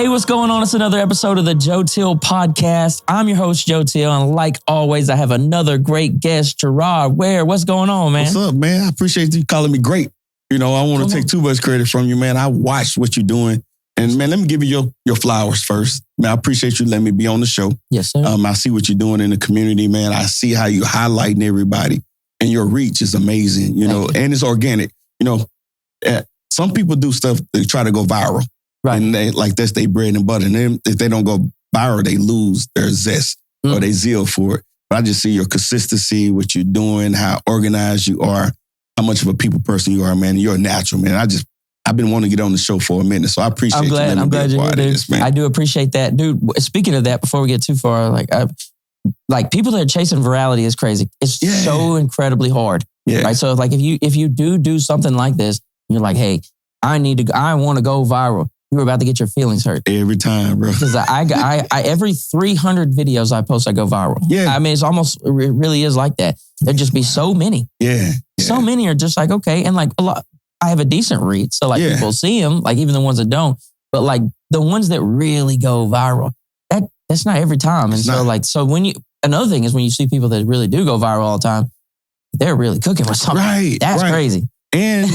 Hey, what's going on? It's another episode of the Teel podcast. I'm your host, Teel, and like always, I have another great guest, Gerod Ware. What's going on, man? What's up, man? I appreciate you calling me great. You know, I don't want to take too much credit from you, man. I watched what you're doing. And man, let me give you your flowers first. Man, I appreciate you letting me be on the show. Yes, sir. I see what you're doing in the community, man. I see how you're highlighting everybody. And your reach is amazing, you know, and it's organic. You know, some people do stuff, they try to go viral. Right. And they, like that's their bread and butter. And then if they don't go viral, they lose their zest or their zeal for it. But I just see your consistency, what you're doing, how organized you are, how much of a people person you are, man. You're a natural, man. I've been wanting to get on the show for a minute, so I appreciate you. I'm glad you're here, dude. Man. I do appreciate that, dude. Speaking of that, before we get too far, like people that are chasing virality is crazy. It's so incredibly hard. Yeah. Right. So like if you do something like this, you're like, hey, I want to go viral. You were about to get your feelings hurt every time, bro. Because I every 300 videos I post, I go viral. Yeah. I mean, it really is like that. There'd just be so many. Yeah. So many are just like, okay. And like a lot, I have a decent reach. So like people see them, like even the ones that don't, but like the ones that really go viral, that's not every time. And so another thing is when you see people that really do go viral all the time, they're really cooking with something. Right. That's crazy. And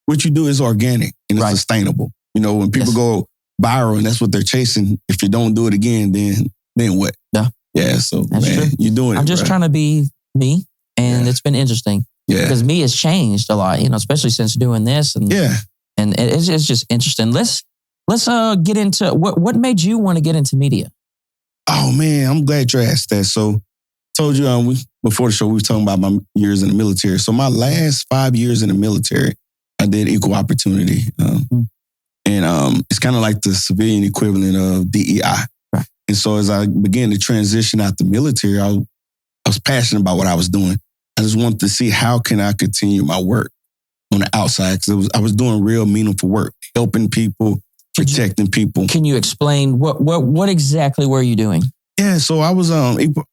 what you do is organic and it's sustainable. You know, when people go viral and that's what they're chasing, if you don't do it again, then what? Yeah. Yeah. So that's true. You're doing it. I'm just trying to be me, and it's been interesting. Yeah. Because me has changed a lot, you know, especially since doing this. And it's just interesting. Let's get into what made you want to get into media? Oh man, I'm glad you asked that. So told you before the show, we were talking about my years in the military. So my last 5 years in the military, I did equal opportunity. And it's kind of like the civilian equivalent of DEI. Right. And so as I began to transition out the military, I was passionate about what I was doing. I just wanted to see how can I continue my work on the outside, because I was doing real meaningful work, helping people, protecting people. Can you explain what exactly were you doing? Yeah, so I was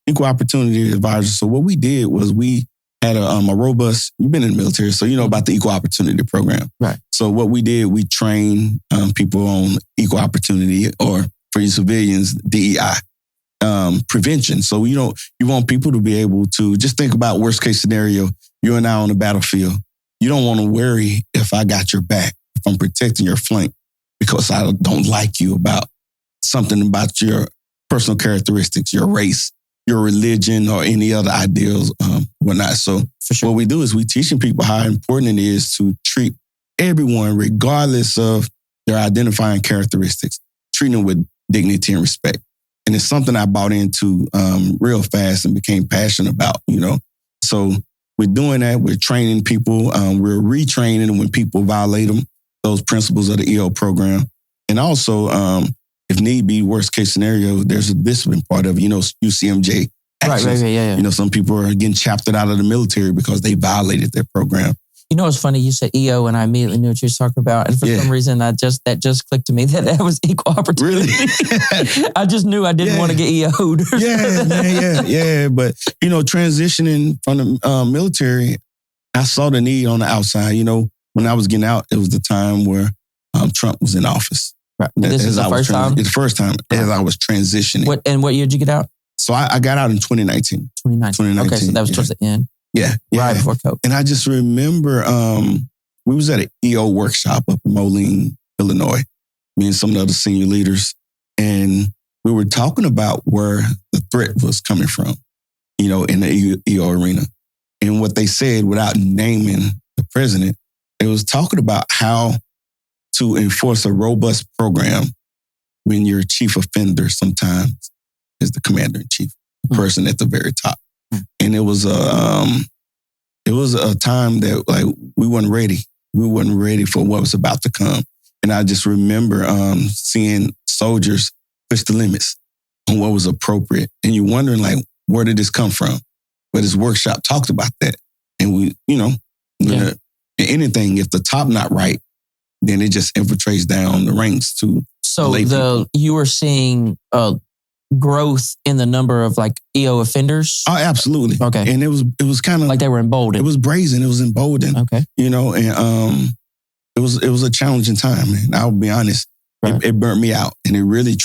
equal opportunity advisor. So what we did was we had a robust, you've been in the military, so you know about the equal opportunity program. Right. So what we did, we trained people on equal opportunity, or for you civilians, DEI. Prevention. So, you know, you want people to be able to just think about worst case scenario. You and I on the battlefield. You don't want to worry if I got your back, if I'm protecting your flank, because I don't like you about something about your personal characteristics, your race, your religion, or any other ideals, whatnot. So what we do is we teaching people how important it is to treat everyone, regardless of their identifying characteristics, treating them with dignity and respect. And it's something I bought into real fast and became passionate about, you know. So we're doing that. We're training people. We're retraining when people violate them, those principles of the EO program. And also, if need be, worst case scenario, there's a discipline part of it, you know, UCMJ actions. Right, yeah. You know, some people are getting chaptered out of the military because they violated their program. You know, it's funny. You said EO, and I immediately knew what you were talking about. And for some reason, that just clicked to me that was equal opportunity. Really? I just knew I didn't want to get EO'd. Yeah. But, you know, transitioning from the military, I saw the need on the outside. You know, when I was getting out, it was the time where Trump was in office. Right. This is the first time? It's the first time as I was transitioning. What year did you get out? So I got out in 2019. 2019. Okay, so that was towards the end. Yeah. Right before COVID. And I just remember we was at an EO workshop up in Moline, Illinois, me and some of the other senior leaders. And we were talking about where the threat was coming from, you know, in the EO arena. And what they said, without naming the president, it was talking about how to enforce a robust program when your chief offender sometimes is the commander-in-chief, the person at the very top. And it was a time that like we weren't ready. We weren't ready for what was about to come. And I just remember seeing soldiers push the limits on what was appropriate. And you're wondering like, where did this come from? But this workshop talked about that. And we, you know, anything, if the top not right, then it just infiltrates down the ranks to you were seeing growth in the number of like EO offenders? Oh, absolutely. Okay. And it was kind of like they were emboldened. It was brazen. It was emboldened. Okay. You know, and it was a challenging time, man. I'll be honest. Right. It burnt me out. And it really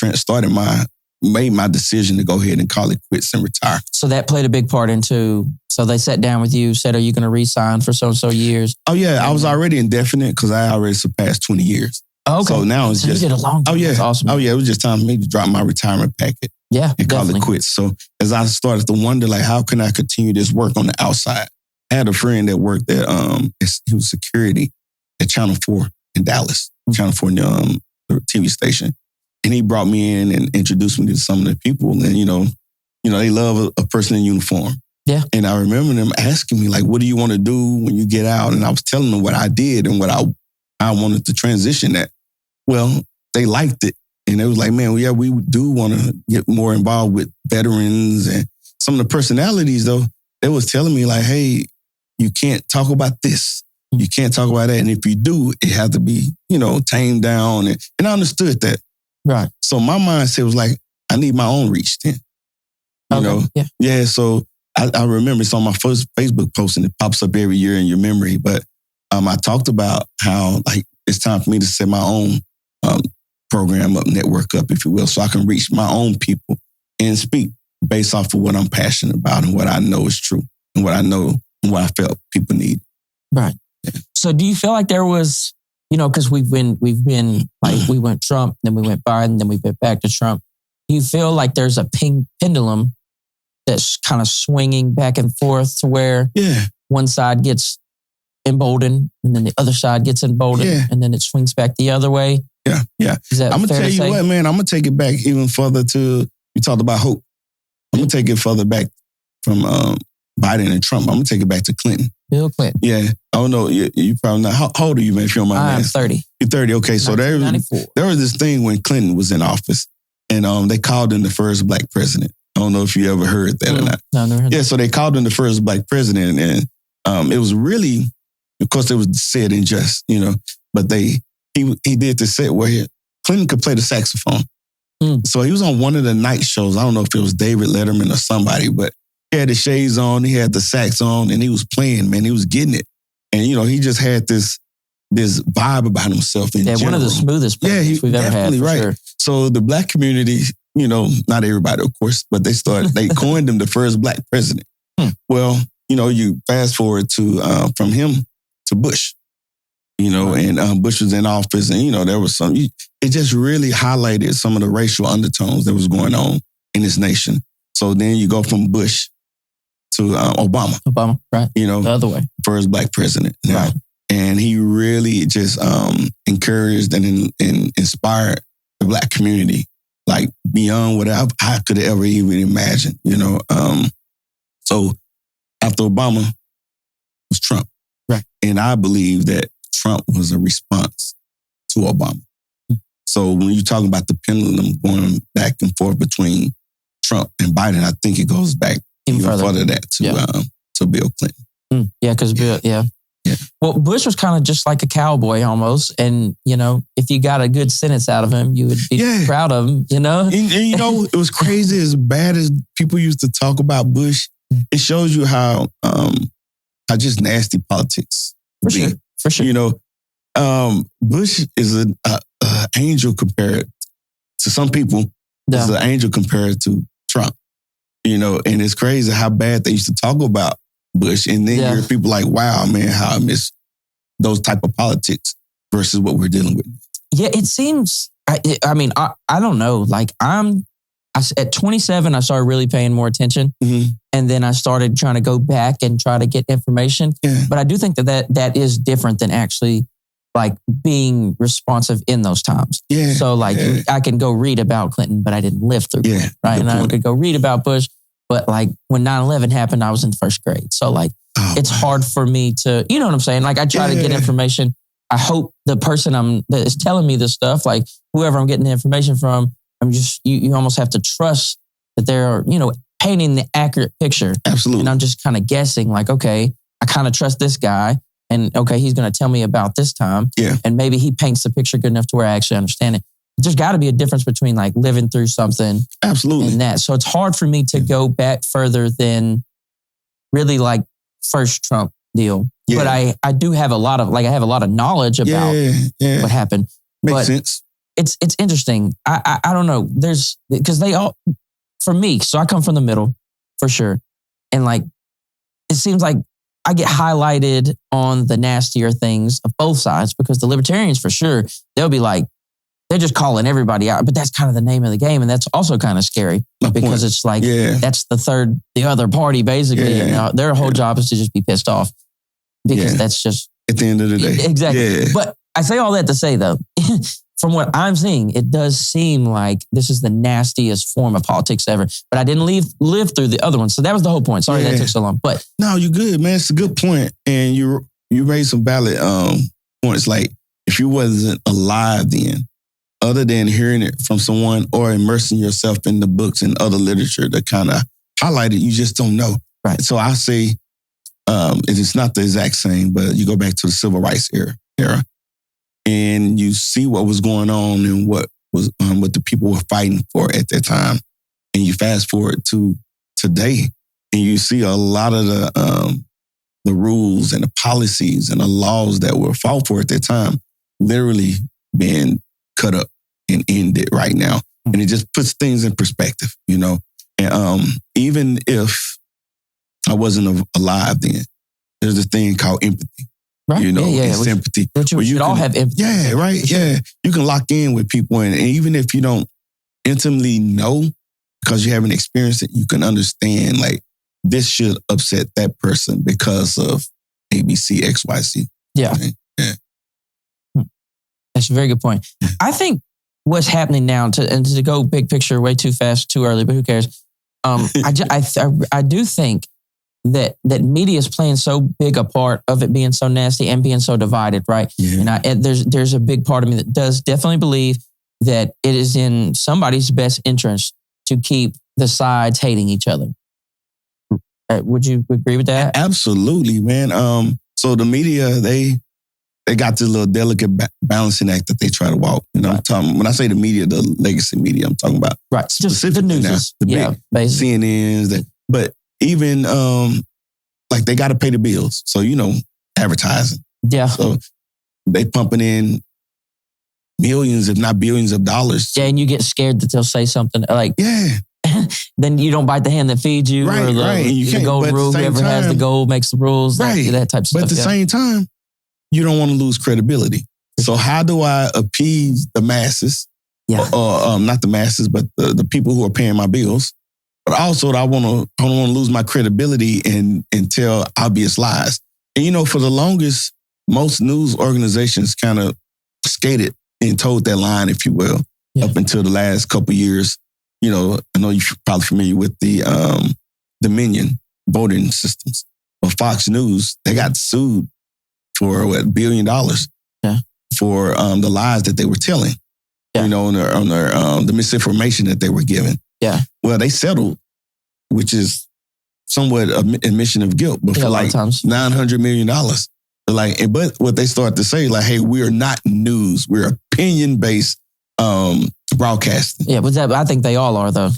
made my decision to go ahead and call it quits and retire. So that played a big part into, so they sat down with you, said, are you going to re-sign for so-and-so years? Oh yeah, I was already indefinite because I already surpassed 20 years. Oh, okay. So now it's just... you did a long time. Oh yeah. That's awesome. Oh yeah, it was just time for me to drop my retirement packet. Yeah, and call it quits. So as I started to wonder, like, how can I continue this work on the outside? I had a friend that worked at, he was security at Channel 4 in Dallas, Channel 4 the TV station. And he brought me in and introduced me to some of the people. And, they love a person in uniform. Yeah. And I remember them asking me, like, what do you want to do when you get out? And I was telling them what I did and what I wanted to transition that. Well, they liked it. And it was like, man, yeah, we do want to get more involved with veterans and some of the personalities, though. They was telling me like, hey, you can't talk about this. You can't talk about that. And if you do, it has to be, tamed down. And I understood that. Right. So my mindset was like, I need my own reach then. Yeah. So I remember it's on my first Facebook post and it pops up every year in your memory. But I talked about how like it's time for me to set my own program up, network up, if you will, so I can reach my own people and speak based off of what I'm passionate about and what I know is true and what I know and what I felt people need. Right. Yeah. So do you feel like there was, because we've been like, we went Trump, then we went Biden, then we went back to Trump. Do you feel like there's a pendulum that's kind of swinging back and forth to where one side gets emboldened and then the other side gets emboldened and then it swings back the other way? Yeah. I'm going to tell you what, man, I'm going to take it back even further to, you talked about hope. I'm going to take it further back from Biden and Trump. I'm going to take it back to Clinton. Bill Clinton. Yeah. I don't know. You probably not. How old are you, man, if you don't mind? I'm 30. You're 30. Okay. So there was this thing when Clinton was in office and they called him the first black president. I don't know if you ever heard that or not. No, I never heard that. Yeah. So they called him the first black president and it was really, of course, it was said in jest, but he did the set where Clinton could play the saxophone. So he was on one of the night shows. I don't know if it was David Letterman or somebody, but he had the shades on, he had the sax on, and he was playing, man. He was getting it. And, he just had this vibe about himself in general. One of the smoothest presidents we've ever had, for sure. So the black community, not everybody, of course, but they coined him the first black president. Well, you fast forward to from him to Bush. And Bush was in office and, there was it just really highlighted some of the racial undertones that was going on in this nation. So then you go from Bush to Obama. Obama, right. The other way. First black president. Right. And he really just encouraged and inspired the black community, like beyond what I could ever even imagine, So after Obama was Trump. Right. And I believe that Trump was a response to Obama. So when you're talking about the pendulum going back and forth between Trump and Biden, I think it goes back even further than that to Bill Clinton. Yeah, because Bill, Well, Bush was kind of just like a cowboy almost. And, if you got a good sentence out of him, you would be proud of him, And it was crazy. As bad as people used to talk about Bush, it shows you how just nasty politics be. For sure. Bush is an angel compared to some people. Yeah. Is an angel compared to Trump. And it's crazy how bad they used to talk about Bush. And then you're people like, wow, man, how I miss those type of politics versus what we're dealing with. Yeah, it seems, I don't know. Like at 27, I started really paying more attention. Mm-hmm. And then I started trying to go back and try to get information. Yeah. But I do think that is different than actually like being responsive in those times. Yeah. So I can go read about Clinton, but I didn't live through Clinton, right? And I could go read about Bush, but like when 9/11 happened, I was in first grade. So it's hard for me to, you know what I'm saying? Like I try to get information. I hope the person that is telling me this stuff, like whoever I'm getting the information from, I'm just, you almost have to trust that they're, painting the accurate picture. Absolutely. And I'm just kind of guessing like, okay, I kind of trust this guy and okay, he's going to tell me about this time. Yeah. And maybe he paints the picture good enough to where I actually understand it. There's got to be a difference between like living through something. Absolutely. And that. So it's hard for me to go back further than really like first Trump deal. Yeah. But I do have a lot of, I have a lot of knowledge about what happened. Makes sense. it's interesting. I don't know. Because they all, for me, so I come from the middle for sure. And like, it seems like I get highlighted on the nastier things of both sides because the libertarians for sure, they'll be like, they're just calling everybody out. But that's kind of the name of the game. And that's also kind of scary because it's like, that's the other party basically. And their whole job is to just be pissed off because that's just. At the end of the day. Exactly. Yeah. But I say all that to say though, from what I'm seeing, it does seem like this is the nastiest form of politics ever. But I didn't live through the other one. So that was the whole point. Sorry that took so long. But no, you're good, man. It's a good point. And you raised some valid points. Like if you wasn't alive then, other than hearing it from someone or immersing yourself in the books and other literature that kind of highlight it, you just don't know. Right. So I say it's not the exact same, but you go back to the civil rights era and you see what was going on and what the people were fighting for at that time. And you fast forward to today and you see a lot of the rules and the policies and the laws that were fought for at that time literally being cut up and ended right now. And it just puts things in perspective, you know. And even if I wasn't alive then, there's a thing called empathy. Right. You know, and sympathy. Which we should all have empathy. Yeah, right. Yeah. You can lock in with people. And even if you don't intimately know, because you haven't experienced it, you can understand like this should upset that person because of ABC, XYZ. Yeah. Right? Yeah. That's a very good point. I think what's happening now, to go big picture way too fast, too early, but who cares? I do think that media is playing so big a part of it being so nasty and being so divided, right? Yeah. And there's a big part of me that does definitely believe that it is in somebody's best interest to keep the sides hating each other. Would you agree with that? Absolutely, man. So the media, they got this little delicate balancing act that they try to walk. And I'm talking, when I say the media, the legacy media, I'm talking about just the news, the big CNNs. But even like they got to pay the bills, so you know, advertising. Yeah. So they pumping in millions, if not billions, of dollars. Yeah, and you get scared that they'll say something like, then you don't bite the hand that feeds you, right? Or the gold rule. Whoever has the gold makes the rules. Right. That type of stuff. But at the same time, you don't want to lose credibility. So how do I appease the masses? Yeah. Or not the masses, but the people who are paying my bills. But also I don't want to lose my credibility and tell obvious lies. And you know, for the longest, most news organizations kind of skated and towed that line, if you will, up until the last couple of years. You know, I know you're probably familiar with the Dominion voting systems. But Fox News, they got sued for $1 billion for the lies that they were telling, you know, on their the misinformation that they were giving. Yeah. Well, they settled, which is somewhat an admission of guilt, but for like $900 million. Like, but what they start to say, like, hey, we're not news, we're opinion-based broadcasting. Yeah, but I think they all are though.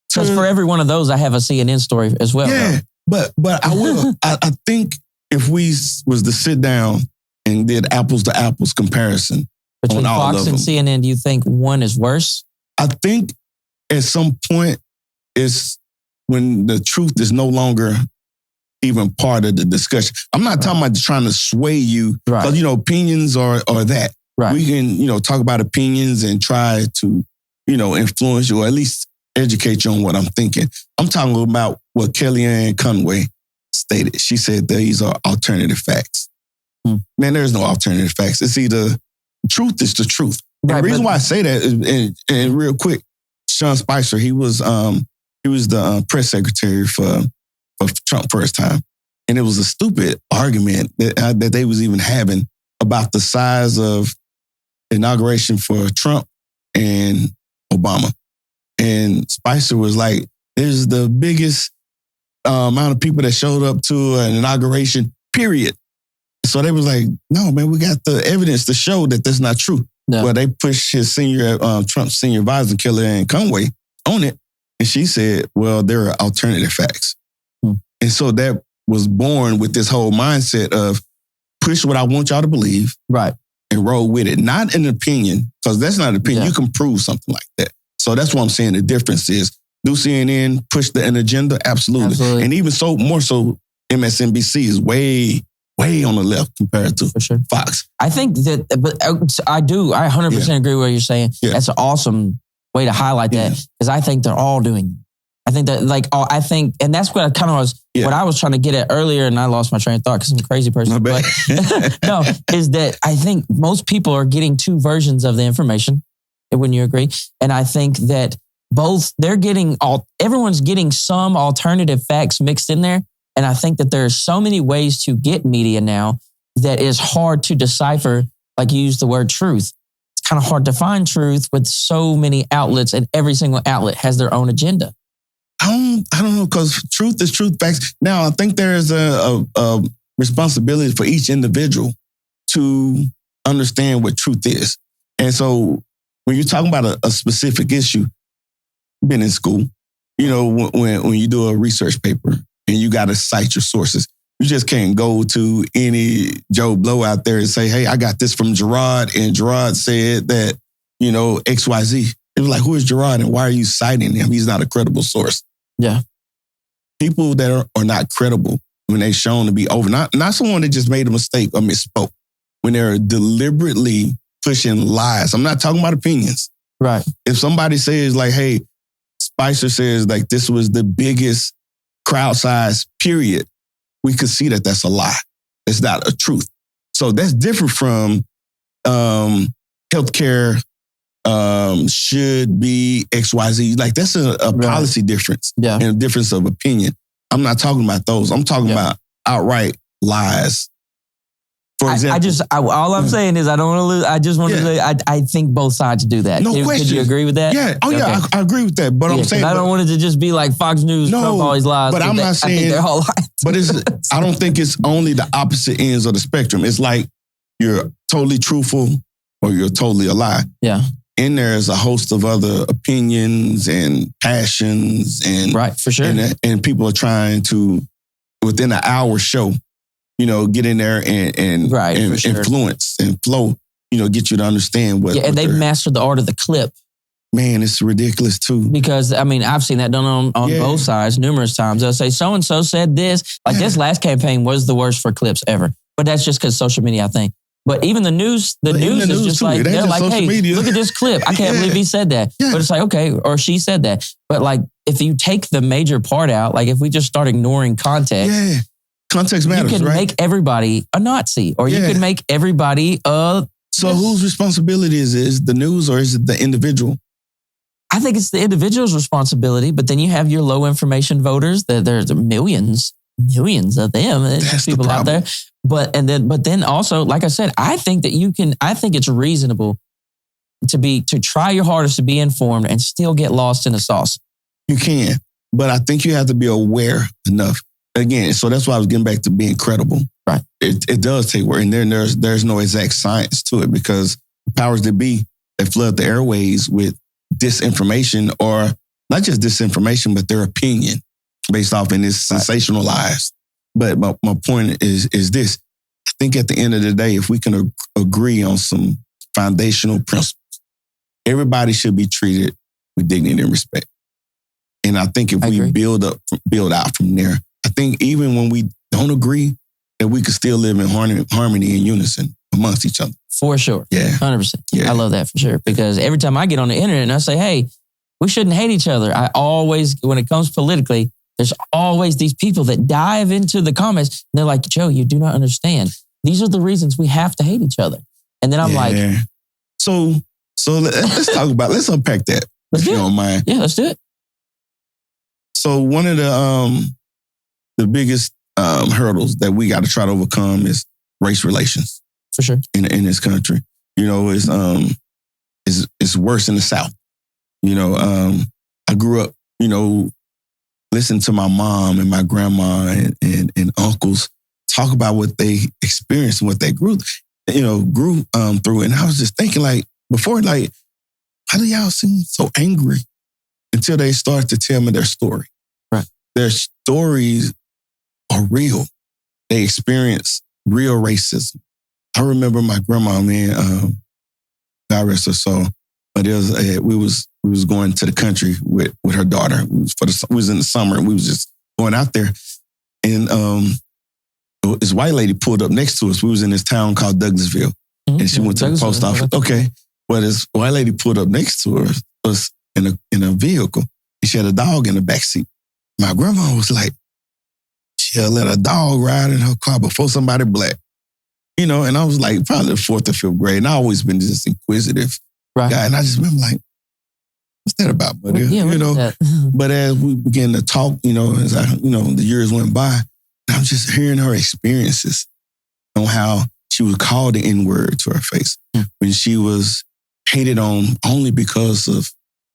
Because for every one of those, I have a CNN story as well. Yeah, but I will. I think if we was to sit down and did apples to apples comparison between on all Fox of and them, CNN, do you think one is worse? I think at some point it's when the truth is no longer even part of the discussion. I'm not talking about trying to sway you, because you know, opinions are that. Right. We can, you know, talk about opinions and try to, you know, influence you or at least educate you on what I'm thinking. I'm talking about what Kellyanne Conway stated. She said these are alternative facts. Man, there's no alternative facts. It's either truth is the truth. Right, the reason why I say that is, and real quick, Sean Spicer, he was the press secretary for Trump first time. And it was a stupid argument that they was even having about the size of inauguration for Trump and Obama. And Spicer was like, this is the biggest amount of people that showed up to an inauguration, period. So they was like, no, man, we got the evidence to show that that's not true. No. Well, they pushed his Trump's senior advisor, Kellyanne Conway, on it. And she said, well, there are alternative facts. And so that was born with this whole mindset of push what I want y'all to believe. Right. and roll with it. Not an opinion, because that's not an opinion. You can prove something like that. So that's what I'm saying. The difference is, do CNN push an agenda? Absolutely. And even more so, MSNBC is way on the left compared to Fox. I think that, but I 100% agree with what you're saying. Yeah. That's an awesome way to highlight that, because I think they're all doing it. I think that, and that's what I kind of was, what I was trying to get at earlier, and I lost my train of thought because I'm a crazy person. But no, is that I think most people are getting two versions of the information. Wouldn't you agree? And I think that everyone's getting some alternative facts mixed in there. And I think that there are so many ways to get media now that is hard to decipher. Like you used the word truth. It's kind of hard to find truth with so many outlets, and every single outlet has their own agenda. I don't know, because truth is truth. Facts. Now, I think there is a responsibility for each individual to understand what truth is. And so when you're talking about a specific issue, been in school, when you do a research paper and you got to cite your sources, you just can't go to any Joe Blow out there and say, hey, I got this from Gerod, and Gerod said that, XYZ. It was like, who is Gerod and why are you citing him? He's not a credible source. Yeah. People that are not credible when they're shown to be over, not someone that just made a mistake or misspoke, when they're deliberately pushing lies. I'm not talking about opinions. Right. If somebody says like, hey, Spicer says like this was the biggest crowd size, period, we could see that that's a lie. It's not a truth. So that's different from healthcare should be XYZ. Like that's a policy difference and a difference of opinion. I'm not talking about those. I'm talking about outright lies. For example, all I'm saying is I don't want to lose. I just want to say I think both sides do that. No question. Could you agree with that? Yeah. Oh yeah, I agree with that. But I'm saying I don't want it to just be like Fox News, Trump always lies. But I'm not saying I think they're all lies. But I don't think it's only the opposite ends of the spectrum. It's like you're totally truthful or you're totally a lie. Yeah. And there's a host of other opinions and passions and right, for sure. And people are trying to, within an hour show, get in there and influence and flow, get you to understand what. Yeah, and they've mastered the art of the clip. Man, it's ridiculous too. Because, I've seen that done on both sides numerous times. They'll say, so-and-so said this. Like this last campaign was the worst for clips ever. But that's just because social media, I think. But even the news is just like, they're like, hey, look at this clip. I can't believe he said that. Yeah. But it's like, okay, or she said that. But like, if you take the major part out, like if we just start ignoring context. Yeah. Context matters, you can right? make everybody a Nazi, or you can make everybody a... So whose responsibility is the news or is it the individual? I think it's the individual's responsibility, but then you have your low information voters. There's millions of them. There's people out there. But then also, like I said, I think it's reasonable to try your hardest to be informed and still get lost in the sauce. You can, but I think you have to be aware enough. Again, so that's why I was getting back to being credible. Right. It does take work. And there's no exact science to it, because the powers that be, they flood the airways with disinformation, or not just disinformation, but their opinion based off in this sensationalized. But my point is this. I think at the end of the day, if we can agree on some foundational principles, everybody should be treated with dignity and respect. And I think if we build out from there, I think even when we don't agree, that we can still live in harmony and unison amongst each other. For sure. Yeah. 100%. Yeah. I love that for sure. Because every time I get on the internet and I say, hey, we shouldn't hate each other, I always, when it comes politically, there's always these people that dive into the comments and they're like, Joe, you do not understand. These are the reasons we have to hate each other. And then I'm like... So let's talk about, let's unpack that. Let's do it. You don't mind. Yeah, let's do it. So one of the biggest hurdles that we got to try to overcome is race relations. For sure. In this country. It's worse in the South. I grew up, listening to my mom and my grandma and uncles talk about what they experienced and what they grew through. And I was just thinking, like, before, like, how do y'all seem so angry? Until they start to tell me their story. Right. Their stories are real. They experience real racism. I remember my grandma, man, God rest her soul. But it was, we was going to the country with her daughter. We was in the summer and we was just going out there. And this white lady pulled up next to us. We was in this town called Douglasville. Mm-hmm. And she went to the post office. Okay. Well, this white lady pulled up next to her, us in a vehicle. And she had a dog in the backseat. My grandma was like, she'll let a dog ride in her car before somebody black. You know, and I was like probably the 4th or 5th grade. And I always been this inquisitive guy. And I just remember like, what's that about, buddy? Yeah, you know, but as we began to talk, you know, as the years went by, I'm just hearing her experiences on how she was called the N-word to her face when she was hated on only because of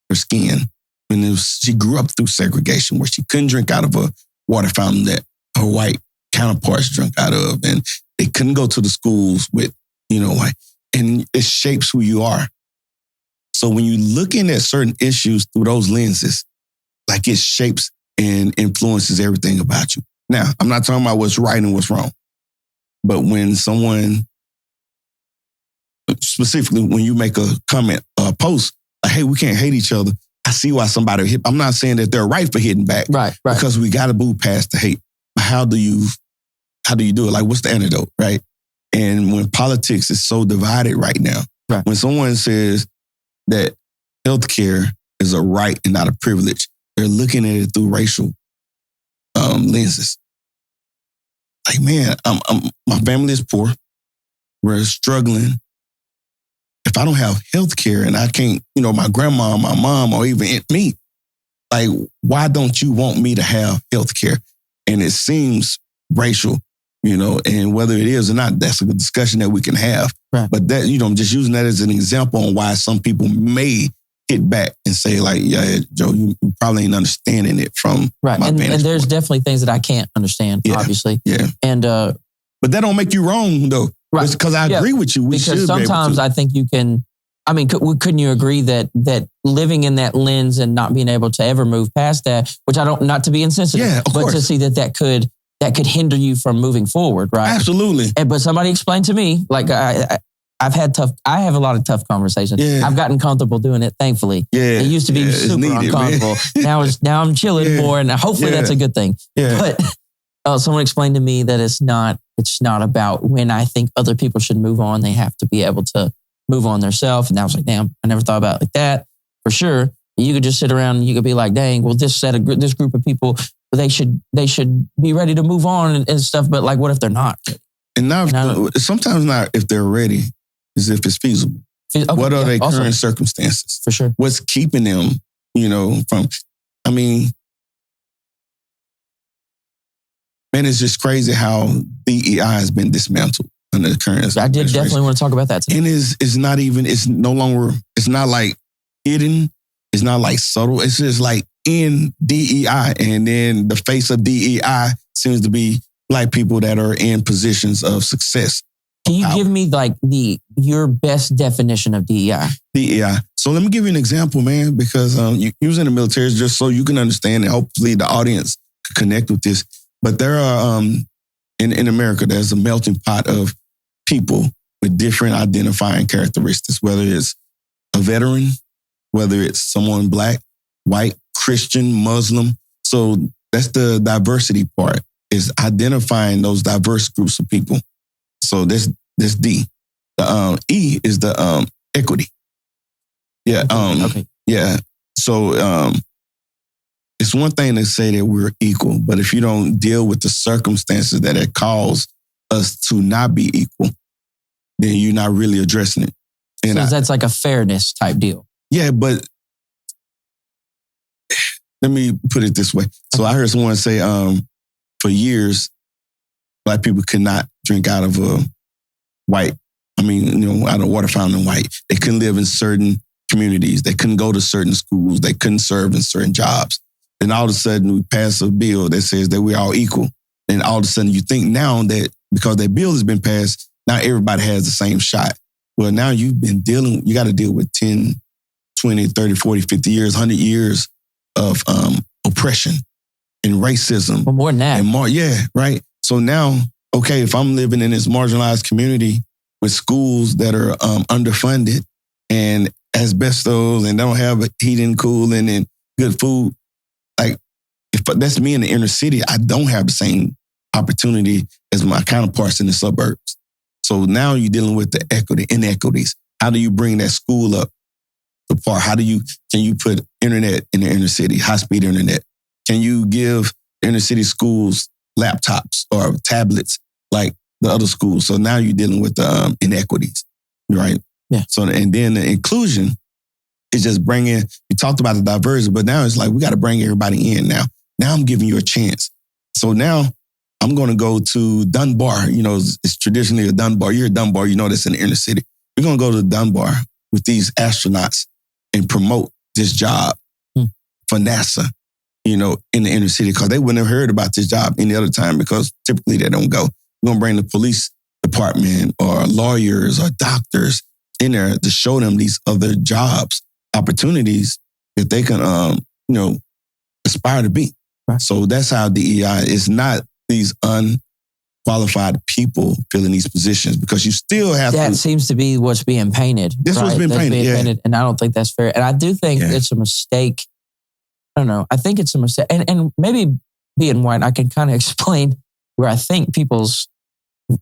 her skin. When she grew up through segregation where she couldn't drink out of a water fountain that her white counterparts drank out of, and they couldn't go to the schools with, white, and it shapes who you are. So when you're looking at certain issues through those lenses, like it shapes and influences everything about you. Now, I'm not talking about what's right and what's wrong, but when someone, specifically when you make a comment, a post, like, hey, we can't hate each other, I see why somebody hit. I'm not saying that they're right for hitting back. Right. Because we got to move past the hate. How do you do it? Like, what's the antidote, right? And when politics is so divided right now, when someone says that healthcare is a right and not a privilege, they're looking at it through racial lenses. Like, man, my family is poor. We're struggling. If I don't have healthcare and I can't, my grandma, my mom, or even me, like, why don't you want me to have healthcare? And it seems racial, and whether it is or not, that's a good discussion that we can have. Right. But that, I'm just using that as an example on why some people may hit back and say, like, yeah, Joe, you probably ain't understanding it from my vantage and there's point. Definitely things that I can't understand, obviously. Yeah. And but that don't make you wrong, though. Right. Because I agree with you. Because sometimes I think you can, couldn't you agree that living in that lens and not being able to ever move past that, which not to be insensitive, but to see that could hinder you from moving forward, right? Absolutely. But somebody explained to me, like I have a lot of tough conversations. Yeah. I've gotten comfortable doing it, thankfully. Yeah. It used to be super uncomfortable. Now I'm chilling more, and hopefully that's a good thing. Yeah. But someone explained to me that it's not about when I think other people should move on, they have to be able to move on themselves. And I was like, damn, I never thought about it like that. For sure. You could just sit around and you could be like, dang, well, this group of people, they should be ready to move on and stuff. But like, what if they're not? And now, sometimes not if they're ready, is if it's feasible. Okay, what are their current circumstances? For sure. What's keeping them, from, man, it's just crazy how DEI has been dismantled under the current. I did definitely want to talk about that too. And it's no longer, it's not like hidden, it's not like subtle, it's just like in DEI. And then the face of DEI seems to be Black people that are in positions of success. Can you give me like your best definition of DEI? DEI. So let me give you an example, man, because you was in the military just so you can understand and hopefully the audience could connect with this. But there are, in America, there's a melting pot of people with different identifying characteristics, whether it's a veteran, whether it's someone Black, white, Christian, Muslim. So that's the diversity part, is identifying those diverse groups of people. So this D. The E is the equity. Yeah. Okay. Yeah. So it's one thing to say that we're equal, but if you don't deal with the circumstances that it caused us to not be equal, then you're not really addressing it. And so that's like a fairness type deal. Yeah, but let me put it this way. So I heard someone say, for years, Black people could not drink out of a white, out of water fountain white. They couldn't live in certain communities. They couldn't go to certain schools. They couldn't serve in certain jobs. Then all of a sudden we pass a bill that says that we're all equal. Then all of a sudden you think now that because that bill has been passed, now everybody has the same shot. Well, now you got to deal with 10, 20, 30, 40, 50 years, 100 years of oppression and racism. Well, more than that. And more, yeah, right. So now, okay, if I'm living in this marginalized community with schools that are underfunded and asbestos and don't have heating and cooling and good food. Like, if that's me in the inner city, I don't have the same opportunity as my counterparts in the suburbs. So now you're dealing with the inequities. How do you bring that school up to par? Can you put internet in the inner city, high-speed internet? Can you give inner city schools laptops or tablets like the other schools? So now you're dealing with the inequities, right? Yeah. So, and then the inclusion is just bringing, you talked about the diversity, but now it's like, we got to bring everybody in now. Now I'm giving you a chance. So now I'm going to go to Dunbar. You know, it's traditionally a Dunbar. You're a Dunbar, you know that's in the inner city. We're going to go to Dunbar with these astronauts and promote this job for NASA, you know, in the inner city, because they wouldn't have heard about this job any other time because typically they don't go. We're going to bring the police department or lawyers or doctors in there to show them these other jobs, opportunities that they can, you know, aspire to be. Right. So that's how DEI is not these unqualified people filling these positions, because you still have that seems to be what's being painted. That's right? What's being painted. And I don't think that's fair. And I do think it's a mistake. I don't know. I think it's a mistake. And maybe being white, I can kind of explain where I think people's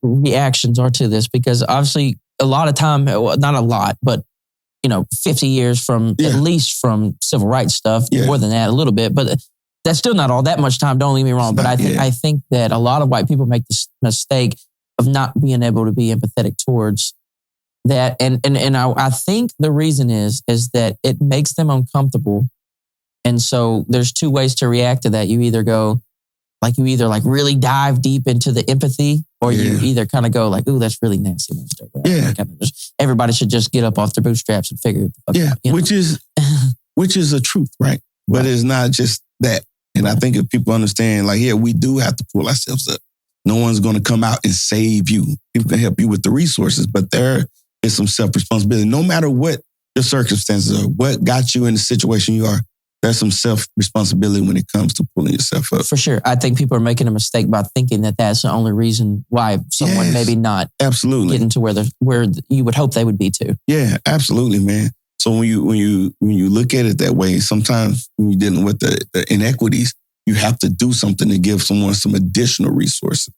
reactions are to this, because obviously a lot of time, not a lot, but 50 years from at least from civil rights stuff, more than that a little bit, but that's still not all that much time. Don't get me wrong, but I think that a lot of white people make this mistake of not being able to be empathetic towards that, and I think the reason is that it makes them uncomfortable, and so there's two ways to react to that. You either go you either really dive deep into the empathy, or you either kind of go ooh, that's really nasty. Everybody should just get up off their bootstraps and figure it out. Which is a truth, right? But it's not just that. And I think if people understand, we do have to pull ourselves up. No one's going to come out and save you. People can help you with the resources, but there is some self-responsibility. No matter what the circumstances are, what got you in the situation you are, there's some self-responsibility when it comes to pulling yourself up. For sure. I think people are making a mistake by thinking that that's the only reason why someone maybe not getting to where you would hope they would be to. Yeah, absolutely, man. So when you look at it that way, sometimes when you're dealing with the inequities, you have to do something to give someone some additional resources,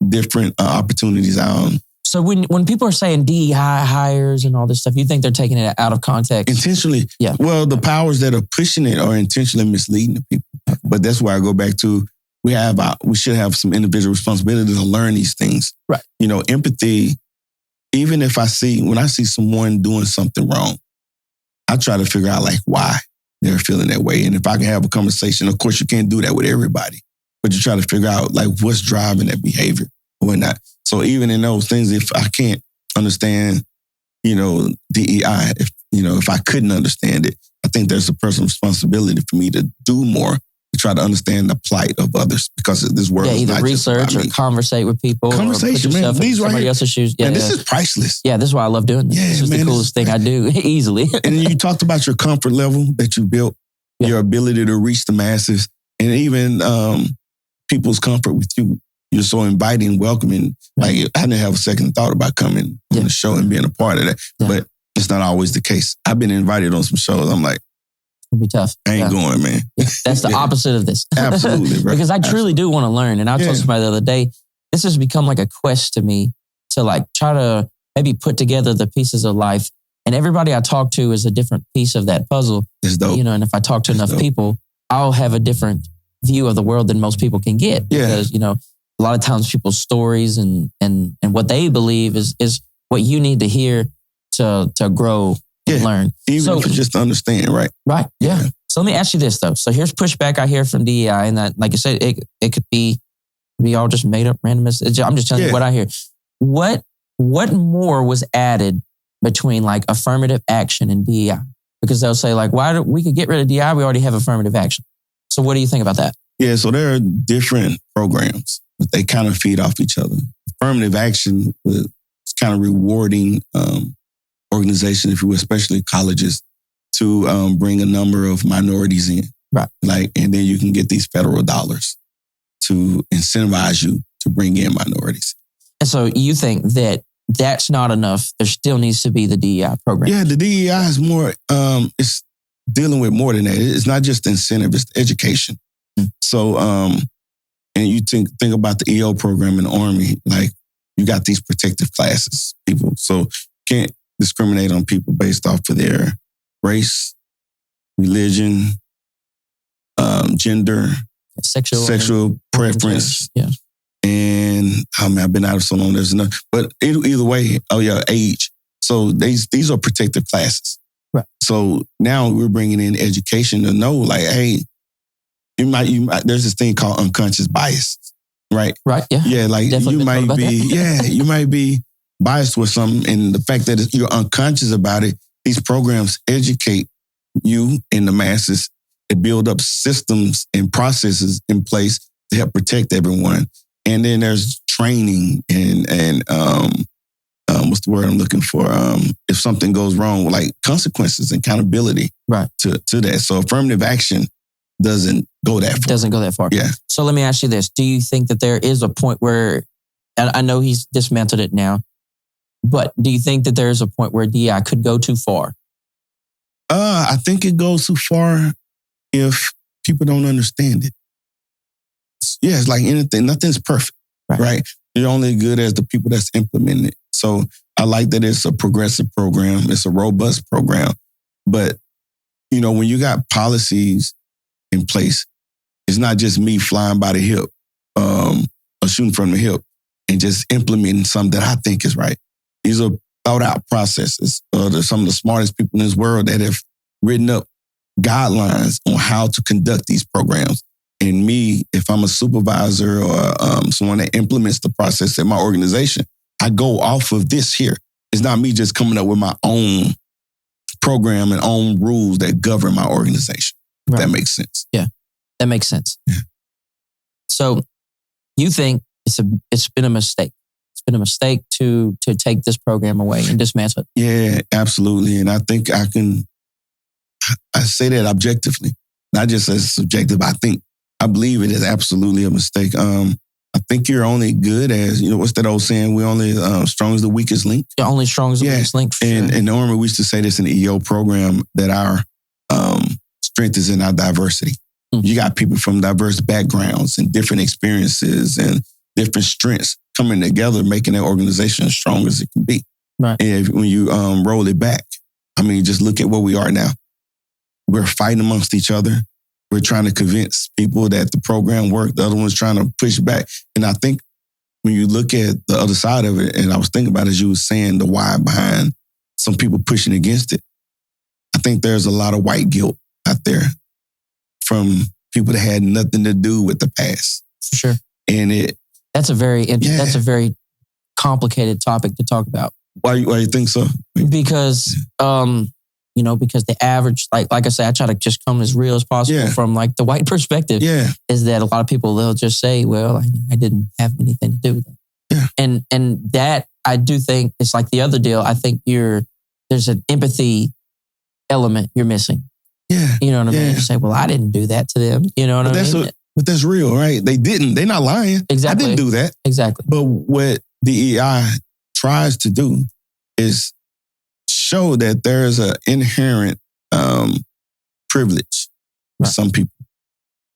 different opportunities out. So when people are saying DEI hires and all this stuff, you think they're taking it out of context? Intentionally. Yeah. Well, the powers that are pushing it are intentionally misleading the people. Okay. But that's why I go back to, we should have some individual responsibility to learn these things. Right. Empathy, even if when I see someone doing something wrong, I try to figure out why they're feeling that way. And if I can have a conversation, of course you can't do that with everybody, but you try to figure out what's driving that behavior or whatnot. So even in those things, if I can't understand, DEI, if I couldn't understand it, I think there's a personal responsibility for me to do more to try to understand the plight of others, because this world is not just about me. Either research or conversate with people. Conversation, man. These right here. Else's shoes. Yeah, and this is priceless. Yeah, this is why I love doing this. This is the coolest thing I do easily. And you talked about your comfort level that you built, your ability to reach the masses, and even people's comfort with you. You're so inviting, welcoming. I didn't have a second thought about coming on the show and being a part of that. Yeah. But it's not always the case. I've been invited on some shows. I'm like, it'll be tough. I ain't going, man. That's the opposite of this. Absolutely, bro. Because I truly do want to learn. And I told somebody the other day, this has become a quest to me to try to maybe put together the pieces of life. And everybody I talk to is a different piece of that puzzle. That's dope. And if I talk to enough people, I'll have a different view of the world than most people can get. Because, a lot of times people's stories and what they believe is what you need to hear to grow and learn. Even if it's just to understand, right? Right, yeah. So let me ask you this, though. So here's pushback I hear from DEI, and that, like I said, it could be all just made up randomness. I'm just telling you what I hear. What more was added between affirmative action and DEI? Because they'll say why do we could get rid of DEI? We already have affirmative action. So what do you think about that? Yeah, so there are different programs, but they kind of feed off each other. Affirmative action is kind of rewarding organizations, if you will, especially colleges, to bring a number of minorities in. Right. And then you can get these federal dollars to incentivize you to bring in minorities. And so you think that that's not enough. There still needs to be the DEI program. Yeah, the DEI is more, it's dealing with more than that. It's not just incentive, it's education. So, and you think about the EO program in the Army, like you got these protective classes, people. So you can't discriminate on people based off of their race, religion, gender, sexual preference. Yeah. And I've been out of so long, there's enough. But either way, age. So these are protective classes. Right. So now we're bringing in education to know, like, hey, you might. There's this thing called unconscious bias, right? Right. Yeah. Yeah. Like Definitely you might be. Yeah. You might be biased with something, and the fact that you're unconscious about it, these programs educate you and the masses to build up systems and processes in place to help protect everyone. And then there's training and what's the word I'm looking for? If something goes wrong, like consequences and accountability, right, to that. So affirmative action doesn't go that far. Doesn't go that far. Yeah. So let me ask you this: do you think that there is a point where, and I know he's dismantled it now, but do you think that there is a point where DEI could go too far? I think it goes too far if people don't understand it. Yeah, it's like anything. Nothing's perfect, right? You're only good as the people that's implementing it. So I like that it's a progressive program. It's a robust program. But, when you got policies in place, it's not just me flying by the hip or shooting from the hip and just implementing something that I think is right. These are thought out processes. There's some of the smartest people in this world that have written up guidelines on how to conduct these programs. And me, if I'm a supervisor or someone that implements the process in my organization, I go off of this here. It's not me just coming up with my own program and own rules that govern my organization. Right. That makes sense. Yeah, that makes sense. Yeah. So you think it's been a mistake? It's been a mistake to take this program away and dismantle it? Yeah, absolutely. And I think I say that objectively, not just as subjective. I believe it is absolutely a mistake. I think you're only good as, what's that old saying? We're only strong as the weakest link. You're only strong as the weakest link. For and sure. In the Army, we used to say this in the EO program, that our strength is in our diversity. Mm-hmm. You got people from diverse backgrounds and different experiences and different strengths coming together, making that organization as strong as it can be. Right. And when you roll it back, just look at where we are now. We're fighting amongst each other. We're trying to convince people that the program worked. The other one's trying to push back. And I think when you look at the other side of it, and I was thinking about it, as you were saying, the why behind some people pushing against it, I think there's a lot of white guilt out there from people that had nothing to do with the past. For sure. And that's a very complicated topic to talk about. Why you think so? Because because the average, like I said, I try to just come as real as possible from like the white perspective. Yeah. Is that a lot of people, they'll just say, well, I didn't have anything to do with that. Yeah. And that, I do think it's like the other deal. I think there's an empathy element you're missing. Yeah. You know what I mean? You say, well, I didn't do that to them. You know what I mean? But that's real, right? They didn't. They're not lying. Exactly. I didn't do that. Exactly. But what DEI tries to do is show that there is an inherent privilege for some people.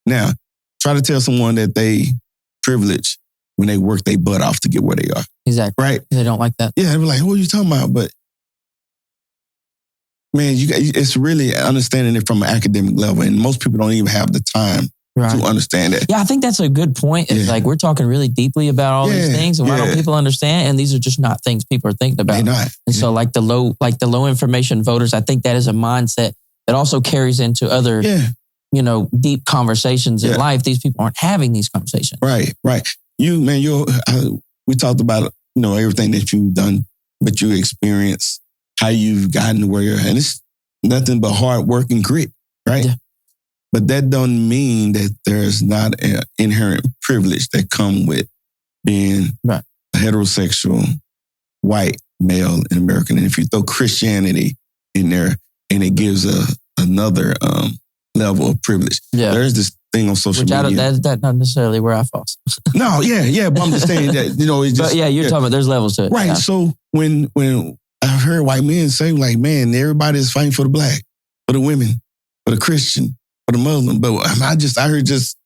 Now, try to tell someone that they privilege when they work their butt off to get where they are. Exactly. Right? They don't like that. Yeah, they're like, what are you talking about? But man, it's really understanding it from an academic level, and most people don't even have the time to understand that. Yeah, I think that's a good point. It's like we're talking really deeply about all these things, and why don't people understand? And these are just not things people are thinking about. They're not. And so like the low information voters, I think that is a mindset that also carries into other deep conversations in life. These people aren't having these conversations. Right. We talked about everything that you've done, what you experienced, how you've gotten to where you're at. And it's nothing but hard work and grit, right? Yeah. But that don't mean that there's not an inherent privilege that come with being a heterosexual, white, male in America. And if you throw Christianity in there, and it gives another level of privilege. Yeah. There's this thing on social media. That's not necessarily where I fall. No, yeah, but I'm just saying that, it's just... But you're talking about there's levels to it. Right, yeah. So when I've heard white men say, like, man, everybody's fighting for the black, for the women, for the Christian, for the Muslim, but I heard just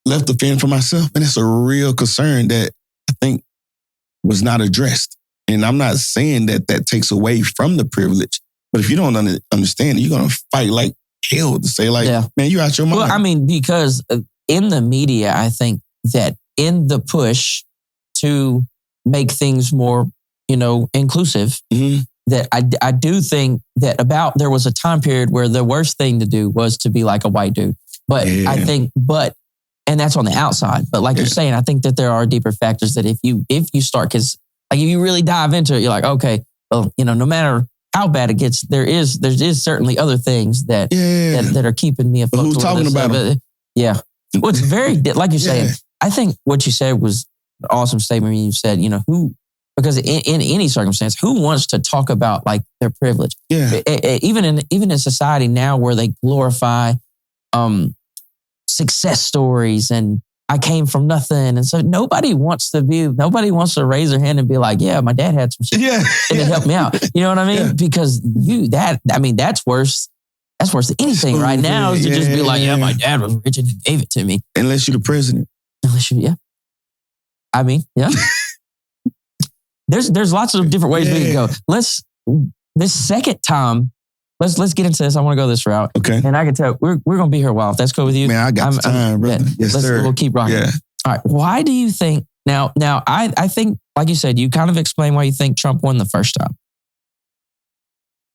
left the fan for myself, and it's a real concern that I think was not addressed. And I'm not saying that takes away from the privilege, but if you don't understand it, you're going to fight like hell to say, like, man, you out your mind. Well, I mean, because in the media, I think that in the push to make things more, inclusive, that I do think that there was a time period where the worst thing to do was to be like a white dude. But I think, and that's on the outside. But like you're saying, I think that there are deeper factors that if you start, because like if you really dive into it, you're like, okay, well, no matter how bad it gets, there is certainly other things that are keeping me afloat. Who's talking about it? Yeah. Well, it's very, like you're saying, I think what you said was an awesome statement when you said, because in any circumstance, who wants to talk about like their privilege? Yeah. Even in society now where they glorify success stories and I came from nothing. And so nobody wants to raise their hand and be like, yeah, my dad had some shit and it helped me out. You know what I mean? Yeah. Because that's worse. That's worse than anything right now is to just be like, my dad was rich and he gave it to me. Unless you're the president. I mean, yeah. There's lots of different ways we can go. This second time, let's get into this. I want to go this route. Okay. And I can tell we're going to be here a while. If that's cool with you. Man, I got time, brother. Yes, sir. We'll keep rocking. Yeah. All right. Why do you think now I think, like you said, you kind of explained why you think Trump won the first time.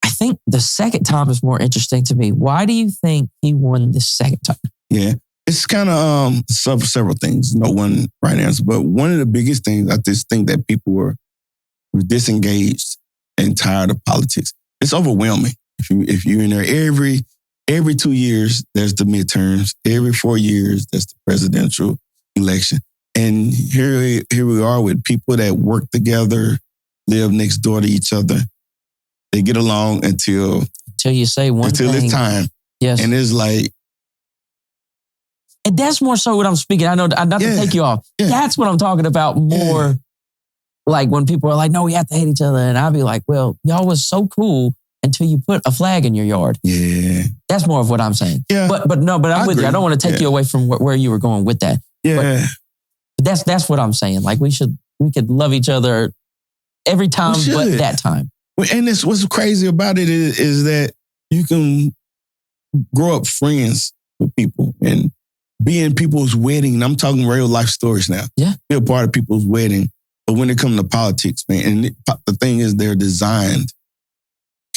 I think the second time is more interesting to me. Why do you think he won the second time? Yeah. It's kind of several things. No one right answer. But one of the biggest things, I just think that people were disengaged and tired of politics. It's overwhelming. If you're in there every 2 years, there's the midterms. Every 4 years, there's the presidential election. And here we are with people that work together, live next door to each other. They get along until you say one thing. Until it's time. Yes. And it's like... And that's more so what I'm speaking. I know, not to take you off. Yeah. That's what I'm talking about more. Like when people are like, no, we have to hate each other. And I'll be like, well, y'all was so cool until you put a flag in your yard. Yeah. That's more of what I'm saying. Yeah. But I'm with you. I don't want to take you away from where you were going with that. Yeah. But that's what I'm saying. Like we could love each other every time but that time. And what's crazy about it is that you can grow up friends with people and be in people's wedding. And I'm talking real life stories now. Yeah. Be a part of people's wedding. But when it comes to politics, man, and the thing is they're designed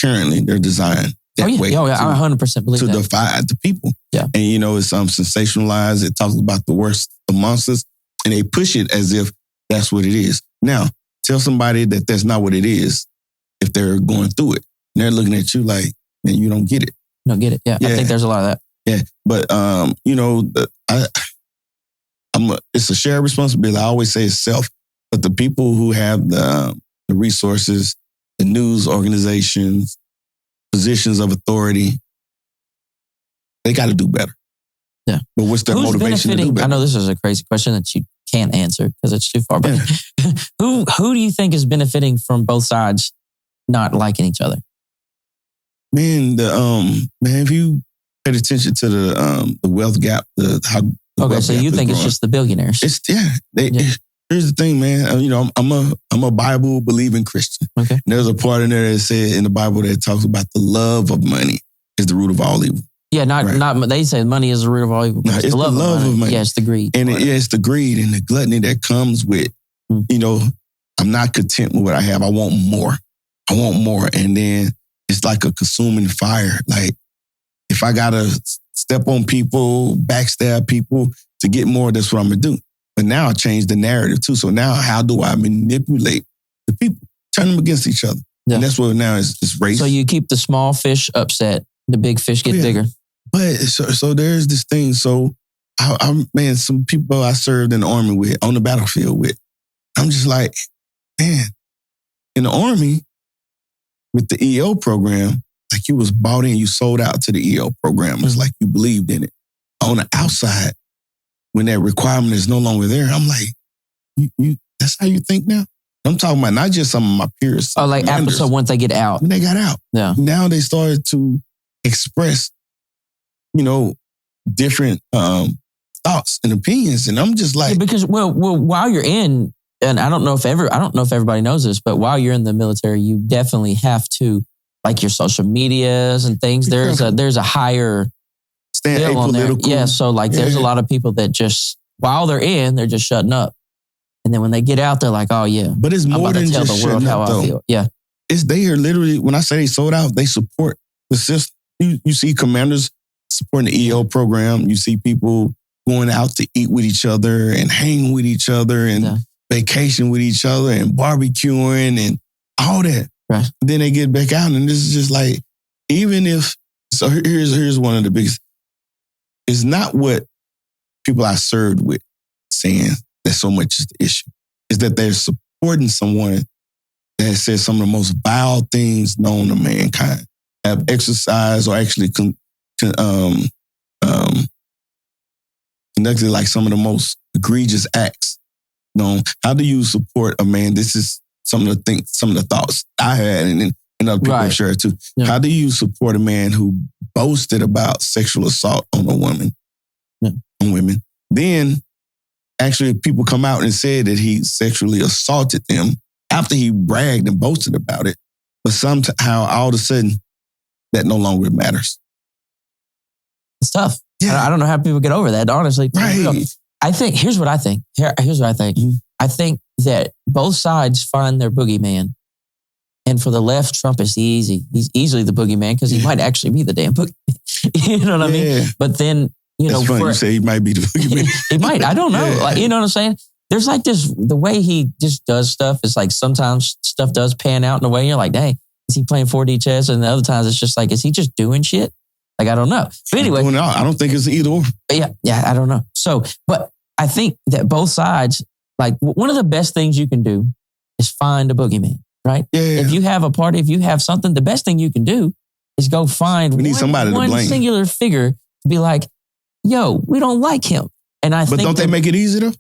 that way. I 100% believe that. To divide the people. Yeah. And, it's sensationalized. It talks about the worst amongst us. And they push it as if that's what it is. Now, tell somebody that that's not what it is if they're going through it. And they're looking at you like, man, you don't get it. You don't get it. Yeah. I think there's a lot of that. Yeah. But, it's a shared responsibility. I always say it's self. But the people who have the resources, the news organizations, positions of authority, they got to do better. Yeah. But what's their motivation to do better? I know this is a crazy question that you can't answer because it's too far. But who do you think is benefiting from both sides not liking each other? Man, if you paid attention to the wealth gap, so you think it's just the billionaires? Here's the thing, man. I'm a Bible believing Christian. Okay. And there's a part in there that said in the Bible that talks about the love of money is the root of all evil. Yeah, not they say money is the root of all evil. No, it's the love of money. Yeah, it's the greed. And it's the greed and the gluttony that comes with, I'm not content with what I have. I want more. And then it's like a consuming fire. Like if I got to step on people, backstab people to get more, that's what I'm going to do. But now I changed the narrative too. So now how do I manipulate the people? Turn them against each other. Yeah. And that's what now is race. So you keep the small fish upset, the big fish get bigger. But so there's this thing. So some people I served in the army with, on the battlefield with, I'm just like, man, in the army with the EO program, like you was bought in, you sold out to the EO program. It's like you believed in it. On the outside, when that requirement is no longer there, I'm like, you that's how you think now? I'm talking about not just some of my peers. Oh, like after, so once they get out. When they got out. Yeah. Now they started to express, different thoughts and opinions. And I'm just like... Yeah, because, well, while you're in, and I don't know if everybody knows this, but while you're in the military, you definitely have to, like your social medias and things, there's a higher... Stand apolitical. Yeah, so like there's a lot of people that just, while they're in, they're just shutting up. And then when they get out, they're like, oh yeah. But it's more than just shutting up, though. I feel. Yeah. They are literally, when I say they sold out, they support the system. You see commanders supporting the EO program. You see people going out to eat with each other and hang with each other and vacation with each other and barbecuing and all that. Right. Then they get back out and this is just like, even if, so here's one of the biggest, it's not what people I served with saying that so much is the issue. Is that they're supporting someone that has said some of the most vile things known to mankind, have exercised or actually conducted like some of the most egregious acts. How do you support a man? This is some of the thoughts I had and other people have shared too. Yeah. How do you support a man who boasted about sexual assault on a woman, on women? Then actually people come out and said that he sexually assaulted them after he bragged and boasted about it. But somehow all of a sudden that no longer matters. It's tough. Yeah. I don't know how people get over that, honestly. Right. I think, here's what I think. Here's what I think. Mm-hmm. I think that both sides find their boogeyman. And for the left, Trump is easy. He's easily the boogeyman because he might actually be the damn boogeyman. You know what I mean? But then, It's funny you say he might be the boogeyman. He might. I don't know. Yeah. Like, you know what I'm saying? There's like this, the way he just does stuff, it's like sometimes stuff does pan out in a way you're like, dang, is he playing 4D chess? And the other times it's just like, is he just doing shit? Like, I don't know. But anyway. I don't think it's either or. Yeah, I don't know. So, but I think that both sides, like one of the best things you can do is find a boogeyman. Right? Yeah. If you have a party, if you have something, the best thing you can do is go find one singular figure to be like, yo, we don't like him. And I think... But don't they make it easier though?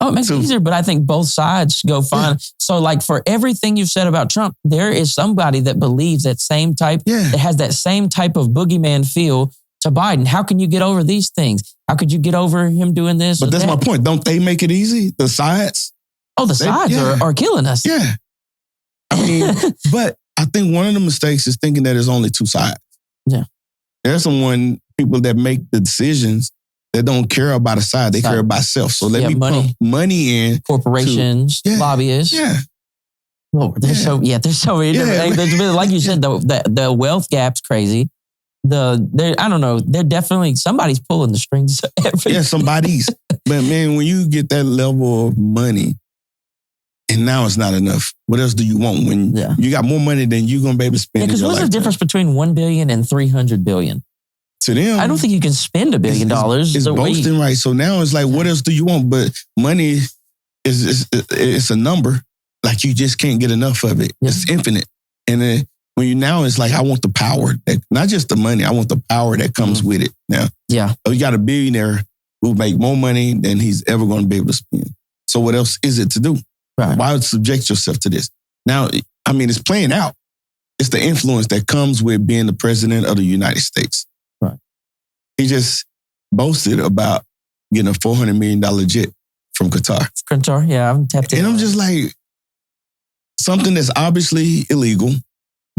Oh, it makes it easier, but I think both sides go find... Yeah. So like for everything you've said about Trump, there is somebody that believes that same type, that has that same type of boogeyman feel to Biden. How can you get over these things? How could you get over him doing this? But that's my point. Don't they make it easy? The sides? Oh, the sides are killing us. Yeah. I mean, but I think one of the mistakes is thinking that there's only two sides. Yeah. There's people that make the decisions that don't care about a side. They care about self. So let me pump money in. Corporations, lobbyists. Yeah. Lord, there's so many different things. Like you said, the wealth gap's crazy. I don't know. They're definitely, somebody's pulling the strings. Yeah, somebody's. But man, when you get that level of money, and now it's not enough. What else do you want when you got more money than you're going to be able to spend? Because what's the difference between $1 billion and $300 billion? To them, I don't think you can spend $1 billion. It's boasting, right? So now it's like, what else do you want? But money it's a number. Like you just can't get enough of it. Yeah. It's infinite. And then it's like, I want the power, not just the money. I want the power that comes with it. Now, so you got a billionaire who make more money than he's ever going to be able to spend. So what else is it to do? Right. Why would subject yourself to this? Now, I mean, it's playing out. It's the influence that comes with being the president of the United States. Right. He just boasted about getting a $400 million jet from Qatar. Qatar, yeah, I'm tapped in. And I'm just like, something that's obviously illegal.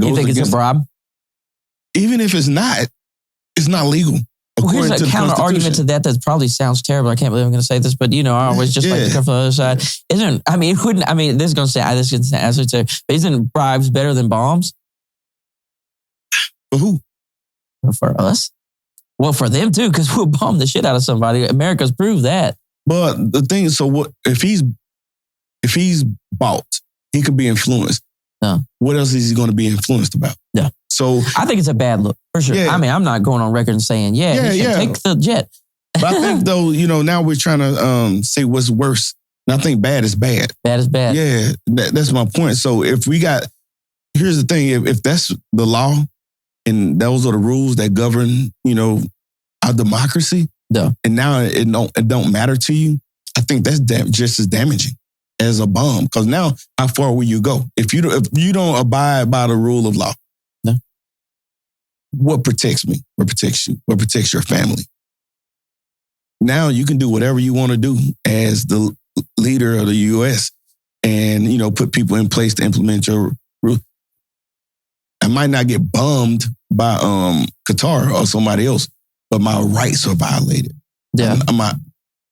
You think it's a bribe? Even if it's not legal. Well, here's a counter argument to that probably sounds terrible. I can't believe I'm going to say this, but I always just like to come from the other side. This is going to say, but isn't bribes better than bombs? For who? Well, for us. Well, for them too, because we'll bomb the shit out of somebody. America's proved that. But the thing is, so what if he's bought, he could be influenced. No. What else is he going to be influenced about? Yeah. So I think it's a bad look, for sure. Yeah. I mean, I'm not going on record and saying, he should take the jet. But I think though, now we're trying to say what's worse. And I think bad is bad. Bad is bad. Yeah, that's my point. So here's the thing, if that's the law and those are the rules that govern, our democracy, Yeah. And now it don't matter to you. I think that's just as damaging as a bomb. Because now, how far will you go? If you don't abide by the rule of law, no. What protects me? What protects you? What protects your family? Now you can do whatever you want to do as the leader of the U.S. and, put people in place to implement your rule. I might not get bombed by Qatar or somebody else, but my rights are violated. Yeah.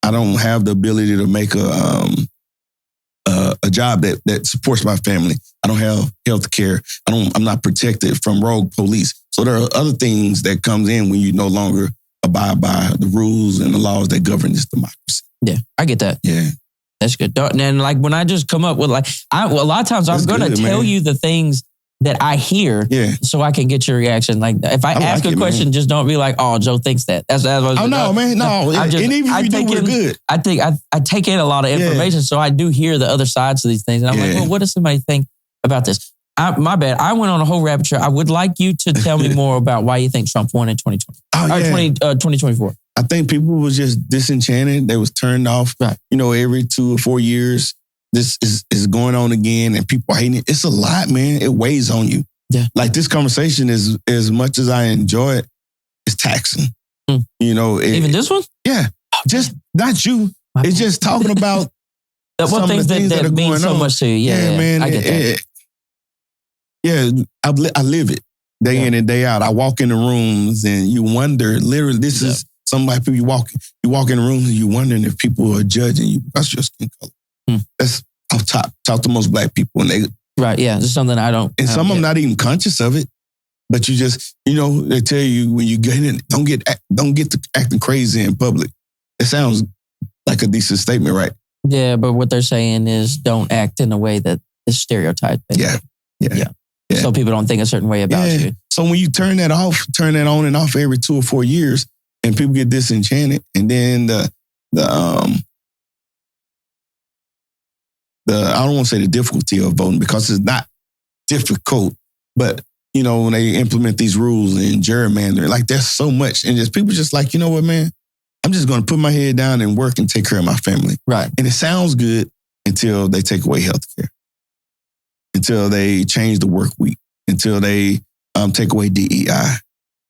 I don't have the ability to make a job that supports my family. I don't have health care. I'm not protected from rogue police. So there are other things that comes in when you no longer abide by the rules and the laws that govern this democracy. Yeah, I get that. Yeah. That's good. And like when I just come up with a lot of times I'm going to tell you the things that I hear so I can get your reaction. Like if I ask a question, just don't be like, oh, Joe thinks that. That's what man. No. And even if you do, we're good. I think I take in a lot of information, so I do hear the other sides of these things. And I'm like, well, what does somebody think about this? My bad. I went on a whole rabbit trail. I would like you to tell me more about why you think Trump won in 2020. 2024. I think people was just disenchanted. They was turned off. Right. Every 2 or 4 years, this is going on again, and people are hating it. It's a lot, man. It weighs on you. Yeah. Like this conversation is, as much as I enjoy it, it's taxing. Even this one? Yeah. Just not you. It's just talking about what things that mean so much to you. Yeah, man. I get that. I live it day in and day out. I walk in the rooms and you wonder, literally, this is somebody, people you walk in the rooms and you wondering if people are judging you because of your skin color. That's off top. Talk to most black people and they... Right, yeah. It's something I don't... And some of them not even conscious of it, but you just, they tell you when you get in, don't get to acting crazy in public. It sounds like a decent statement, right? Yeah, but what they're saying is don't act in a way that is stereotyped. Yeah. So people don't think a certain way about you. So when you turn that on and off every 2 or 4 years, and people get disenchanted, and then the I don't want to say the difficulty of voting because it's not difficult, but when they implement these rules and gerrymandering, like there's so much, and just people just like, you know what, man, I'm just going to put my head down and work and take care of my family. Right. And it sounds good until they take away health care, until they change the work week, until they take away DEI,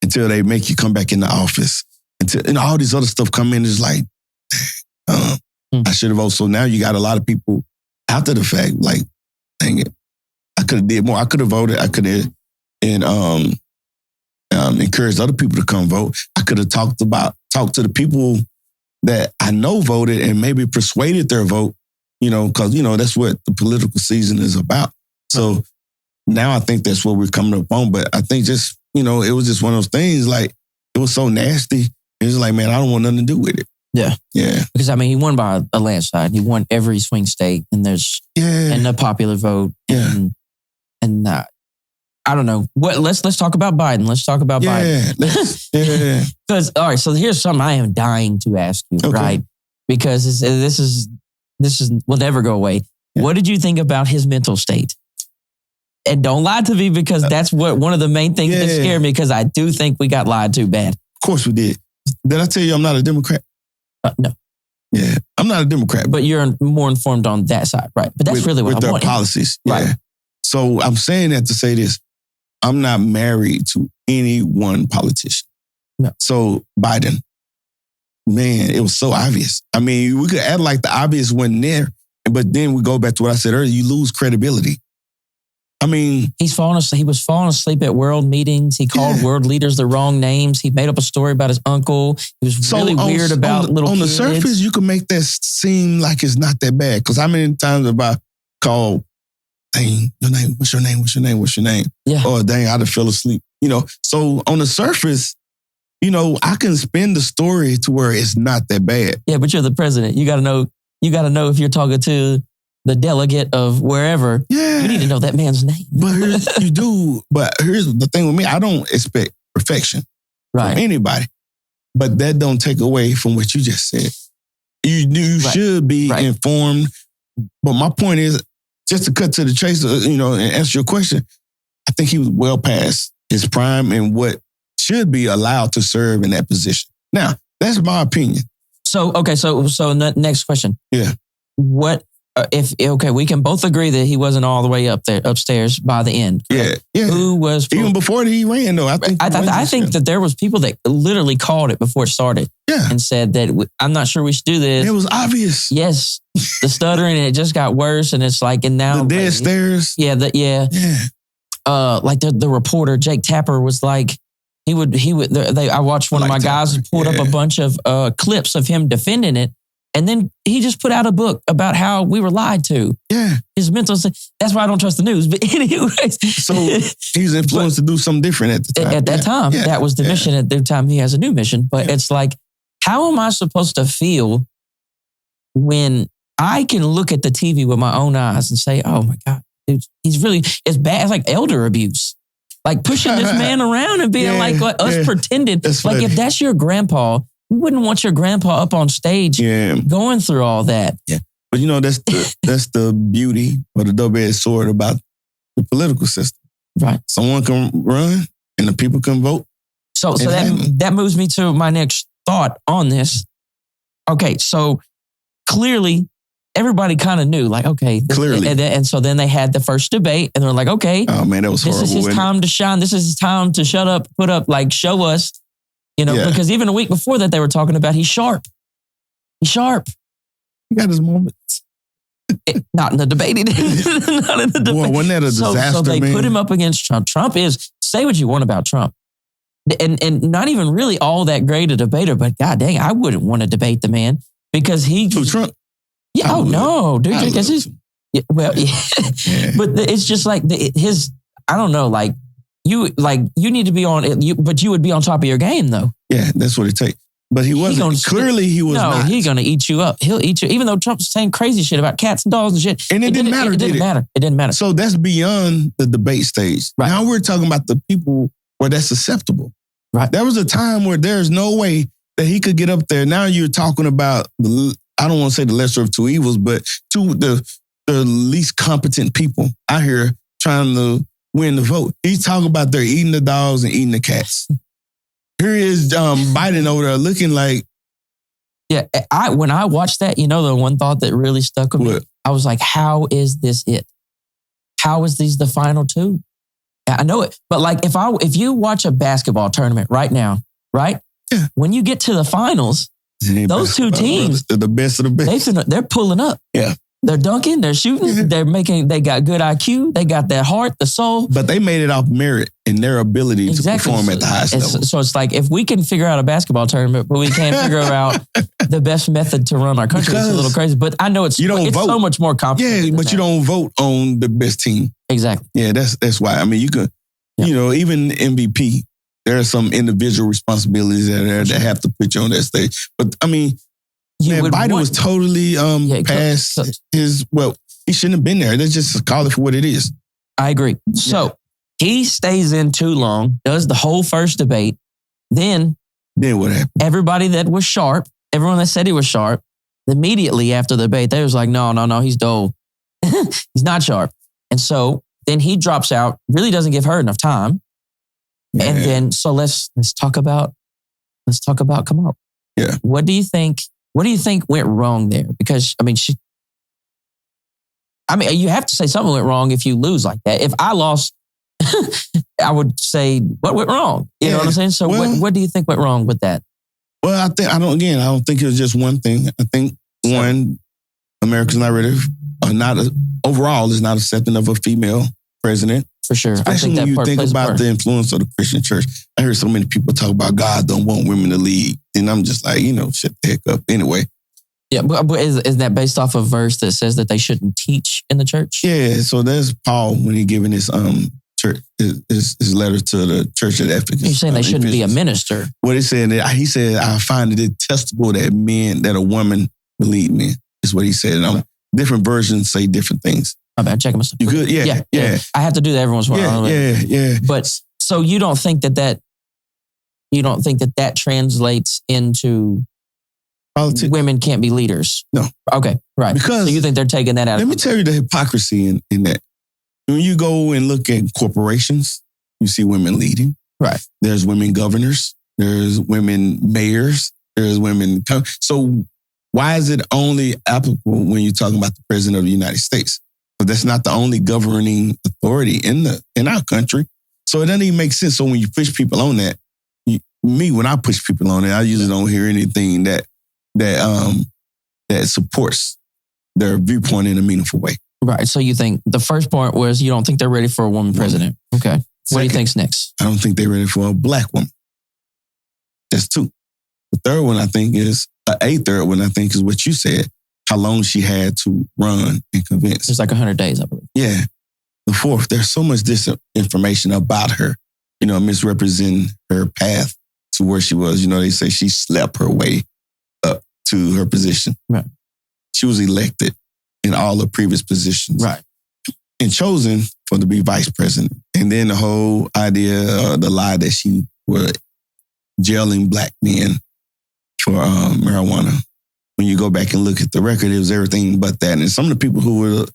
until they make you come back in the office, and all these other stuff come in. It's like, I should have voted. So now you got a lot of people after the fact, like, dang it, I could have did more. I could have voted. I could have encouraged other people to come vote. I could have talked to the people that I know voted and maybe persuaded their vote, because, that's what the political season is about. So now I think that's what we're coming up on. But I think just, it was just one of those things, like, it was so nasty. It was like, man, I don't want nothing to do with it. Yeah. Yeah. Because, he won by a landslide. He won every swing state, and there's and the popular vote. Yeah. And I don't know. Let's talk about Biden. Let's talk about Biden. Yeah. Because, all right, so here's something I am dying to ask you, right? Because this is will never go away. Yeah. What did you think about his mental state? And don't lie to me, because that's one of the main things that scared me, because I do think we got lied to bad. Of course we did. Did I tell you I'm not a Democrat? No. Yeah, I'm not a Democrat. But you're more informed on that side, right? But that's really what I want. With their policies, right? So I'm saying that to say this. I'm not married to any one politician. No. So Biden, man, it was so obvious. We could act like the obvious wasn't there, but then we go back to what I said earlier. You lose credibility. He's falling asleep. He was falling asleep at world meetings. He called world leaders the wrong names. He made up a story about his uncle. He was really weird about little kids. On the surface, you can make that seem like it's not that bad. Because how many times have I called, dang, your name, what's your name, what's your name, what's your name? Yeah. Or dang, I done fell asleep. So on the surface, I can spin the story to where it's not that bad. Yeah, but you're the president. You got to know if you're talking to the delegate of wherever. Yeah. You need to know that man's name. But you do. But here's the thing with me. I don't expect perfection from anybody. But that don't take away from what you just said. You should be informed. But my point is, just to cut to the chase, and answer your question, I think he was well past his prime and what should be allowed to serve in that position. Now, That's my opinion. So, okay, so next question. Yeah. What, we can both agree that he wasn't all the way upstairs by the end. Correct? Yeah. Who was... Even before he ran, though, I think that there was people that literally called it before it started. Yeah. And said that, I'm not sure we should do this. It was obvious. Yes. The stuttering, and it just got worse, and it's like, and now... The dead stares. Yeah. Yeah. Like the reporter, Jake Tapper, was like, I watched one of my guys pulled up a bunch of clips of him defending it. And then he just put out a book about how we were lied to. Yeah. His mental state. That's why I don't trust the news. But anyways. So he's influenced to do something different at the time. At that time. Yeah. That was the mission. At the time he has a new mission. But it's like, how am I supposed to feel when I can look at the TV with my own eyes and say, oh my God, dude, it's bad. It's like elder abuse. Like pushing this man around and being like us pretending. Like if that's your grandpa, you wouldn't want your grandpa up on stage going through all that. Yeah. But that's the beauty or the double-edged sword about the political system. Right. Someone can run and the people can vote. So that moves me to my next thought on this. Okay, so clearly everybody kind of knew, like, okay. Clearly. And so then they had the first debate and they're like, okay. Oh man, that was horrible. This is his time to shine. This is his time to shut up, put up, like show us. Because even a week before that, they were talking about he's sharp. He's sharp. He got his moments. Not in the debate. He didn't. Not in the debate. Boy, wasn't that a disaster, so they man? put him up against Trump. Trump is, say what you want about Trump. And not even really all that great a debater, but God dang, I wouldn't want to debate the man because he... Trump? Yeah, no, dude. Because he's... Yeah. But it's just like I don't know, like, you need to be on it, but you would be on top of your game, though. Yeah, that's what it takes. But he wasn't. Clearly, he was not. No, he's going to eat you up. He'll eat you, even though Trump's saying crazy shit about cats and dogs and shit. And it didn't matter, It didn't matter. So that's beyond the debate stage. Right. Now we're talking about the people where that's acceptable. Right. There was a time where there's no way that he could get up there. Now you're talking about, I don't want to say the lesser of two evils, but the least competent people out here trying to win the vote. He's talking about they're eating the dogs and eating the cats. Here he is Biden over there looking like... Yeah, when I watched that, the one thought that really stuck with me, I was like, how is this it? How is these the final two? I know it, but like if you watch a basketball tournament right now, right? Yeah. When you get to the finals, those two teams, they're the best of the best. They're pulling up. Yeah. They're dunking, they're shooting, they got good IQ, they got that heart, the soul. But they made it off merit and their ability to perform at the highest level. So it's like, if we can figure out a basketball tournament, but we can't figure out the best method to run our country, it's a little crazy. But I know it's so much more complicated. Yeah, but you don't vote on the best team. Exactly. Yeah, that's why. I mean, you could, even MVP, there are some individual responsibilities that have to put you on that stage. But I mean, Biden was totally past his... Well, he shouldn't have been there. Let's just call it for what it is. I agree. So he stays in too long, does the whole first debate. Then what happened? Everybody that was sharp, everyone that said he was sharp, immediately after the debate, they was like, no, he's dull. He's not sharp. And so then he drops out, really doesn't give her enough time. Yeah. And then, so let's talk about Kamala. Yeah. What do you think went wrong there? Because, you have to say something went wrong if you lose like that. If I lost, I would say, what went wrong? You know what I'm saying? So what do you think went wrong with that? Well, I don't think it was just one thing. I think America's not ready, overall is not accepting of a female president. For sure. Especially when you think about the influence of the Christian church. I heard so many people talk about God don't want women to lead. And I'm just like, shut the heck up. Anyway. Yeah, but is that based off a verse that says that they shouldn't teach in the church? Yeah, so there's Paul when he giving his church his letter to the church at Ephesus. You're saying they shouldn't be a minister. What he said, I find it detestable that a woman will lead men, is what he said. And different versions say different things. My bad, checking myself. You good? Yeah. I have to do that every once in a while. Yeah. But so you don't think that translates into politics? Women can't be leaders? No. Okay, right. Because so you think they're taking that out? Let me tell you the hypocrisy in that. When you go and look at corporations, you see women leading. Right. There's women governors. There's women mayors. There's women. So why is it only applicable when you're talking about the president of the United States? But that's not the only governing authority in our country. So it doesn't even make sense. So when you push people on that, when I push people on it, I usually don't hear anything that supports their viewpoint in a meaningful way. Right. So you think the first part was you don't think they're ready for a woman president. Okay. What do you think's next? I don't think they're ready for a black woman. That's two. The third one, I think, is what you said, how long she had to run and convince. It's like 100 days, I believe. Yeah. The fourth, there's so much disinformation about her, misrepresenting her path to where she was. They say she slept her way up to her position. Right. She was elected in all the previous positions. Right. And chosen to be vice president. And then the whole idea, the lie that she was jailing black men for marijuana. When you go back and look at the record, it was everything but that. And some of the people who were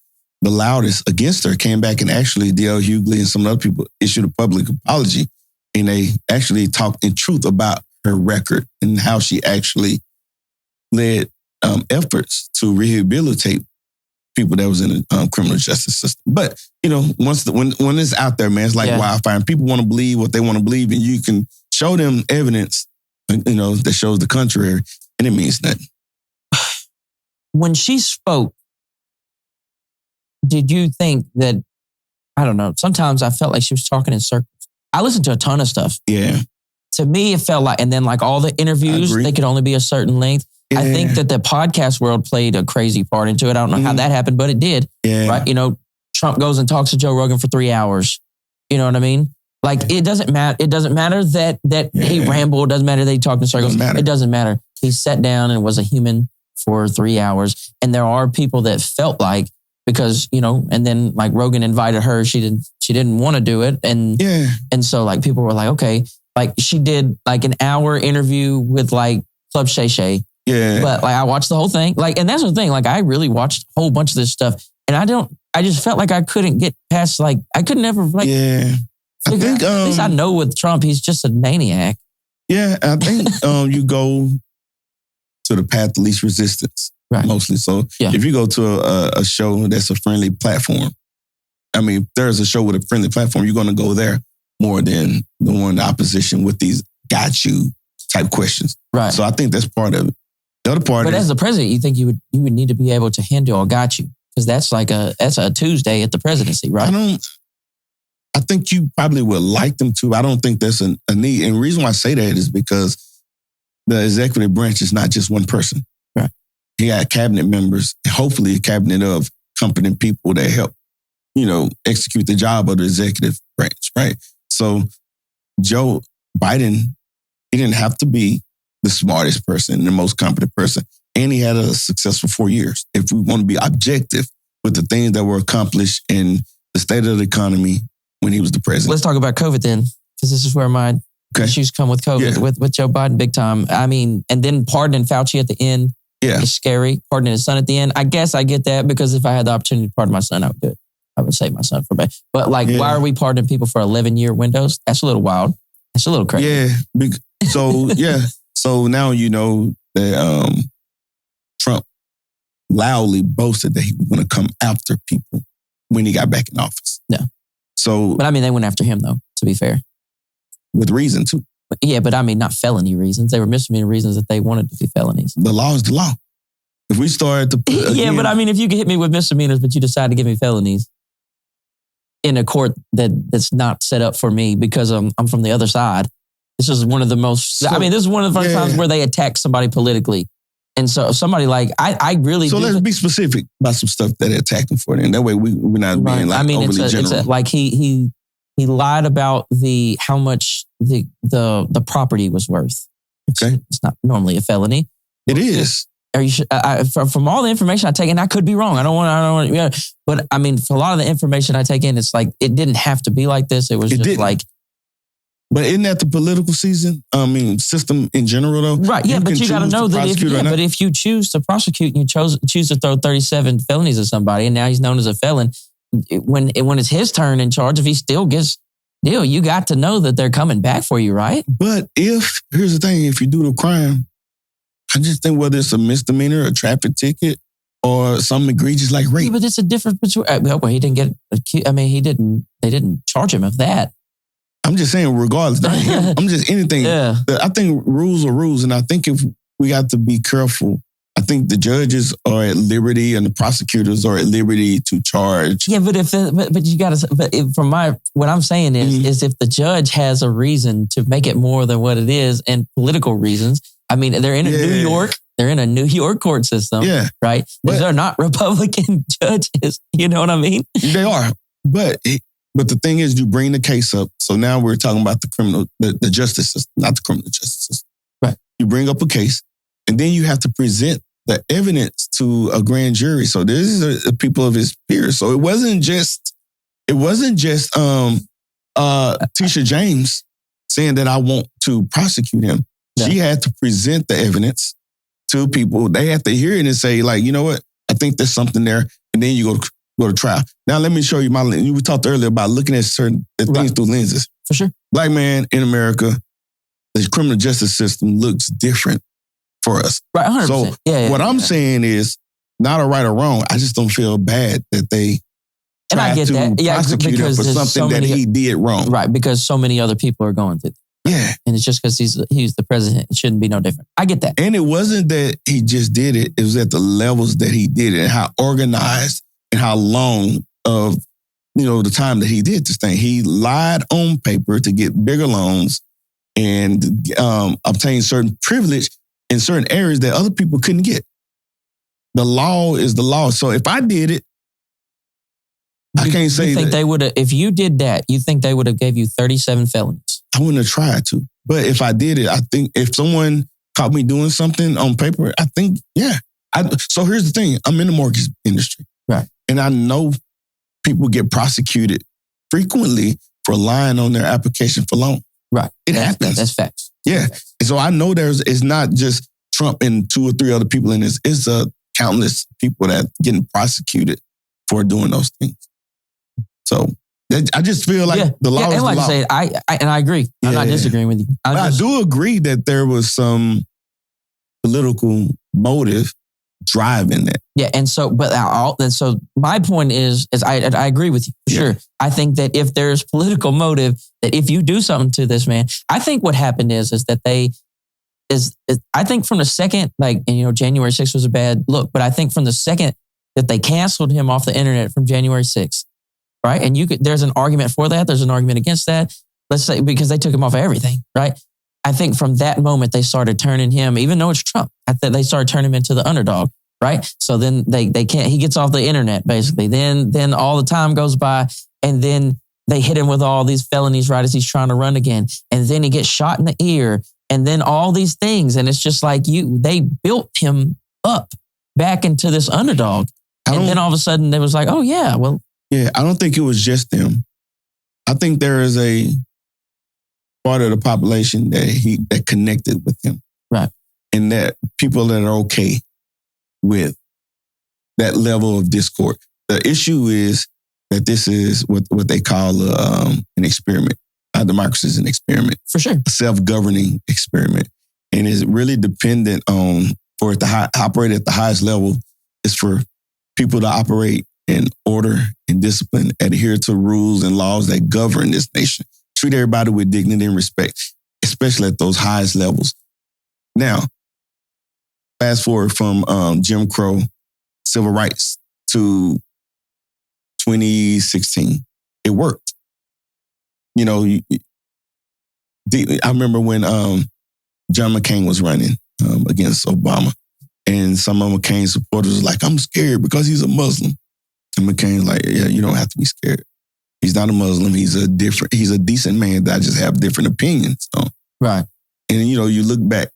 the loudest against her came back and actually, D.L. Hughley and some other people issued a public apology. And they actually talked in truth about her record and how she actually led efforts to rehabilitate people that was in the criminal justice system. But, when it's out there, man, it's like wildfire. And people want to believe what they want to believe, and you can show them evidence, that shows the contrary, and it means nothing. When she spoke, did you think that, I don't know, sometimes I felt like she was talking in circles. I listened to a ton of stuff. Yeah. To me, it felt like, and then like all the interviews, they could only be a certain length. Yeah. I think that the podcast world played a crazy part into it. I don't know how that happened, but it did. Yeah. Right? Trump goes and talks to Joe Rogan for 3 hours. You know what I mean? Like, it doesn't matter. It doesn't matter that he rambled. It doesn't matter that he talked in circles. It doesn't matter. He sat down and was a human for 3 hours. And there are people that felt like, because, and then like Rogan invited her, she didn't want to do it. And so like people were like, okay, like she did like an hour interview with like Club Shay Shay. Yeah. But like I watched the whole thing. Like, and that's the thing, like I really watched a whole bunch of this stuff. And I just felt like I couldn't get past, like, I could never like, I think, at least I know with Trump, he's just a maniac. Yeah. I think you go to the path of least resistance. Right. Mostly. So if you go to a show that's a friendly platform, I mean, if there's a show with a friendly platform, you're going to go there more than the one in the opposition with these got you type questions. Right. So I think that's part of it. The other part But as the president, you think you would need to be able to handle a got you? Because that's a Tuesday at the presidency, right? I think you probably would like them to. I don't think that's a need. And the reason why I say that is because the executive branch is not just one person. Right. He got cabinet members, hopefully a cabinet of competent people that help, execute the job of the executive branch, right? So Joe Biden, he didn't have to be the smartest person, the most competent person. And he had a successful 4 years. If we want to be objective with the things that were accomplished in the state of the economy when he was the president. Let's talk about COVID then, because this is where my issues come with COVID, with Joe Biden big time. I mean, and then pardoning Fauci at the end is scary. Pardoning his son at the end. I guess I get that, because if I had the opportunity to pardon my son, I would do it. I would save my son for bad. But like, why are we pardoning people for 11-year windows? That's a little wild. That's a little crazy. Yeah. So, So now you know that Trump loudly boasted that he was going to come after people when he got back in office. Yeah. So, but I mean, they went after him though, to be fair. With reason too. Yeah, but I mean, not felony reasons. They were misdemeanor reasons that they wanted to be felonies. The law is the law. If we start to... yeah, but I mean, if you could hit me with misdemeanors, but you decide to give me felonies in a court that's not set up for me because I'm from the other side. This is one of the most... this is one of the first times where they attack somebody politically. And so somebody like, I really... So let's be specific about some stuff that they attacked him for. And that way we're not being like overly general. Like he lied about how much the property was worth. Okay. It's not normally a felony. It is. Are you sure? From all the information I take in, I could be wrong. I don't want. But I mean, for a lot of the information I take in, it's like it didn't have to be like this. It was just like. But isn't that the political system in general, though? Right. Yeah, but you got to know that if you choose to prosecute and you choose to throw 37 felonies at somebody, and now he's known as a felon, when it's his turn in charge, if he still gets deal, you got to know that they're coming back for you, right? But here's the thing: if you do the crime, I just think whether it's a misdemeanor, a traffic ticket, or something egregious like rape. Yeah, but it's a difference between. Well, he didn't get accused. I mean, they didn't charge him of that. I'm just saying, regardless, not him. I'm just anything. Yeah. I think rules are rules, and I think if we got to be careful. I think the judges are at liberty and the prosecutors are at liberty to charge. Yeah, but you got to. But what I'm saying is if the judge has a reason to make it more than what it is, and political reasons. I mean, they're in New York. They're in a New York court system. Yeah, right. But they're not Republican judges. You know what I mean? They are, but the thing is, you bring the case up. So now we're talking about the justice system, not the criminal justice system. Right. You bring up a case. And then you have to present the evidence to a grand jury. So these are the people of his peers. So it wasn't just Tisha James saying that I want to prosecute him. Yeah. She had to present the evidence to people. They had to hear it and say, like, you know what? I think there's something there. And then you go to trial. Now let me show you my lens. We talked earlier about looking at certain things through lenses. For sure. Black man in America, the criminal justice system looks different for us. Right, 100%. So what I'm saying is not a right or wrong. I just don't feel bad that they tried to prosecute him for something that he did wrong. Right, because so many other people are going through it. Yeah. And it's just because he's the president. It shouldn't be no different. I get that. And it wasn't that he just did it. It was at the levels that he did it and how organized and how long of, the time that he did this thing. He lied on paper to get bigger loans and obtain certain privilege in certain areas that other people couldn't get. The law is the law. So if I did it, I can't say you think that. They would have, if you did that, you think they would have gave you 37 felonies? I wouldn't have tried to. But if I did it, I think if someone caught me doing something on paper, I think, yeah. So here's the thing. I'm in the mortgage industry. Right. And I know people get prosecuted frequently for lying on their application for loan. Right. It happens. That's facts. Yeah. And so I know it's not just Trump and 2 or 3 other people in this. It's countless people that getting prosecuted for doing those things. So I just feel like the law is and like the law. I say, I agree. I'm not disagreeing with you. I do agree that there was some political motive driving that. Yeah, and so, so my point is I agree with you for sure. I think that if there's political motive, that if you do something to this man, I think what happened is that I think from the second, January 6th was a bad look, but I think from the second that they canceled him off the internet from January 6th, right? And there's an argument for that. There's an argument against that. Let's say, because they took him off of everything, right? I think from that moment, they started turning him, even though it's Trump, they started turning him into the underdog, right? So then they can't, he gets off the internet, basically. Then all the time goes by, and then they hit him with all these felonies right as he's trying to run again. And then he gets shot in the ear, and then all these things. And it's just like they built him up back into this underdog. And then all of a sudden, they was like, oh yeah, well. Yeah, I don't think it was just them. I think there is a part of the population that connected with him. Right. And that people that are okay with that level of discord. The issue is that this is what they call an experiment. Democracy is an experiment. For sure. A self-governing experiment. And is really dependent on, for it to operate at the highest level, is for people to operate in order and discipline, adhere to rules and laws that govern this nation. Treat everybody with dignity and respect, especially at those highest levels. Now, fast forward from Jim Crow, civil rights, to 2016. It worked. I remember when John McCain was running against Obama, and some of McCain's supporters were like, I'm scared because he's a Muslim. And McCain's like, yeah, you don't have to be scared. He's not a Muslim. He's a decent man that I just have different opinions on. Right. And, you look back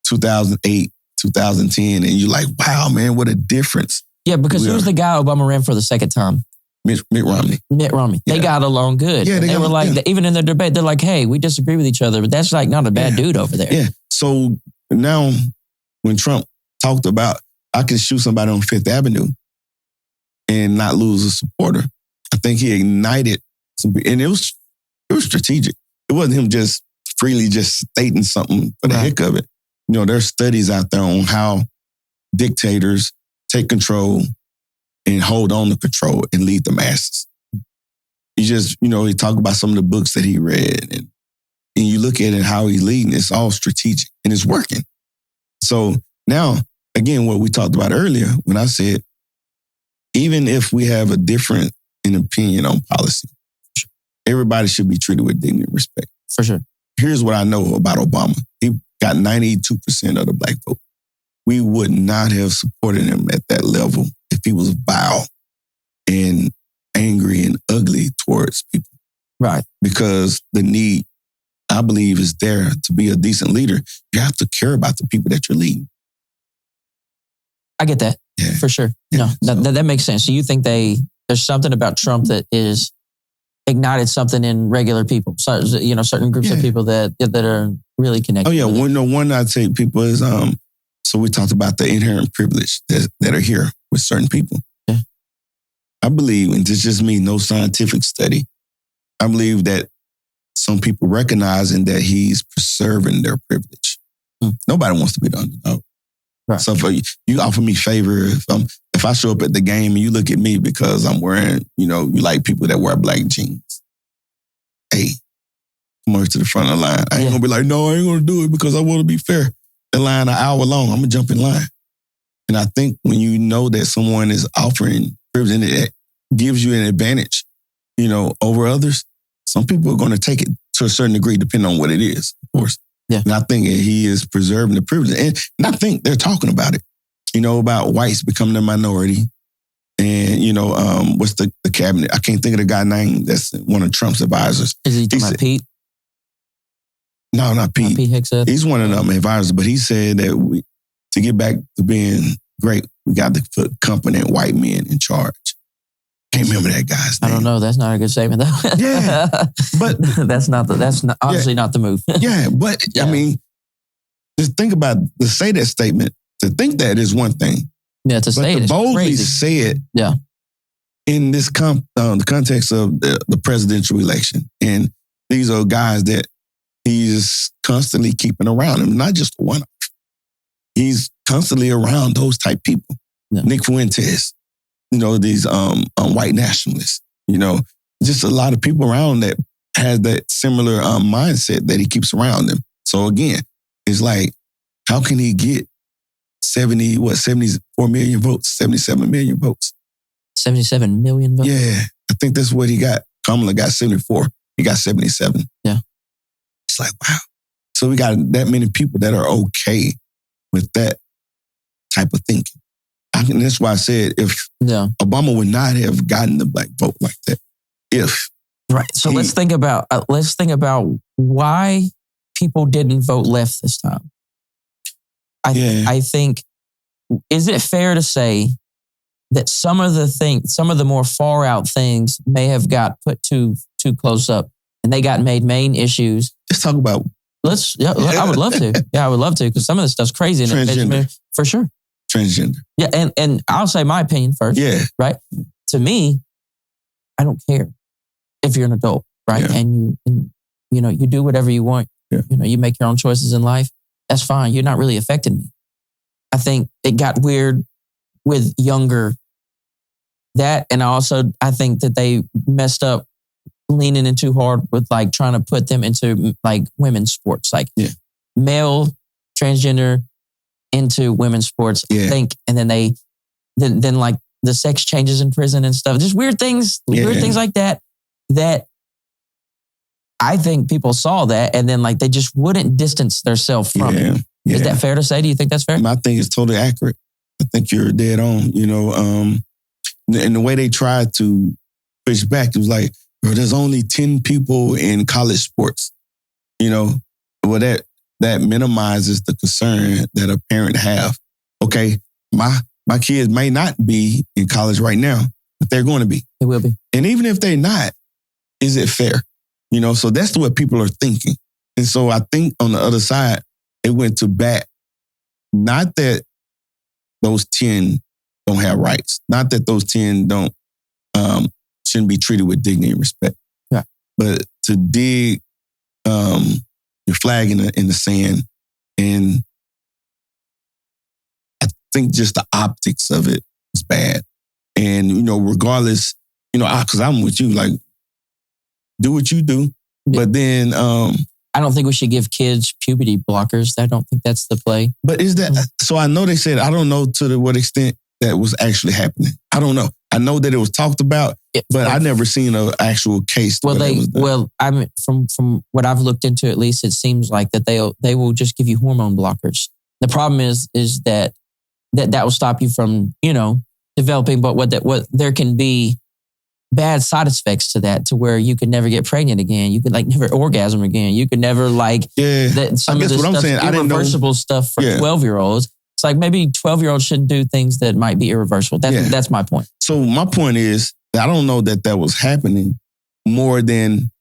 2008, 2010, and you're like, wow, man, what a difference. Yeah, because who's the guy Obama ran for the second time? Mitt Romney. Mitt Romney. Yeah. They got along good. Yeah, they were like, even in their debate, they're like, hey, we disagree with each other, but that's like not a bad dude over there. Yeah. So now when Trump talked about, I can shoot somebody on Fifth Avenue and not lose a supporter, I think he ignited and it was strategic. It wasn't him just freely just stating something for the heck of it. there's studies out there on how dictators take control and hold on to control and lead the masses. He talked about some of the books that he read, and you look at it, how he's leading, it's all strategic and it's working. So now, again, what we talked about earlier, when I said, even if we have a different opinion on policy, everybody should be treated with dignity and respect. For sure. Here's what I know about Obama. He got 92% of the black vote. We would not have supported him at that level if he was vile and angry and ugly towards people. Right. Because the need, I believe, is there to be a decent leader. You have to care about the people that you're leading. I get that. Yeah. For sure. Yeah. No, that makes sense. So you think there's something about Trump that is ignited something in regular people, so, certain groups of people that are really connected. Oh yeah, one I'd say people is so we talked about the inherent privilege that are here with certain people. Yeah. I believe, and this just means no scientific study, I believe that some people recognizing that he's preserving their privilege. Nobody wants to be the underdog. Right. So for you offer me favor if I show up at the game and you look at me because I'm wearing, you like people that wear black jeans. Hey, come over to the front of the line. I ain't gonna be like, no, I ain't gonna do it because I want to be fair. The line an hour long, I'm gonna jump in line. And I think when you know that someone is offering privilege and it gives you an advantage, over others, some people are gonna take it to a certain degree, depending on what it is, of course. Yeah. And I think he is preserving the privilege. And I think they're talking about it, about whites becoming the minority. And, what's the cabinet? I can't think of the guy's name that's one of Trump's advisors. Is he talking about Pete? No, not Pete. Pete Hegseth? He's one of them advisors, but he said that to get back to being great, we got to put competent white men in charge. Can't remember that guy's name. I don't know. That's not a good statement, though. Yeah, but that's obviously not the move. Yeah, but I mean, just think about to say that statement. To think that is one thing. Yeah, to say it is boldly crazy. Say it. Yeah. In this the context of the presidential election, and these are guys that he's constantly keeping around him, not just one. He's constantly around those type people. Yeah. Nick Fuentes. These white nationalists, just a lot of people around that has that similar mindset that he keeps around them. So again, it's like, how can he get 74 million votes, 77 million votes? 77 million votes? Yeah, I think that's what he got. Kamala got 74. He got 77. Yeah. It's like, wow. So we got that many people that are okay with that type of thinking. And that's why I said if Obama would not have gotten the black vote like that, right. So let's think about why people didn't vote left this time. I think, is it fair to say that some of the more far out things may have got put too close up, and they got made main issues? Let's talk about. I would love to. Yeah, I would love to, because some of this stuff's crazy. For sure. Transgender. Yeah, and I'll say my opinion first. Yeah. Right? To me, I don't care if you're an adult, right? Yeah. And you do whatever you want. Yeah. You make your own choices in life. That's fine. You're not really affecting me. I think it got weird with younger. And I think that they messed up leaning in too hard with like trying to put them into like women's sports, like male transgender into women's sports, I think. And then then like the sex changes in prison and stuff. Just weird things like that I think people saw that and then like they just wouldn't distance themselves from it. Is that fair to say? Do you think that's fair? I think it's totally accurate. I think you're dead on, and the way they tried to push back, it was like, there's only 10 people in college sports, well, that minimizes the concern that a parent have. Okay, my kids may not be in college right now, but they're going to be. They will be. And even if they're not, is it fair? So that's what people are thinking. And so I think on the other side, it went to bat. Not that those 10 don't have rights. Not that those 10 shouldn't be treated with dignity and respect. Yeah. But to dig your flag in the sand and think just the optics of it is bad. And, regardless, because I'm with you, like, do what you do. But then... I don't think we should give kids puberty blockers. I don't think that's the play. But is that... So I know they said, I don't know to what extent that was actually happening. I don't know. I know that it was talked about, but I never seen an actual case. From what I've looked into, at least, it seems like that they will just give you hormone blockers. The problem is that will stop you from, developing, but what there can be bad side effects to that, to where you could never get pregnant again. You could never orgasm again. You could never some I guess of this what I'm saying, irreversible stuff for 12-year-olds. It's like maybe 12-year-olds shouldn't do things that might be irreversible. That's my point. So my point is that I don't know that was happening more than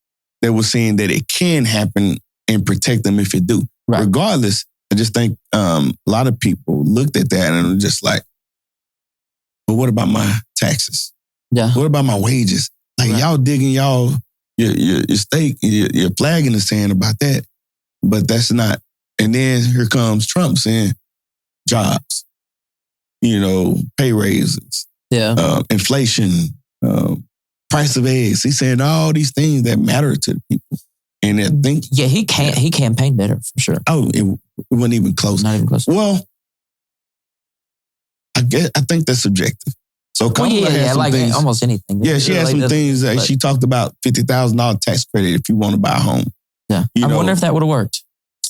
they were saying that it can happen and protect them if it do. Right. Regardless, I just think a lot of people looked at that and were just like, but what about my taxes? Yeah. What about my wages? Like y'all digging your stake, your flag in the sand about that. But that's not. And then here comes Trump saying jobs, pay raises, inflation, price of eggs. He's saying all these things that matter to the people. And I think... Yeah, he campaigned better, for sure. Oh, it wasn't even close. Not even close. Well, I think that's subjective. So Kamala had some things, almost anything. Yeah, she had some things that she talked about $50,000 tax credit if you want to buy a home. Yeah, I wonder if that would have worked.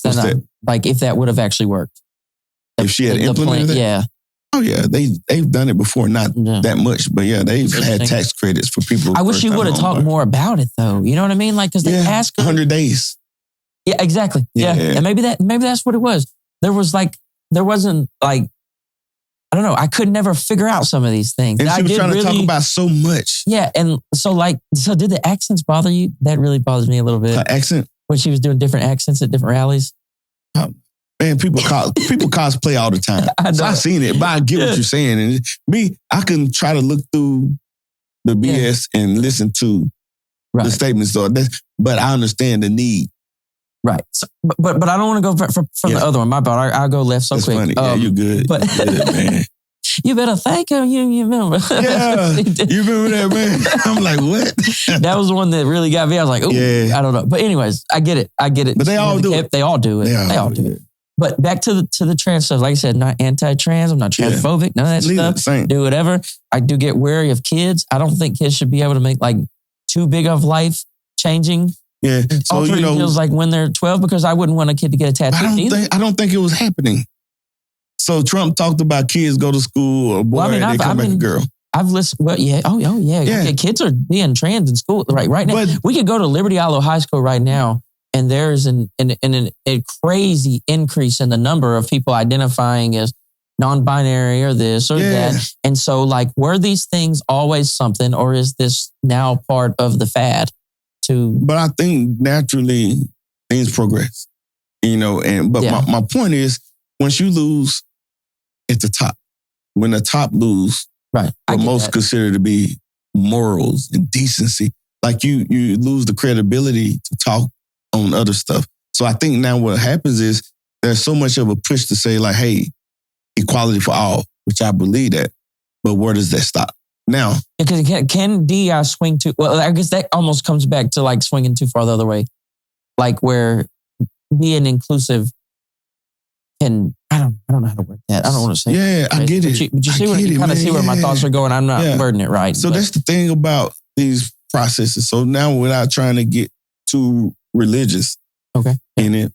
If that would have actually worked. If she had implemented it? Yeah. Oh yeah, they've done it before, not that much, but yeah, they've had tax credits for people. I wish you would have talked more about it though. You know what I mean? Like, because they asked her 100 days. Yeah, exactly. Yeah. And maybe that's what it was. There wasn't I don't know. I could never figure out some of these things. And she was trying to talk about so much. Yeah, and so did the accents bother you? That really bothers me a little bit. Her accent? When she was doing different accents at different rallies. Man, people cosplay all the time. So I've seen it, but I get what you're saying. And I can try to look through the BS and listen to the statements. But I understand the need. Right. So, but I don't want to go from the other one. My bad. I'll go left so That's quick. Funny. Yeah, you good. But you good, man. You better thank him. You remember. Yeah. You remember that, man? I'm like, what? That was the one that really got me. I was like, ooh, I don't know. But anyways, I get it. But they all do it. They all do it. They all do it. But back to the trans stuff. Like I said, not anti-trans. I'm not transphobic. None of that stuff. Do whatever. I do get wary of kids. I don't think kids should be able to make too big of life changing. Yeah. So, feels like when they're 12, because I wouldn't want a kid to get a tattoo. I don't think it was happening. So Trump talked about kids go to school, or boy, they come back a girl. I've listened. Well, yeah. Oh, yeah. Okay, kids are being trans in school right now. But we could go to Liberty Isle High School right now, and there's a crazy increase in the number of people identifying as non-binary or this or that. And so, were these things always something, or is this now part of the fad? But I think naturally things progress, my point is, once you lose at the top, when the top lose, right, what most consider to be morals and decency, you lose the credibility to talk on other stuff. So I think now what happens is there's so much of a push to say hey, equality for all, which I believe that, but where does that stop? Now, because can DEI swing too? Well, I guess that almost comes back to swinging too far the other way, where being inclusive can. I don't know how to word that. I don't want to say. Yeah, I get it. But you see what you kind of see where my thoughts are going. I'm not wording it right. So that's the thing about these processes. So now, without trying to get too religious, in it,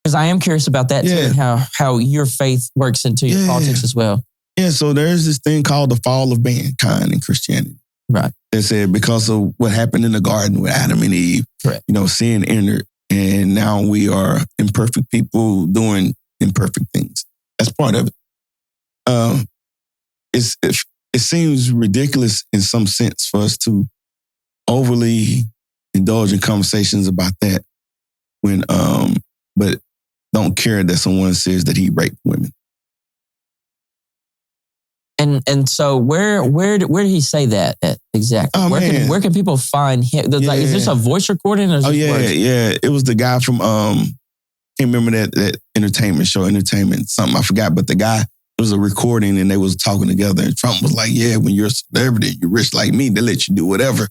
because I am curious about that too, and how your faith works into your politics as well. Yeah, so there's this thing called the fall of mankind in Christianity. Right. They said because of what happened in the garden with Adam and Eve, sin entered, and now we are imperfect people doing imperfect things. That's part of it. It seems ridiculous in some sense for us to overly indulge in conversations about that but don't care that someone says that he raped women. And so where did he say that at exactly? Where can people find him? Is this a voice recording? Or is this words? Yeah. It was the guy from can't remember that entertainment show, entertainment something, I forgot. But the guy, it was a recording and they was talking together. And Trump was like, yeah, when you're a celebrity, you're rich like me, they let you do whatever.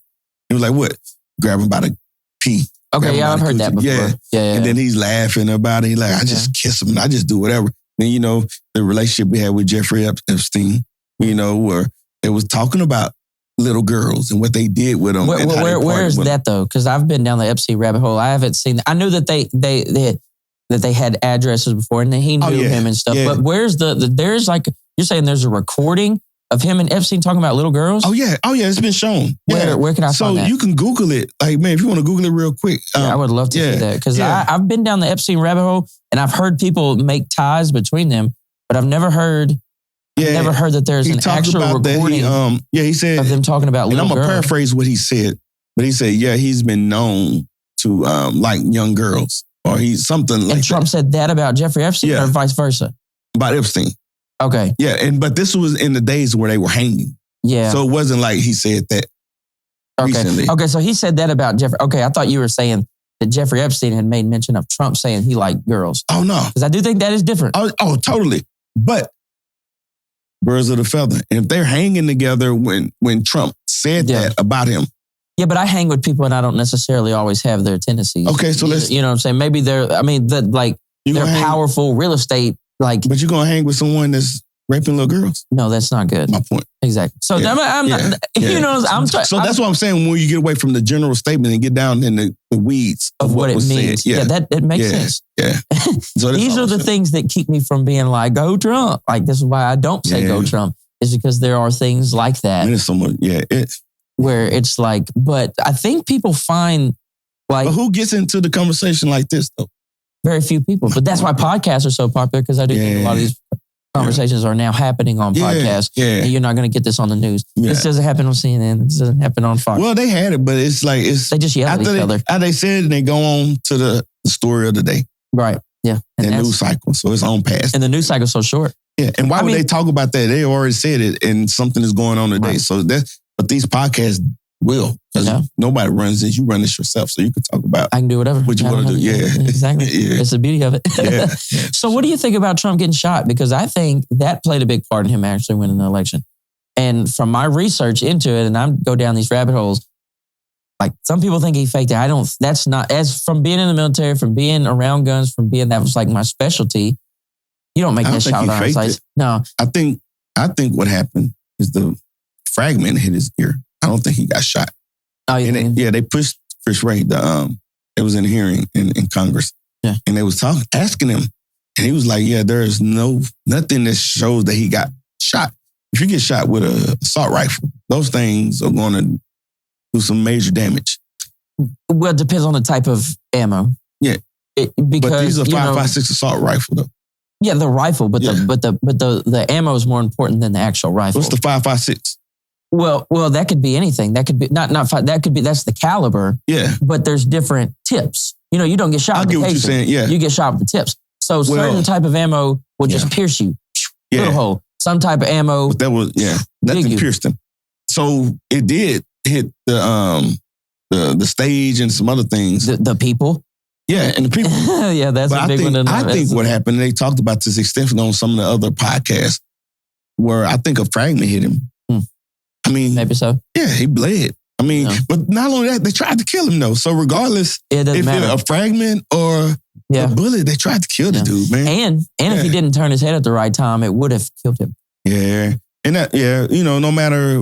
He was like, what? Grab him by the pee. Okay, yeah, I've heard that before. Yeah. And then he's laughing about it. He's like, I just kiss him and I just do whatever. Then, you know, the relationship we had with Jeffrey Epstein, you know, where it was talking about little girls and what they did with them. Where is that though? Because I've been down the Epstein rabbit hole. I haven't seen. I knew that they had addresses before, and then he knew him and stuff. Yeah. But where's there's like you're saying there's a recording of him and Epstein talking about little girls? Oh yeah, it's been shown. Where can I find that? So you can Google it. Like, man, if you want to Google it real quick. I would love to see that because I've been down the Epstein rabbit hole and I've heard people make ties between them, but I've never heard. Never heard that there's an actual recording. He said of them talking about little girls. And I'm gonna paraphrase what he said, but he said, he's been known to like young girls, or he's something like that. And Trump said that about Jeffrey Epstein, or vice versa. About Epstein. Okay. Yeah, but this was in the days where they were hanging. Yeah. So it wasn't like he said that recently. Okay, so he said that about Jeffrey. Okay, I thought you were saying that Jeffrey Epstein had made mention of Trump saying he liked girls. Oh, no. Because I do think that is different. Oh, totally. But birds of a feather. And if they're hanging together when Trump said that about him. Yeah, but I hang with people and I don't necessarily always have their tendencies. Okay, so let's... You know what I'm saying? Maybe they're powerful real estate. Like, but you're going to hang with someone that's raping little girls? No, that's not good. My point. Exactly. So I'm not, you know, So that's what I'm saying when you get away from the general statement and get down in the weeds of what it was means. Said. Yeah, that makes sense. Yeah. So these are the things that keep me from being like, go Trump. Like, this is why I don't say go Trump, is because there are things like that. There's someone, where it's like, but I think people find like... But who gets into the conversation like this though? Very few people. But that's why podcasts are so popular, because I do think a lot of these conversations are now happening on podcasts. And you're not going to get this on the news. This doesn't happen on CNN. This doesn't happen on Fox. Well, they had it, but it's like... They just yell at each other. How they said, and they go on to the story of the day. Right. Yeah. And news cycle. So it's on past. And the news cycle is so short. Yeah. And why would they talk about that? They already said it and something is going on today. Right. So but these podcasts will. Because nobody runs this. You run this yourself. So you can talk about... I can do whatever. What you want to do. Yeah. Exactly. It's the beauty of it. So what do you think about Trump getting shot? Because I think that played a big part in him actually winning the election. And from my research into it, and I go down these rabbit holes, like some people think he faked it. That's not, as from being in the military, from being around guns, that was like my specialty. You don't make that shot on his face. No. I think what happened is the fragment hit his ear. I don't think he got shot. Oh, yeah. They pushed Chris Wray. It was in a hearing in Congress. Yeah. And they was asking him. And he was like, there is nothing that shows that he got shot. If you get shot with an assault rifle, those things are going to do some major damage. Well, it depends on the type of ammo. Yeah. Because, but these are 5.56 assault rifle though. Yeah, the rifle, but the ammo is more important than the actual rifle. What's the 5.56? Well, that could be anything. That could be not that could be, that's the caliber. Yeah. But there's different tips. You know, you don't get shot with the casing. I get what you're saying, yeah. You get shot with the tips. So certain type of ammo will just pierce you. Little hole. Some type of ammo. But that was, nothing pierced him. So it did hit the stage and some other things. The people. Yeah, and the people. Yeah, that's a big one. I think what happened, they talked about this extensively on some of the other podcasts, where I think a fragment hit him. I mean, maybe so. Yeah, he bled. I mean, but not only that, they tried to kill him though. So regardless, if it's a fragment or a bullet, they tried to kill the dude, man. And if he didn't turn his head at the right time, it would have killed him. Yeah. And that, no matter,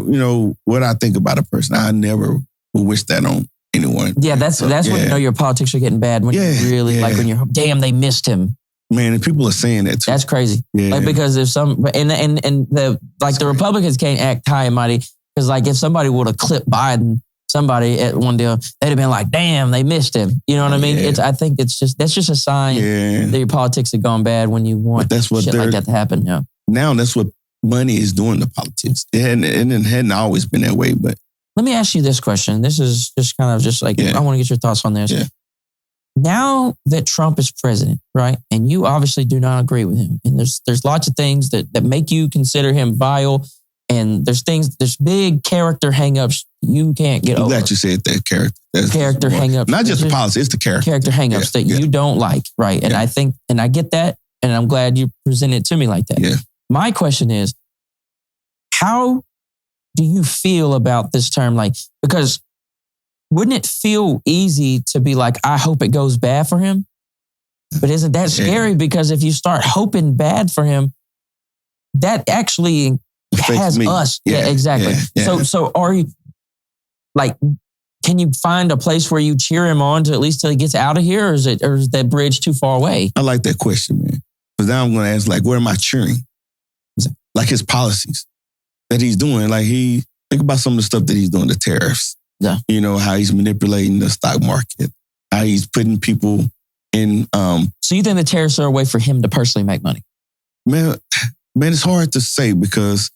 what I think about a person, I never would wish that on anyone. Yeah, that's when you know your politics are getting bad. When you really like when you're, damn, they missed him. Man, and people are saying that too. That's crazy. Yeah. Like, because there's some, and the Republicans can't act high and mighty, because like if somebody would have clipped Biden, somebody at one deal, they'd have been like, damn, they missed him. You know what I mean? I think that's just a sign that your politics have gone bad when you want shit like that to happen. Yeah. Now that's what money is doing to politics. It hadn't always been that way, but. Let me ask you this question. This is just kind of just like, I want to get your thoughts on this. Yeah. Now that Trump is president, right, and you obviously do not agree with him, and there's lots of things that make you consider him vile, and there's big character hangups you can't get over. I'm glad you said that, character hangups. Not just the policy, it's the character. Character hangups that you don't like, right? And I think, and I get that, and I'm glad you presented it to me like that. Yeah. my question is, how do you feel about this term? Like, because wouldn't it feel easy to be like, I hope it goes bad for him? But isn't that scary? Because if you start hoping bad for him, that actually has us. Yeah, exactly. Yeah. So are you like, can you find a place where you cheer him on to at least till he gets out of here, or is that bridge too far away? I like that question, man. Because now I'm going to ask, like, where am I cheering? Like his policies that he's doing. Like think about some of the stuff that he's doing, the tariffs. Yeah. You know, how he's manipulating the stock market, how he's putting people in. So you think the tariffs are a way for him to personally make money? Man, it's hard to say because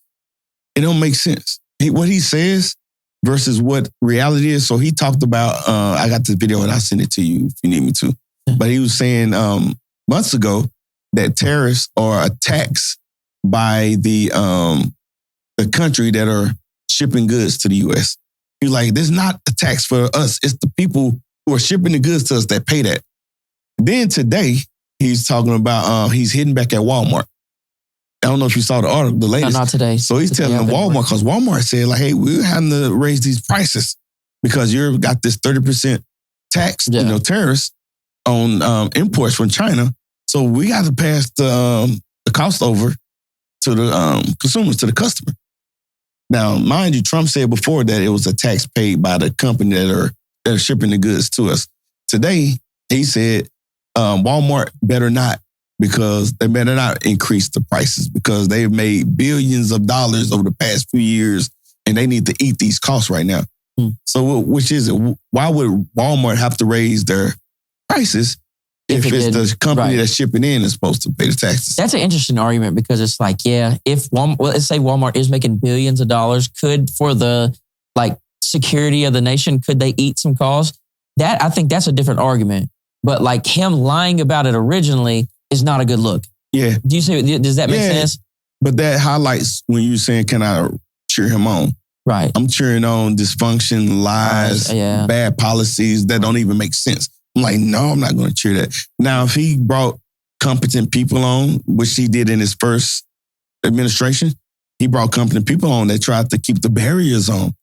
it don't make sense. What he says versus what reality is. So he talked about, I got this video and I'll send it to you if you need me to. Yeah. But he was saying months ago that tariffs are a tax by the country that are shipping goods to the U.S. He's like, there's not a tax for us. It's the people who are shipping the goods to us that pay that. Then today, he's talking about he's hitting back at Walmart. I don't know if you saw the article, the latest. No, not today. So he's telling Walmart, because Walmart said, like, hey, we're having to raise these prices because you've got this 30% tax, tariffs on imports from China. So we got to pass the cost over to the consumers, to the customer. Now, mind you, Trump said before that it was a tax paid by the company that are shipping the goods to us. Today, he said Walmart better not, because they better not increase the prices because they've made billions of dollars over the past few years and they need to eat these costs right now. So which is it? Why would Walmart have to raise their prices if it's the company that's shipping in is supposed to pay the taxes? That's an interesting argument because it's like, if let's say Walmart is making billions of dollars, could for the security of the nation, could they eat some costs? I think that's a different argument. But like him lying about it originally is not a good look. Yeah. Does that make sense? But that highlights when you're saying, can I cheer him on? Right. I'm cheering on dysfunction, lies, bad policies that don't even make sense. I'm like, no, I'm not going to cheer that. Now, if he brought competent people on, which he did in his first administration, he brought competent people on that tried to keep the barriers on.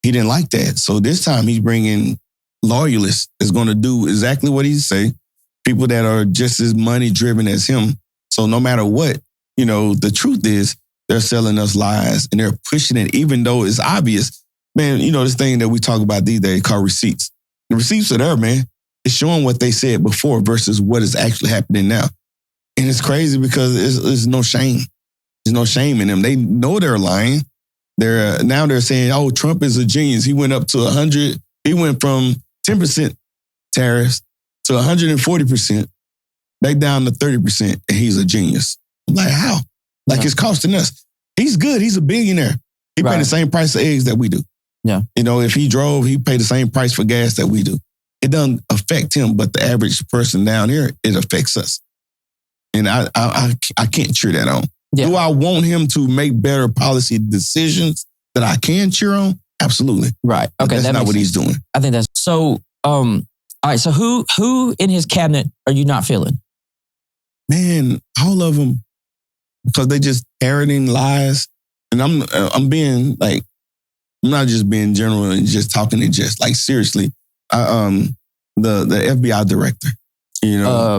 He didn't like that. So this time he's bringing loyalists that's going to do exactly what he say. People that are just as money driven as him. So no matter what, the truth is they're selling us lies and they're pushing it, even though it's obvious. Man, this thing that we talk about these days called receipts. The receipts are there, man. It's showing what they said before versus what is actually happening now. And it's crazy because there's no shame. There's no shame in them. They know they're lying. Now they're saying, oh, Trump is a genius. He went up to 100. He went from 10% tariffs to 140%, back down to 30%, and he's a genius. I'm like, how? Like it's costing us. He's good. He's a billionaire. He paid the same price of eggs that we do. Yeah. If he drove, he paid the same price for gas that we do. It doesn't affect him, but the average person down here, it affects us. And I can't cheer that on. Yeah. Do I want him to make better policy decisions that I can cheer on? Absolutely. Right. Okay. That's not what he's doing. I think that's so. All right. So who in his cabinet are you not feeling? Man, all of them, because they just parroting lies. And I'm being like, I'm not just being general and just talking and just like seriously. The FBI director,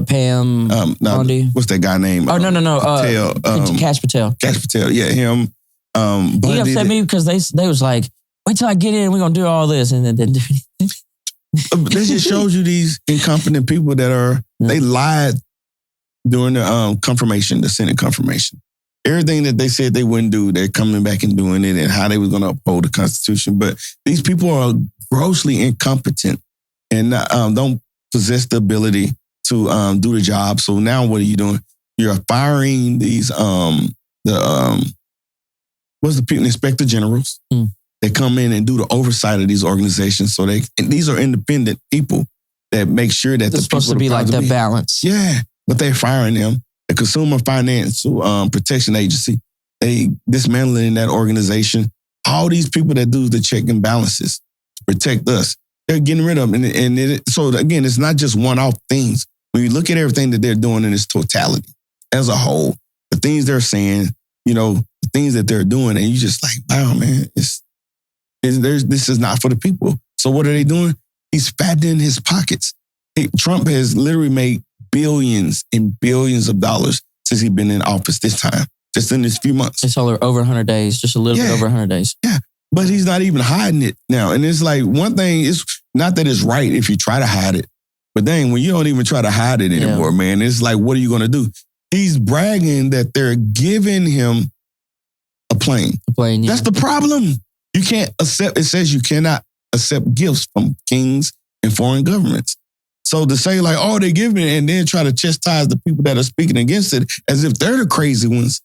Pam Bondi. What's that guy name? Oh, no. Patel, Kash Patel. Kash Patel, yeah, him. He upset me because they was like, wait till I get in, we're going to do all this, and then didn't do anything. This just shows you these incompetent people that they lied during the Senate confirmation. Everything that they said they wouldn't do, they're coming back and doing it, and how they were going to uphold the Constitution. But these people are grossly incompetent and don't possess the ability to do the job. So now what are you doing? You're firing these what's the people, inspector generals. They come in and do the oversight of these organizations. So these are independent people that make sure that it's supposed to be like the balance. Yeah, but they're firing them. The Consumer Financial Protection Agency, they dismantling that organization. All these people that do the check and balances to protect us, they're getting rid of them. So again, it's not just one-off things. When you look at everything that they're doing in its totality as a whole, the things they're saying, the things that they're doing, and you just like, wow, man, this is not for the people. So what are they doing? He's fattening his pockets. Trump has literally made billions and billions of dollars since he's been in office this time, just in this few months. It's all over 100 days, just a little bit over 100 days. Yeah, but he's not even hiding it now. And it's like, one thing is not that it's right if you try to hide it, but dang, when you don't even try to hide it anymore, man, it's like, what are you going to do? He's bragging that they're giving him a plane. That's the problem. You can't accept, it says you cannot accept gifts from kings and foreign governments. So to say like, oh, they give me, and then try to chastise the people that are speaking against it as if they're the crazy ones,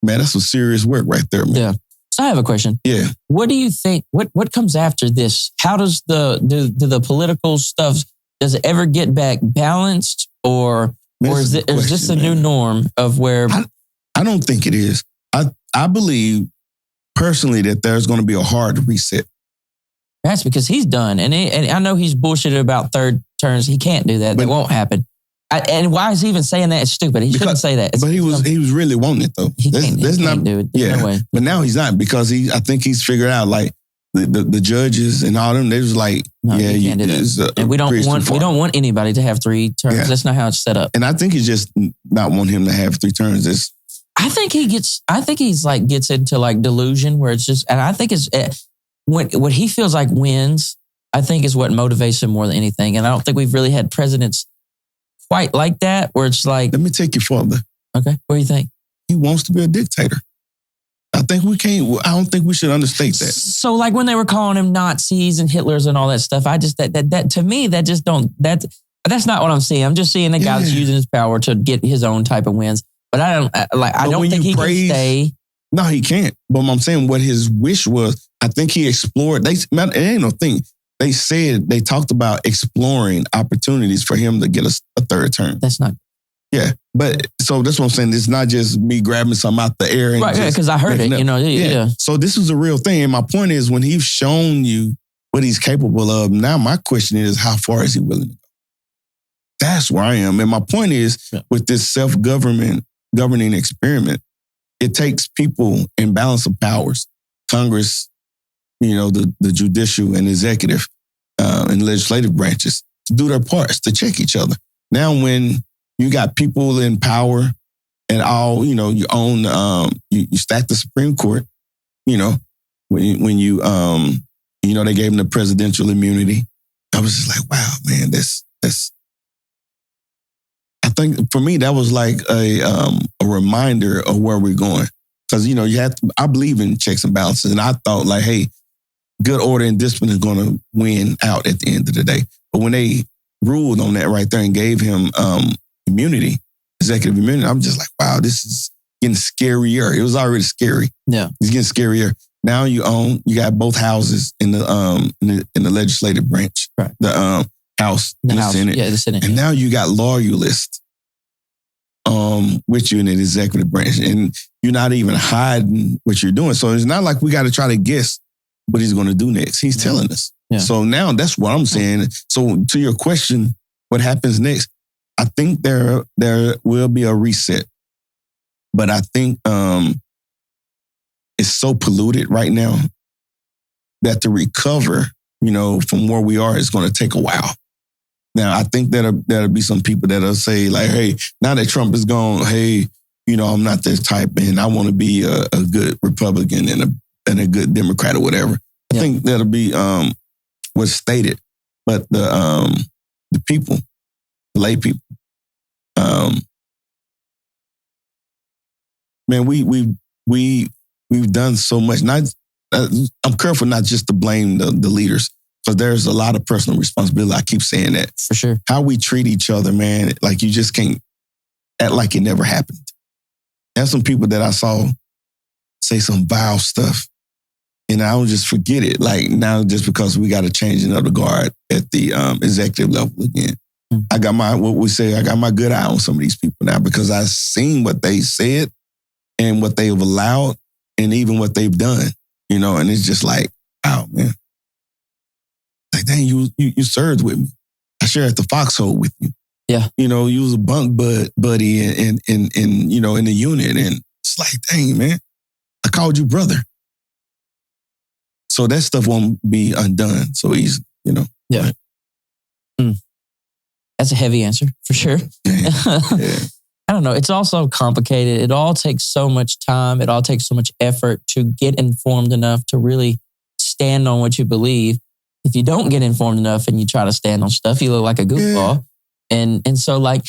man, that's some serious work right there, man. Yeah. So I have a question. Yeah. What do you think, what comes after this? How does do the political stuff, does it ever get back balanced, or is this a new norm of where? I don't think it is. I believe personally that there's going to be a hard reset. That's because he's done. And I know he's bullshitted about third terms. He can't do that. That won't happen. And why is he even saying that? It's stupid. He shouldn't say that. But he was really wanting it though. He can't do it. There's no way. But now he's not, because I think he's figured out like the judges and all them, they was like, you can't do that. And we don't want anybody to have 3 terms. Yeah. That's not how it's set up. And I think he's just not want him to have 3 terms. I think he's like gets into like delusion where it's just, and I think it's what he feels like wins, I think is what motivates him more than anything. And I don't think we've really had presidents quite like that, where it's like... Let me take you further. Okay, what do you think? He wants to be a dictator. I don't think we should understate that. So like when they were calling him Nazis and Hitlers and all that stuff, that to me, that's not what I'm seeing. I'm just seeing a guy that's using his power to get his own type of wins. But I don't think he can stay. No, he can't. But I'm saying what his wish was, I think he explored. It ain't no thing. They talked about exploring opportunities for him to get a 3rd term. That's not. Yeah. But so that's what I'm saying. It's not just me grabbing something out the air. Right, because I heard it, Yeah. So this is a real thing. And my point is, when he's shown you what he's capable of, now my question is, how far is he willing to go? That's where I am. And my point is, with this self-governing experiment, it takes people in balance of powers, Congress, the judicial and executive and legislative branches, to do their parts, to check each other. Now, when you got people in power and all, you own, you stack the Supreme Court, when you, they gave him the presidential immunity. I was just like, wow, man, that's. I think for me, that was like a reminder of where we're going. Because, I believe in checks and balances. And I thought like, hey, good order and discipline is going to win out at the end of the day. But when they ruled on that right there and gave him immunity, executive immunity, I'm just like, wow, this is getting scarier. It was already scary. Yeah. It's getting scarier. Now you got both houses in the legislative branch. Right. The House and the Senate. Yeah, the Senate. And now you got loyalists with you in the executive branch. And you're not even hiding what you're doing. So it's not like we got to try to guess what he's going to do next. He's telling us. Yeah. So now that's what I'm saying. So to your question, what happens next? I think there will be a reset. But I think it's so polluted right now that to recover, from where we are is going to take a while. Now, I think that'll be some people that'll say like, hey, now that Trump is gone, hey, I'm not this type and I want to be a good Republican and a good Democrat or whatever. I think that'll be what's stated. But the people, the lay people, man, we've done so much. I'm careful not just to blame the leaders, because there's a lot of personal responsibility. I keep saying that. For sure. How we treat each other, man, like you just can't act like it never happened. There's some people that I saw say some vile stuff, and I would just forget it. Like now, just because we got to change another guard at the executive level again. Mm-hmm. I got my good eye on some of these people now, because I've seen what they said and what they've allowed and even what they've done, and it's just like, wow, man. Like, dang, you served with me. I shared the foxhole with you. Yeah. You know, you was a bunk buddy in you know, in the unit. And it's like, dang, man, I called you brother. So that stuff won't be undone so easy, you know? Yeah. Right. That's a heavy answer, for sure. Yeah. I don't know. It's also complicated. It all takes so much time. It all takes so much effort to get informed enough to really stand on what you believe. If you don't get informed enough and you try to stand on stuff, you look like a goofball. Yeah. And so, like,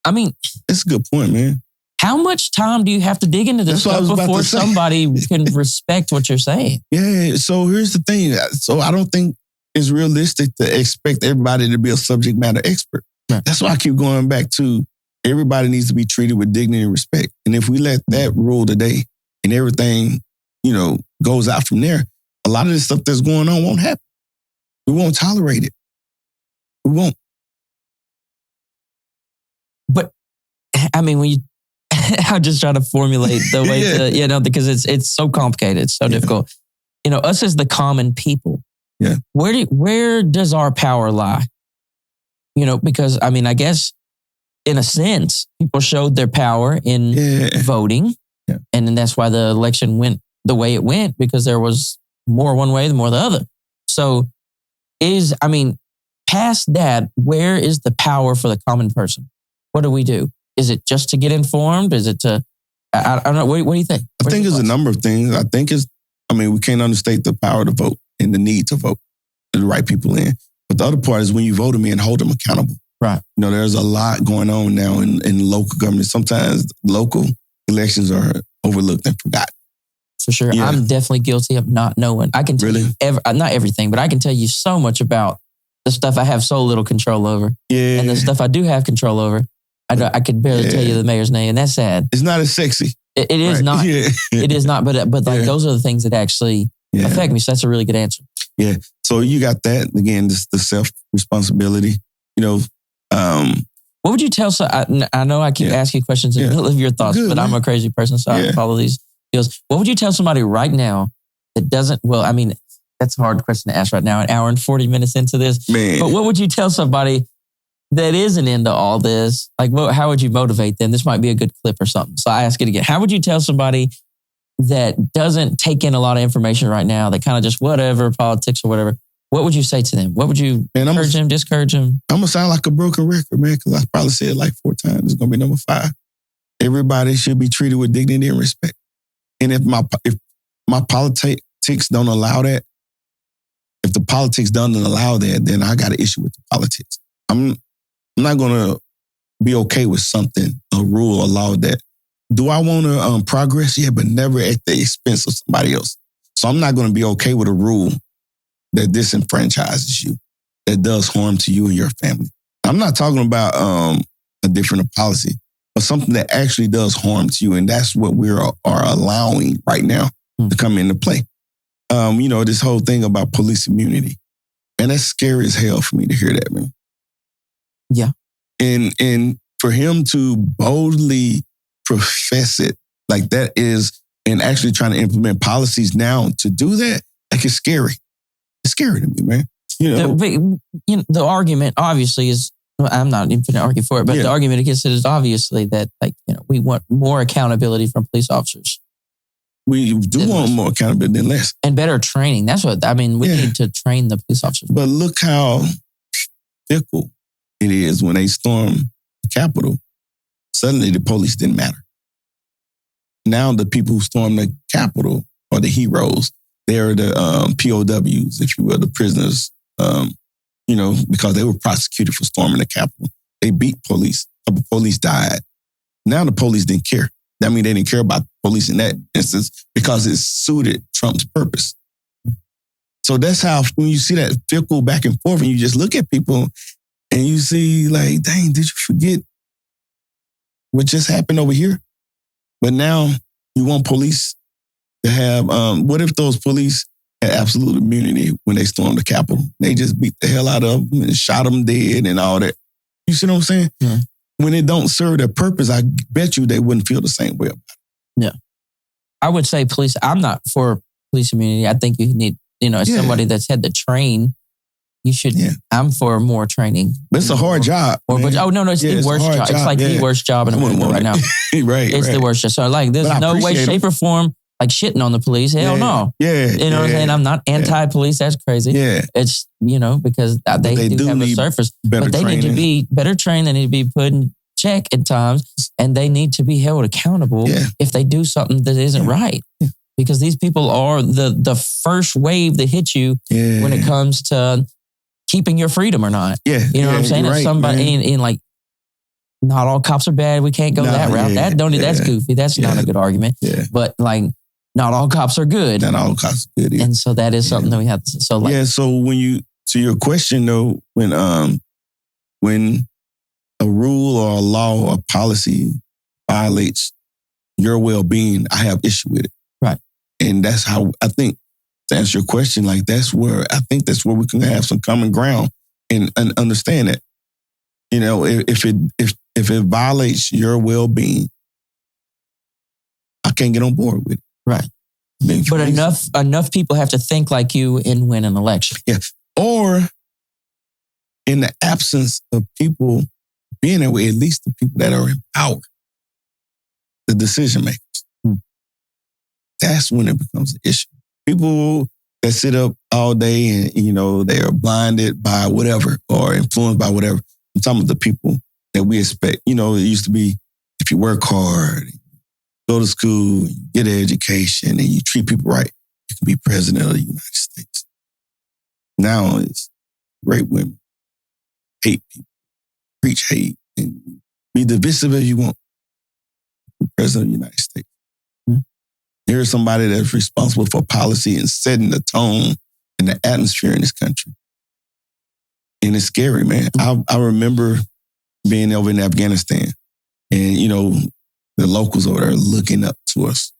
I mean... That's a good point, man. How much time do you have to dig into this stuff before somebody can respect what you're saying? Yeah, so here's the thing. So I don't think it's realistic to expect everybody to be a subject matter expert. Right. That's why I keep going back to everybody needs to be treated with dignity and respect. And if we let that rule today and everything, you know, goes out from there, a lot of this stuff that's going on won't happen. We won't tolerate it. We won't. But, I mean, when you... I'm just trying to formulate the way to, you know, because it's so complicated. It's so difficult. You know, us as the common people, where does our power lie? You know, because, I mean, I guess in a sense, people showed their power in voting. Yeah. And then that's why the election went the way it went, because there was more one way, more the other. So past that, where is the power for the common person? What do we do? Is it just to get informed? Is it to, I don't know, what do you think? I think it's a number of things. I think we can't understate the power to vote and the need to vote the right people in. But the other part is when you vote them in, hold them accountable. Right. You know, there's a lot going on now in local government. Sometimes local elections are overlooked and forgotten. For sure. Yeah. I'm definitely guilty of not knowing. I can tell you, not everything, but I can tell you so much about the stuff I have so little control over. Yeah. And the stuff I do have control over. I could barely tell you the mayor's name, and that's sad. It's not as sexy. It is not. Yeah. It is not. But like those are the things that actually affect me. So that's a really good answer. Yeah. So you got that again. The self-responsibility. You know. What would you tell? So I know I keep asking questions in the middle of your thoughts, but I'm a crazy person, so I follow these deals. What would you tell somebody right now that doesn't? Well, I mean, that's a hard question to ask right now. An hour and 40 minutes into this, man. But what would you tell somebody that isn't into all this? Like, how would you motivate them? This might be a good clip or something. So I ask it again. How would you tell somebody that doesn't take in a lot of information right now, that kind of just whatever, politics or whatever? What would you say to them? What would you encourage them, discourage them? I'm going to sound like a broken record, man, because I probably said it like 4 times. It's going to be number 5. Everybody should be treated with dignity and respect. And if my politics don't allow that, if the politics doesn't allow that, then I got an issue with the politics. I'm not going to be okay with something, a rule, a law that, do I want to progress? Yeah, but never at the expense of somebody else. So I'm not going to be okay with a rule that disenfranchises you, that does harm to you and your family. I'm not talking about a different policy, but something that actually does harm to you. And that's what we are allowing right now to come into play. You know, this whole thing about police immunity. And that's scary as hell for me to hear that, man. Yeah. And for him to boldly profess it like that is, and actually trying to implement policies now to do that, like it's scary. It's scary to me, man. You know, the argument obviously is, well, I'm not even going to argue for it, but the argument against it is obviously that, like, you know, we want more accountability from police officers. We do want more accountability than less. And better training. That's what, I mean, we need to train the police officers. But look how fickle it is when they storm the Capitol. Suddenly the police didn't matter. Now the people who stormed the Capitol are the heroes. They're the POWs, if you will, the prisoners, you know, because they were prosecuted for storming the Capitol. They beat police. A couple police died. Now the police didn't care. That means they didn't care about the police in that instance because it suited Trump's purpose. So that's how, when you see that fickle back and forth and you just look at people and you see like, dang, did you forget what just happened over here? But now you want police to have, what if those police had absolute immunity when they stormed the Capitol? They just beat the hell out of them and shot them dead and all that. You see what I'm saying? Yeah. When it don't serve their purpose, I bet you they wouldn't feel the same way about it. Yeah. I would say police, I'm not for police immunity. I think you need, you know, as somebody that's had to train, You should. Yeah. I'm for more training. But it's a hard job. No, it's the worst job. It's like the worst job in America right now. Right. It's the worst job. So like, there's no way, shape, or form like shitting on the police. Hell no. Yeah. You know what I'm saying? I'm not anti-police. That's crazy. Yeah. It's, because they do have a surface. But they need to be better trained. They need to be put in check at times. And they need to be held accountable if they do something that isn't right. Yeah. Because these people are the first wave that hit you when it comes to keeping your freedom or not. Yeah. You know what I'm saying? If somebody in like, not all cops are bad. We can't go that route. That's goofy. That's not a good argument. Yeah. But like, not all cops are good. Not all cops are good. Yeah. And so that is something that we have to. So like, So to your question though, when a rule or a law or policy violates your well-being, I have issue with it. Right. And that's how I think, to answer your question, like that's where we can have some common ground and understand that. If it violates your well-being, I can't get on board with it. Right. But enough people have to think like you and win an election. Yeah. Or in the absence of people being that way, at least the people that are in power, the decision makers. That's when it becomes an issue. People that sit up all day and, they are blinded by whatever or influenced by whatever. I'm talking about the people that we expect. It used to be if you work hard, go to school, get an education, and you treat people right, you can be president of the United States. Now it's rape women, hate people, preach hate, and be divisive as you want. Be president of the United States. Here's somebody that's responsible for policy and setting the tone and the atmosphere in this country. And it's scary, man. I remember being over in Afghanistan and, the locals over there looking up to us.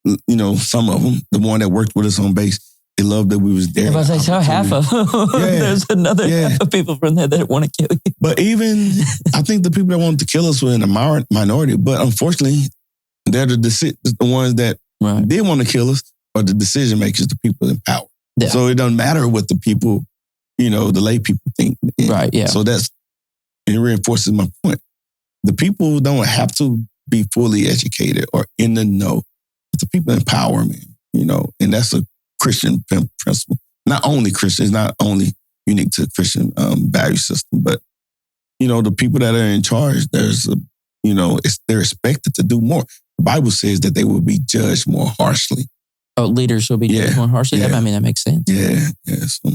Some of them, the one that worked with us on base, they loved that we was there. I was like, so half of them. There's another half of people from there that want to kill you. But even, I think the people that wanted to kill us were in the minority. But unfortunately, they're the ones that did want to kill us, or the decision makers, the people in power. Yeah. So it doesn't matter what the people, the lay people think. Right, yeah. So it reinforces my point. The people don't have to be fully educated or in the know. But the people in power, man, and that's a Christian principle. Not only Christian, it's not only unique to Christian value system, but, the people that are in charge, they're expected to do more. The Bible says that they will be judged more harshly. Oh, leaders will be judged more harshly? Yeah. That makes sense. Yeah. So,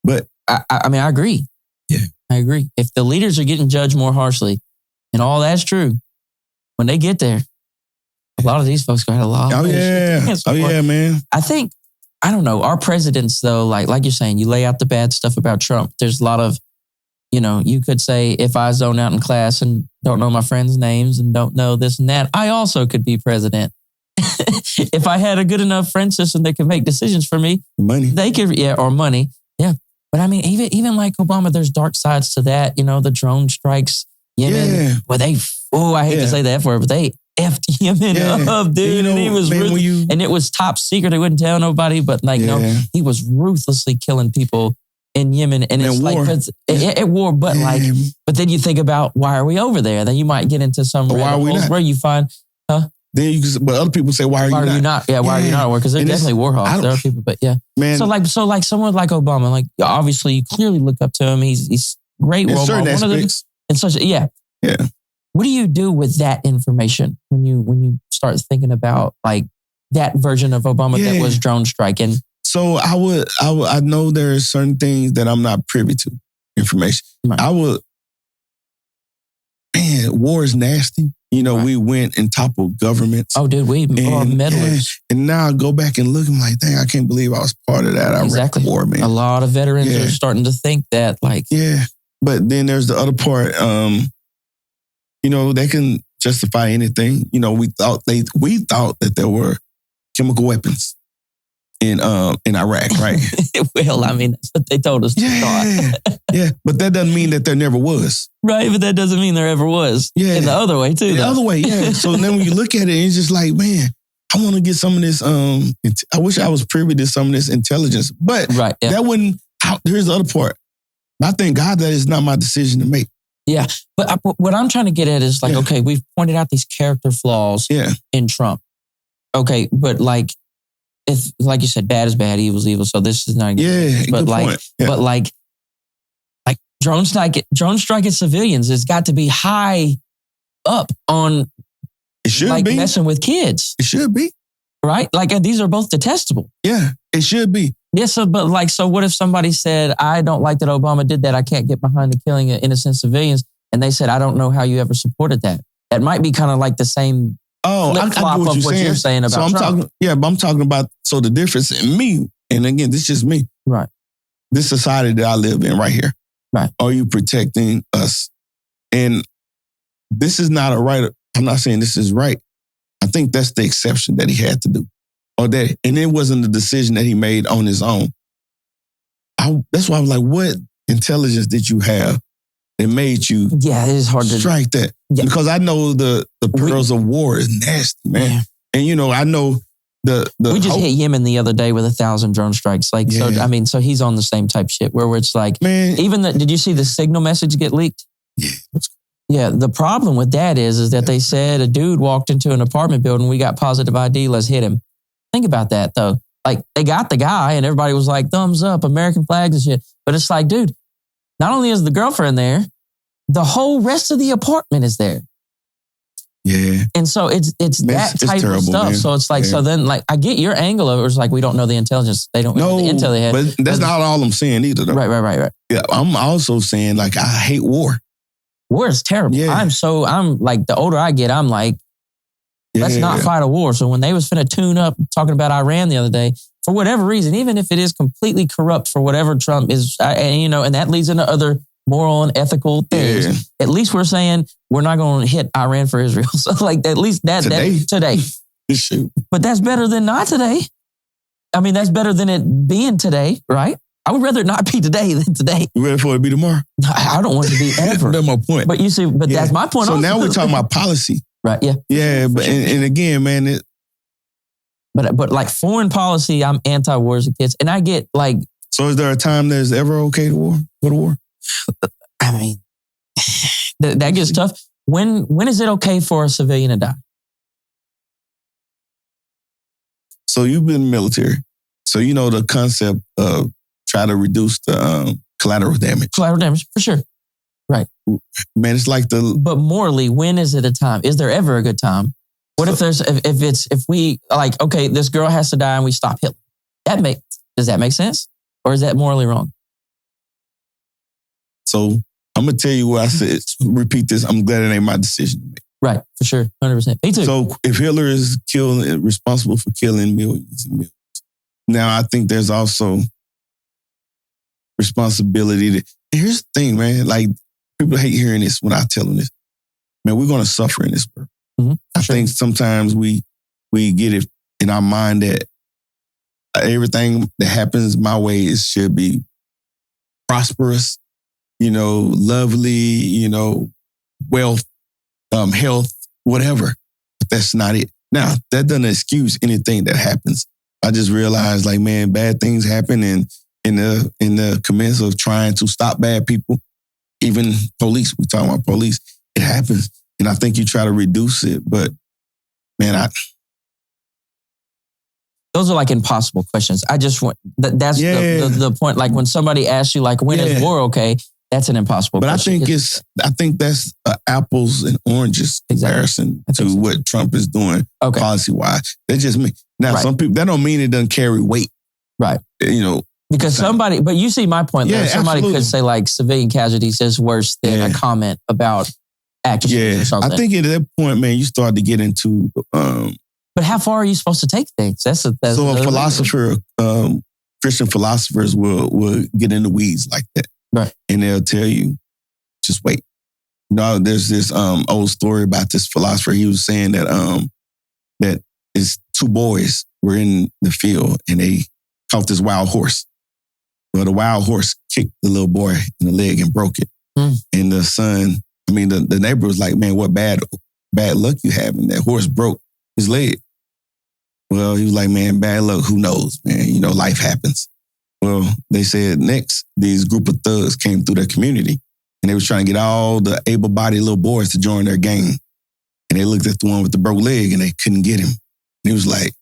but I agree. Yeah. I agree. If the leaders are getting judged more harshly, and all that's true, when they get there, a lot of these folks got a lot. Oh yeah, man. I don't know. Our presidents, though, like you're saying, you lay out the bad stuff about Trump. There's a lot of, you could say, if I zone out in class and don't know my friends' names and don't know this and that, I also could be president. If I had a good enough friend system that could make decisions for me, they could, or money. Yeah. But I mean, even like Obama, there's dark sides to that. The drone strikes, Yemen, where I hate to say the F word, but they effed Yemen up, dude. And he was and it was top secret. They wouldn't tell nobody, but he was ruthlessly killing people in Yemen. And it's war. At war, but but then you think about, why are we over there? Then you might get into some where you find, but other people say, why are you not? Yeah, why are you not at war? Because they're definitely war hawks. There are people, but man. So like someone like Obama, like obviously you clearly look up to him. He's great role model. One of them, and such. Yeah. What do you do with that information when you start thinking about like that version of Obama that was drone striking? So I know there are certain things that I'm not privy to information. Right. War is nasty. We went and toppled governments. Oh, dude, we are meddlers. And now I go back and look, I'm like, dang, I can't believe I was part of that. Exactly. War, man. A lot of veterans are starting to think that, like. Yeah. But then there's the other part, they can justify anything. We thought that there were chemical weapons in Iraq, right? Well, I mean, that's what they told us to thought. Yeah, but that doesn't mean that there never was. Right, but that doesn't mean there ever was. Yeah. In the other way, too. The other way, yeah. So then when you look at it, it's just like, man, I want to get some of this, I wish I was privy to some of this intelligence. But that wouldn't here's the other part. I thank God that it's not my decision to make. Yeah. But what I'm trying to get at is like, okay, we've pointed out these character flaws in Trump. Okay. But like, if, like you said, bad is bad, evil is evil. So this is not, but like, but like drone striking civilians has got to be high up on, it should like be messing with kids. It should be. Right? Like, and these are both detestable. Yeah, it should be. Yeah, so what if somebody said, I don't like that Obama did that. I can't get behind the killing of innocent civilians. And they said, I don't know how you ever supported that. That might be kind of like the same flip-flop of what you're saying about Trump. But I'm talking about, so the difference in me, and again, this is just me. Right. This society that I live in right here. Right. Are you protecting us? And this is not a right. I'm not saying this is right. I think that's the exception that he had to do. And it wasn't a decision that he made on his own. That's why I was like, what intelligence did you have that made you it is hard to strike that? Yeah. Because I know the perils of war is nasty, man. Yeah. And I know the we just hit Yemen the other day with 1,000 drone strikes. Like, so I mean, so he's on the same type shit where it's like, man, did you see the signal message get leaked? Yeah. Yeah, the problem with that is that they said a dude walked into an apartment building, we got positive ID, let's hit him. Think about that though. Like, they got the guy and everybody was like, thumbs up, American flags and shit. But it's like, dude, not only is the girlfriend there, the whole rest of the apartment is there. Yeah. And so it's that type of stuff. Man. So it's like, so then like, I get your angle of it. It's like, we don't know the intelligence. They don't know the intel they had. But that's not all I'm saying either though. Right. Yeah, I'm also saying like, I hate war. War is terrible. Yeah. I'm like, the older I get, I'm like, let's not fight a war. So when they was finna tune up talking about Iran the other day, for whatever reason, even if it is completely corrupt for whatever Trump is, and that leads into other moral and ethical things, at least we're saying we're not going to hit Iran for Israel. So like, at least today. Shoot. But that's better than not today. I mean, that's better than it being today, right? I would rather it not be today than today. You ready for it to be tomorrow? I don't want it to be ever. That's my point. But you see, that's my point. So also. now we're talking about policy. Right, yeah. Yeah, but and again, man. But like foreign policy, I'm anti-war as a kid. And I get like... So is there a time that is ever okay to go to war? I mean, that gets tough. When is it okay for a civilian to die? So you've been in the military. So you know the concept of try to reduce the collateral damage. Collateral damage, for sure. Right. Man, it's like But morally, when is it a time? Is there ever a good time? What if we like, okay, this girl has to die and we stop Hitler? Does that make sense? Or is that morally wrong? So I'm going to tell you what I said. Repeat this. I'm glad it ain't my decision to make. Right, for sure. 100%. Me too. So if Hitler is responsible for killing millions and millions, now I think there's also responsibility. Here's the thing, man. Like, people hate hearing this when I tell them this. Man, we're going to suffer in this world. Mm-hmm. I think sometimes we get it in our mind that everything that happens my way should be prosperous, lovely, wealth, health, whatever. But that's not it. Now, that doesn't excuse anything that happens. I just realized, like, man, bad things happen, and in the commence of trying to stop bad people, even police, we're talking about police, it happens. And I think you try to reduce it, but man, those are like impossible questions. I just want, that's the point. Like when somebody asks you, like, when is war okay? That's an impossible question. I think that's apples and oranges comparison to what Trump is doing policy-wise. That's just me. Now, some people, that don't mean it doesn't carry weight. Right. Because but you see my point there. Somebody could say like civilian casualties is worse than a comment about actions or something. I think at that point, man, you start to get into... but how far are you supposed to take things? That's so a philosopher, Christian philosophers will get in the weeds like that. Right. And they'll tell you, just wait. There's this old story about this philosopher. He was saying that his two boys were in the field and they caught this wild horse. Well, the wild horse kicked the little boy in the leg and broke it. And the neighbor was like, man, what bad luck you have. And that horse broke his leg. Well, he was like, man, bad luck. Who knows, man? Life happens. Well, they said next, these group of thugs came through their community and they was trying to get all the able-bodied little boys to join their gang. And they looked at the one with the broke leg and they couldn't get him. And he was like,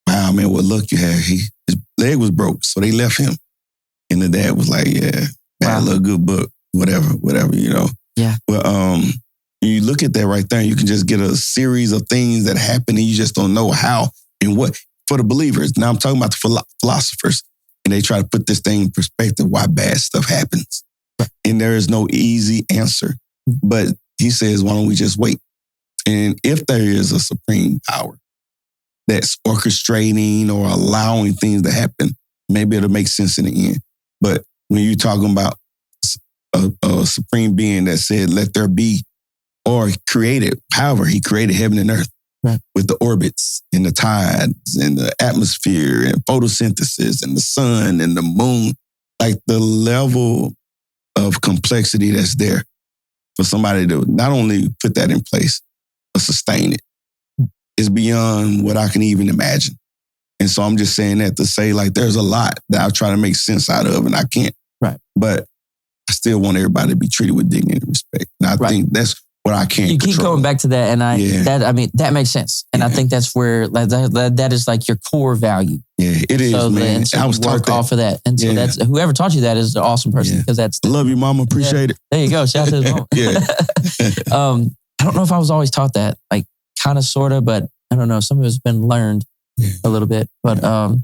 wow, man, what luck you have. His leg was broke, so they left him. And the dad was like, yeah, bad luck, good book, whatever, you know. Yeah. Well, you look at that right there, and you can just get a series of things that happen and you just don't know how and what. For the believers, now I'm talking about the philosophers, and they try to put this thing in perspective, why bad stuff happens. And there is no easy answer. But he says, why don't we just wait? And if there is a supreme power that's orchestrating or allowing things to happen, maybe it'll make sense in the end. But when you're talking about a supreme being that said, let there be, or created, however, he created heaven and earth. Right. With the orbits and the tides and the atmosphere and photosynthesis and the sun and the moon, like the level of complexity that's there for somebody to not only put that in place, but sustain it is beyond what I can even imagine. And so I'm just saying that to say like there's a lot that I try to make sense out of and I can't. Right. But I still want everybody to be treated with dignity and respect. And I think that's what I can't You keep control. going back to that, and that makes sense. And I think that's where that is like your core value. Yeah, it is, man. So I was taught that. off of that. And so that's whoever taught you that is an awesome person because that's... I love you, Mama. Appreciate it. There you go. Shout out to his mom. I don't know if I was always taught that, like kind of, sort of, but I don't know. Some of it's been learned a little bit, but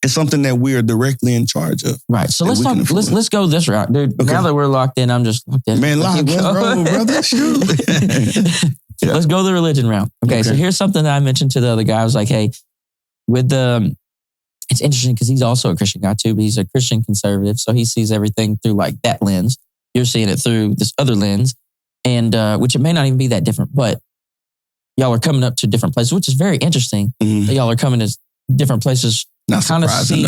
it's something that we are directly in charge of. Right. So let's talk. Let's go this route, dude. Okay. Now that we're locked in, I'm just locked in. Man, what's wrong, brother? Shoot. Let's go the religion route. Okay. So here's something that I mentioned to the other guy. I was like, hey, with it's interesting because he's also a Christian guy too, but he's a Christian conservative, so he sees everything through like that lens. You're seeing it through this other lens, and which it may not even be that different, but y'all are coming up to different places, which is very interesting. That y'all are coming to different places. Not kind of see,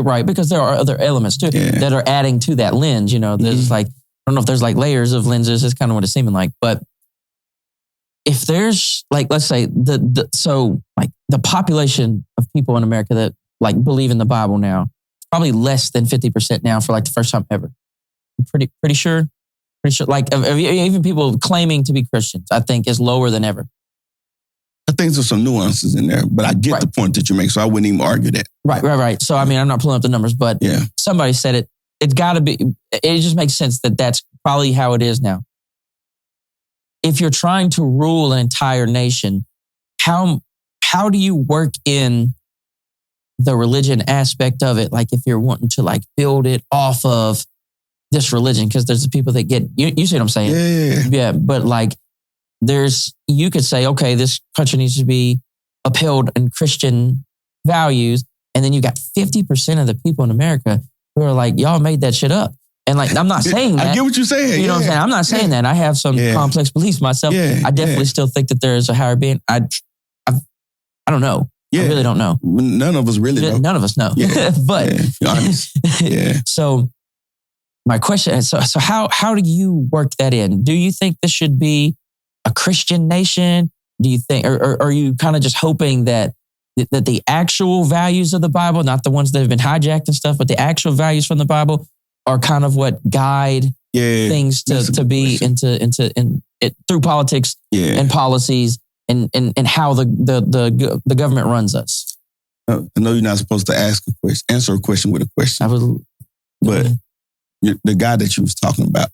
right, because there are other elements too that are adding to that lens. You know, there's like, I don't know if there's like layers of lenses. It's kind of what it's seeming like. But if there's like, let's say so like the population of people in America that like believe in the Bible now, probably less than 50% now for like the first time ever. I'm pretty sure. Like even people claiming to be Christians, I think is lower than ever. I think there's some nuances in there, but I get the point that you make, so I wouldn't even argue that. Right. So, I mean, I'm not pulling up the numbers, but somebody said it. It's got to be, it just makes sense that that's probably how it is now. If you're trying to rule an entire nation, how do you work in the religion aspect of it? Like if you're wanting to like build it off of this religion, because there's the people that get, you see what I'm saying? Yeah, but like, you could say, okay, this country needs to be upheld in Christian values. And then you got 50% of the people in America who are like, y'all made that shit up. And like, I'm not saying that. I get what you're saying. You know what I'm saying? I'm not saying that. I have some complex beliefs myself. I definitely still think that there is a higher being. I don't know. I really don't know. None of us really know. None of us know. But be honest. So my question is, so how do you work that in? Do you think this should be a Christian nation? Do you think, or are you kind of just hoping that the actual values of the Bible, not the ones that have been hijacked and stuff, but the actual values from the Bible are kind of what guide things to be through politics and policies and how the government runs us? I know you're not supposed to answer a question with a question. But the guy that you was talking about.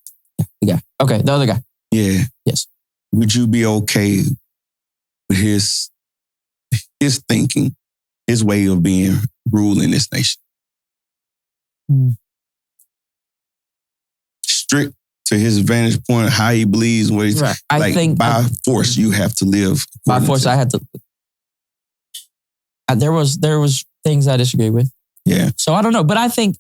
The guy. Okay, the other guy. Yeah. Yes. Would you be okay with his thinking, his way of being ruling this nation? Strict to his vantage point, how he believes, what he's like. I think by force, you have to live. By force, I had to. There was things I disagree with. Yeah. So I don't know, but I think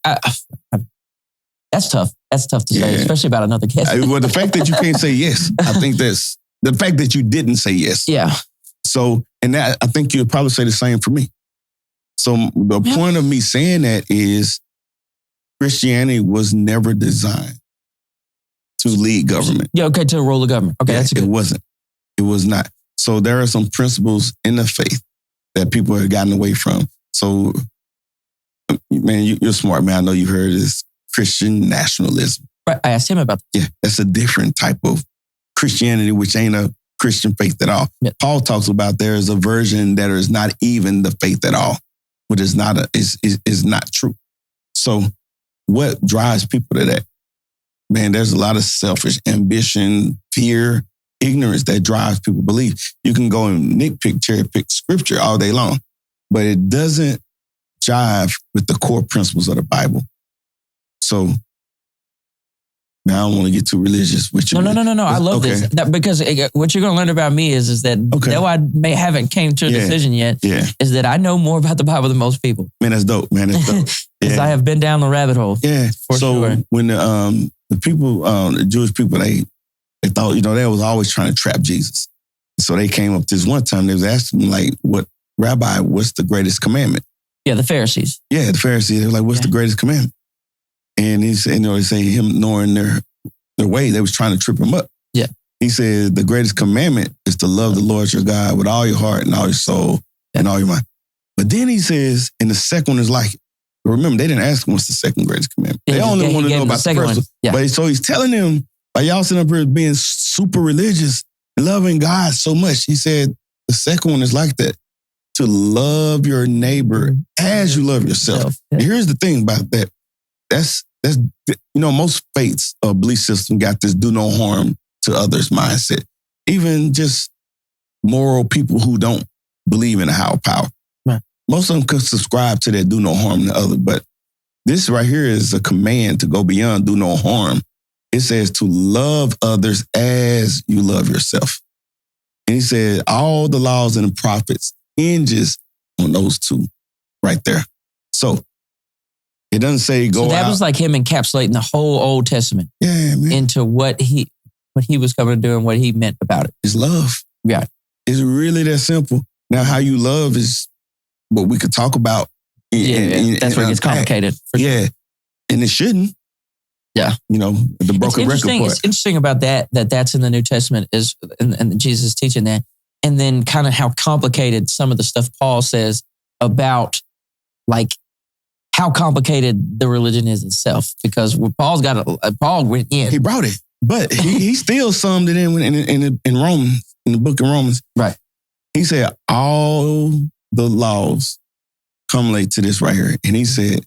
that's tough. That's tough to say, especially about another guest. Well, the fact that you can't say yes, I think that's the fact that you didn't say yes. Yeah. So, and that I think you'd probably say the same for me. So the point of me saying that is Christianity was never designed to lead government. Yeah, okay, to rule the government. Okay, that's good. It wasn't. It was not. So there are some principles in the faith that people have gotten away from. So, man, you're smart, man. I know you heard this Christian nationalism. Right. I asked him about that. Yeah, that's a different type of Christianity, which ain't a Christian faith at all. Yep. Paul talks about there is a version that is not even the faith at all, which is not true. So what drives people to that? Man, there's a lot of selfish ambition, fear, ignorance that drives people to believe. You can go and nitpick, cherry pick scripture all day long, but it doesn't jive with the core principles of the Bible. So now I don't want to get too religious with you. No. I love this. Because what you're going to learn about me is that though I haven't came to a decision yet, is that I know more about the Bible than most people. Man, that's dope. Because I have been down the rabbit hole. Yeah. For sure. When the people, the Jewish people, they thought, they was always trying to trap Jesus. So they came up to this one time, they was asking him, like, Rabbi, what's the greatest commandment? Yeah, the Pharisees. Yeah, the Pharisees. They were like, what's the greatest commandment? And he said, they say him knowing their way, they was trying to trip him up. Yeah. He said, the greatest commandment is to love the Lord your God with all your heart and all your soul and all your mind. But then he says, and the second one is like it. Remember, they didn't ask him what's the second greatest commandment. They only want to know about the first one. Yeah. But so he's telling them, like y'all sitting up here being super religious and loving God so much. He said, the second one is like that. To love your neighbor as you love yourself. Yeah. And here's the thing about that. That's most faiths or belief system got this do no harm to others mindset. Even just moral people who don't believe in a higher power. Right. Most of them could subscribe to that do no harm to others. But this right here is a command to go beyond do no harm. It says to love others as you love yourself. And he said all the laws and the prophets hinges on those two right there. So it doesn't say go out. So that was like him encapsulating the whole Old Testament into what he was coming to do and what he meant about it. It's love. Yeah. It's really that simple. Now, how you love is what we could talk about. That's where it gets complicated. For sure. Yeah. And it shouldn't. Yeah. The broken record part. It's interesting about that's in the New Testament is and Jesus teaching that. And then kind of how complicated some of the stuff Paul says about like how complicated the religion is itself. Because Paul went in. He brought it. But he still summed it in Romans, in the book of Romans. Right. He said all the laws culminate to this right here. And he said,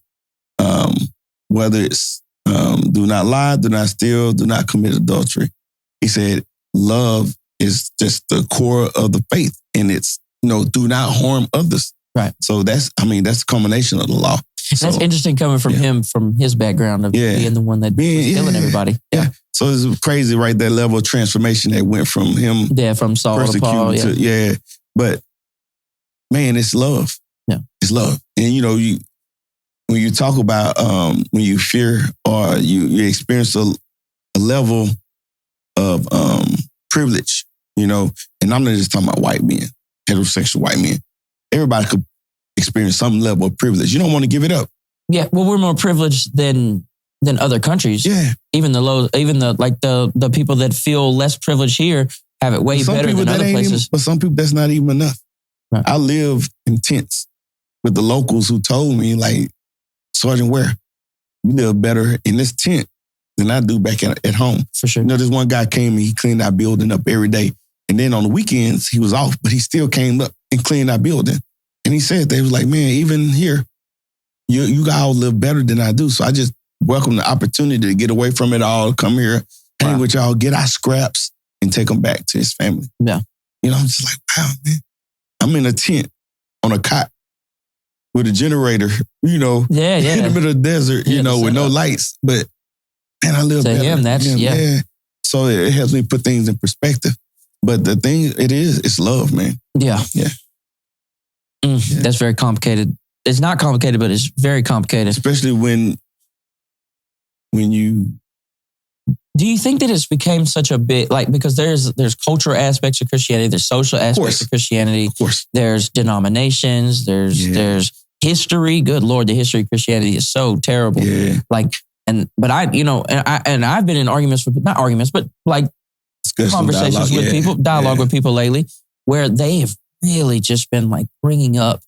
whether it's do not lie, do not steal, do not commit adultery. He said love is just the core of the faith. And it's, do not harm others. Right. So that's the culmination of the law. So, that's interesting coming from him, from his background of being the one that was killing everybody. Yeah. So it's crazy, right? That level of transformation that went from him. Yeah, from Saul to Paul. But man, it's love. Yeah. It's love. And when you talk about when you fear or you experience a level of privilege, and I'm not just talking about white men, heterosexual white men. Everybody could experience some level of privilege. You don't want to give it up. Yeah, well, we're more privileged than other countries. Yeah, even the people that feel less privileged here have it way better than other places. But some people, that's not even enough. Right. I live in tents with the locals who told me, like, Sergeant Ware, you live better in this tent than I do back at home. For sure. This one guy came and he cleaned our building up every day. And then on the weekends, he was off, but he still came up and cleaned our building. And he said, they was like, man, even here, you guys live better than I do. So I just welcome the opportunity to get away from it all, come here, hang with y'all, get our scraps, and take them back to his family. Yeah. I'm just like, wow, man. I'm in a tent on a cot with a generator, in the middle of the desert, with no lights. But, man, I live better. Him, that's, So it helps me put things in perspective. But the thing it's love, man. Yeah. Yeah. That's very complicated. It's not complicated, but it's very complicated. Especially when you... Do you think that it's became such a bit, because there's cultural aspects of Christianity, there's social aspects of Christianity, of course. There's denominations, there's history. Good Lord, the history of Christianity is so terrible. Yeah. I've been in arguments with, not arguments, but conversations with people, dialogue with people lately, where they have really just been bringing up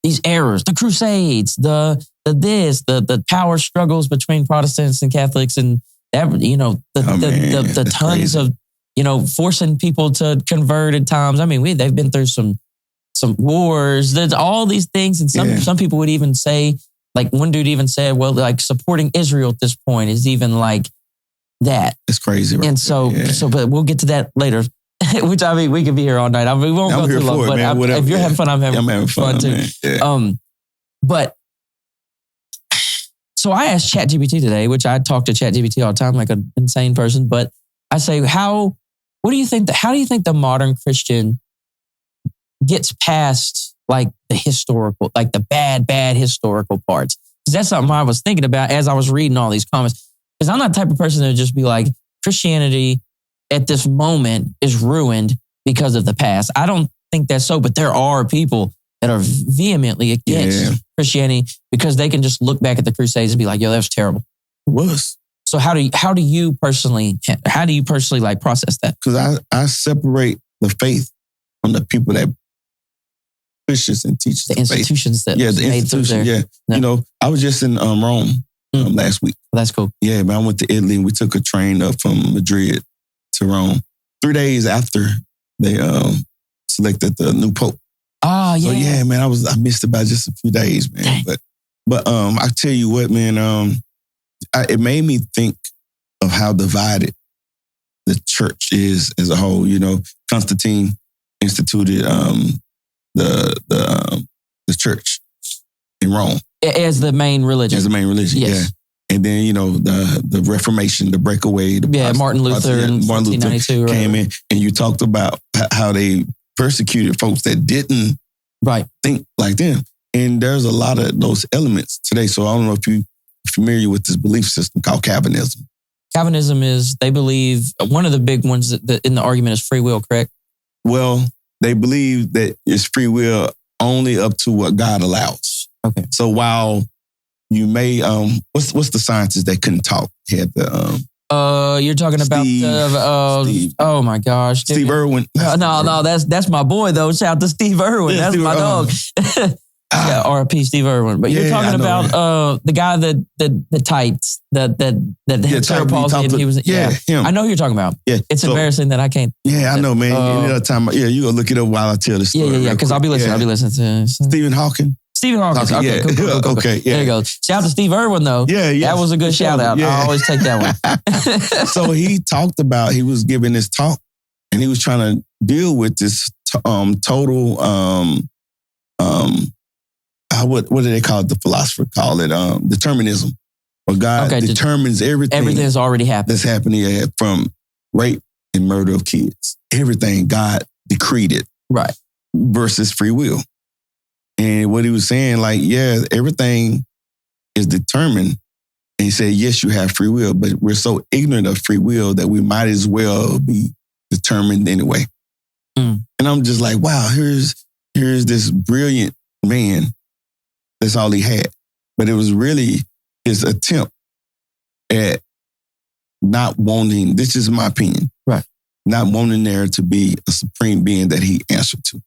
these errors, the Crusades, the power struggles between Protestants and Catholics, and the tons of forcing people to convert at times. I mean, they've been through some wars. There's all these things, and some people would even say, like one dude even said, well, like supporting Israel at this point is even like that. It's crazy, right? And but we'll get to that later. Which I mean, we could be here all night. I mean, we won't go too long. But if you're having fun, I'm having fun too. Yeah. But so I asked ChatGPT today, which I talk to ChatGPT all the time, like an insane person. But I say, how do you think the modern Christian gets past like the historical, like the bad historical parts? Because that's something I was thinking about as I was reading all these comments. Because I'm not the type of person that would just be like, Christianity at this moment is ruined because of the past. I don't think that's so, but there are people that are vehemently against Christianity because they can just look back at the Crusades and be like, yo, that was terrible. It was. So how do you personally like process that? Because I separate the faith from the people that pushes and teaches the institutions faith. that the institution. Yeah. I was just in Rome last week. That's cool. Yeah, man. I went to Italy and we took a train up from Madrid to Rome 3 days after they selected the new pope. Oh, yeah. So yeah, man, I missed it by just a few days, man. Dang. But I tell you what, man, it made me think of how divided the church is as a whole. Constantine instituted the church in Rome as the main religion. Yes. Yeah. And then, the Reformation, the breakaway. Martin Luther in 1492 came in, and you talked about how they persecuted folks that didn't think like them. And there's a lot of those elements today. So I don't know if you're familiar with this belief system called Calvinism. Calvinism is, they believe, one of the big ones that in the argument is free will, correct? Well, they believe that it's free will only up to what God allows. Okay. So while you may, what's the scientists that couldn't talk? Had the you're talking Steve, about Steve. Oh my gosh, Steve Irwin. No, that's my boy though. Shout out to Steve Irwin. That's my dog. R.I.P. Steve Irwin. But you're talking about the guy that typed that had cerebral palsy, and he was him. I know who you're talking about. Yeah, it's embarrassing that I can't. Yeah, I know, man. You gonna look it up while I tell the story. Yeah. Because I'll be listening. I'll be listening to Stephen Hawking. Stephen Hawking. Okay, cool. Okay, yeah. There you go. Shout out to Steve Irwin, though. Yeah. That was a good shout out. I always take that one. So he talked about, he was giving this talk and he was trying to deal with this total, what do they call it? The philosopher call it determinism. Where God determines everything. Everything's already happened. That's happening from rape and murder of kids. Everything God decreed it. Right. Versus free will. And what he was saying, like, everything is determined. And he said, yes, you have free will, but we're so ignorant of free will that we might as well be determined anyway. And I'm just like, wow, here's this brilliant man. That's all he had. But it was really his attempt at not wanting, this is my opinion, not wanting there to be a supreme being that he answered to.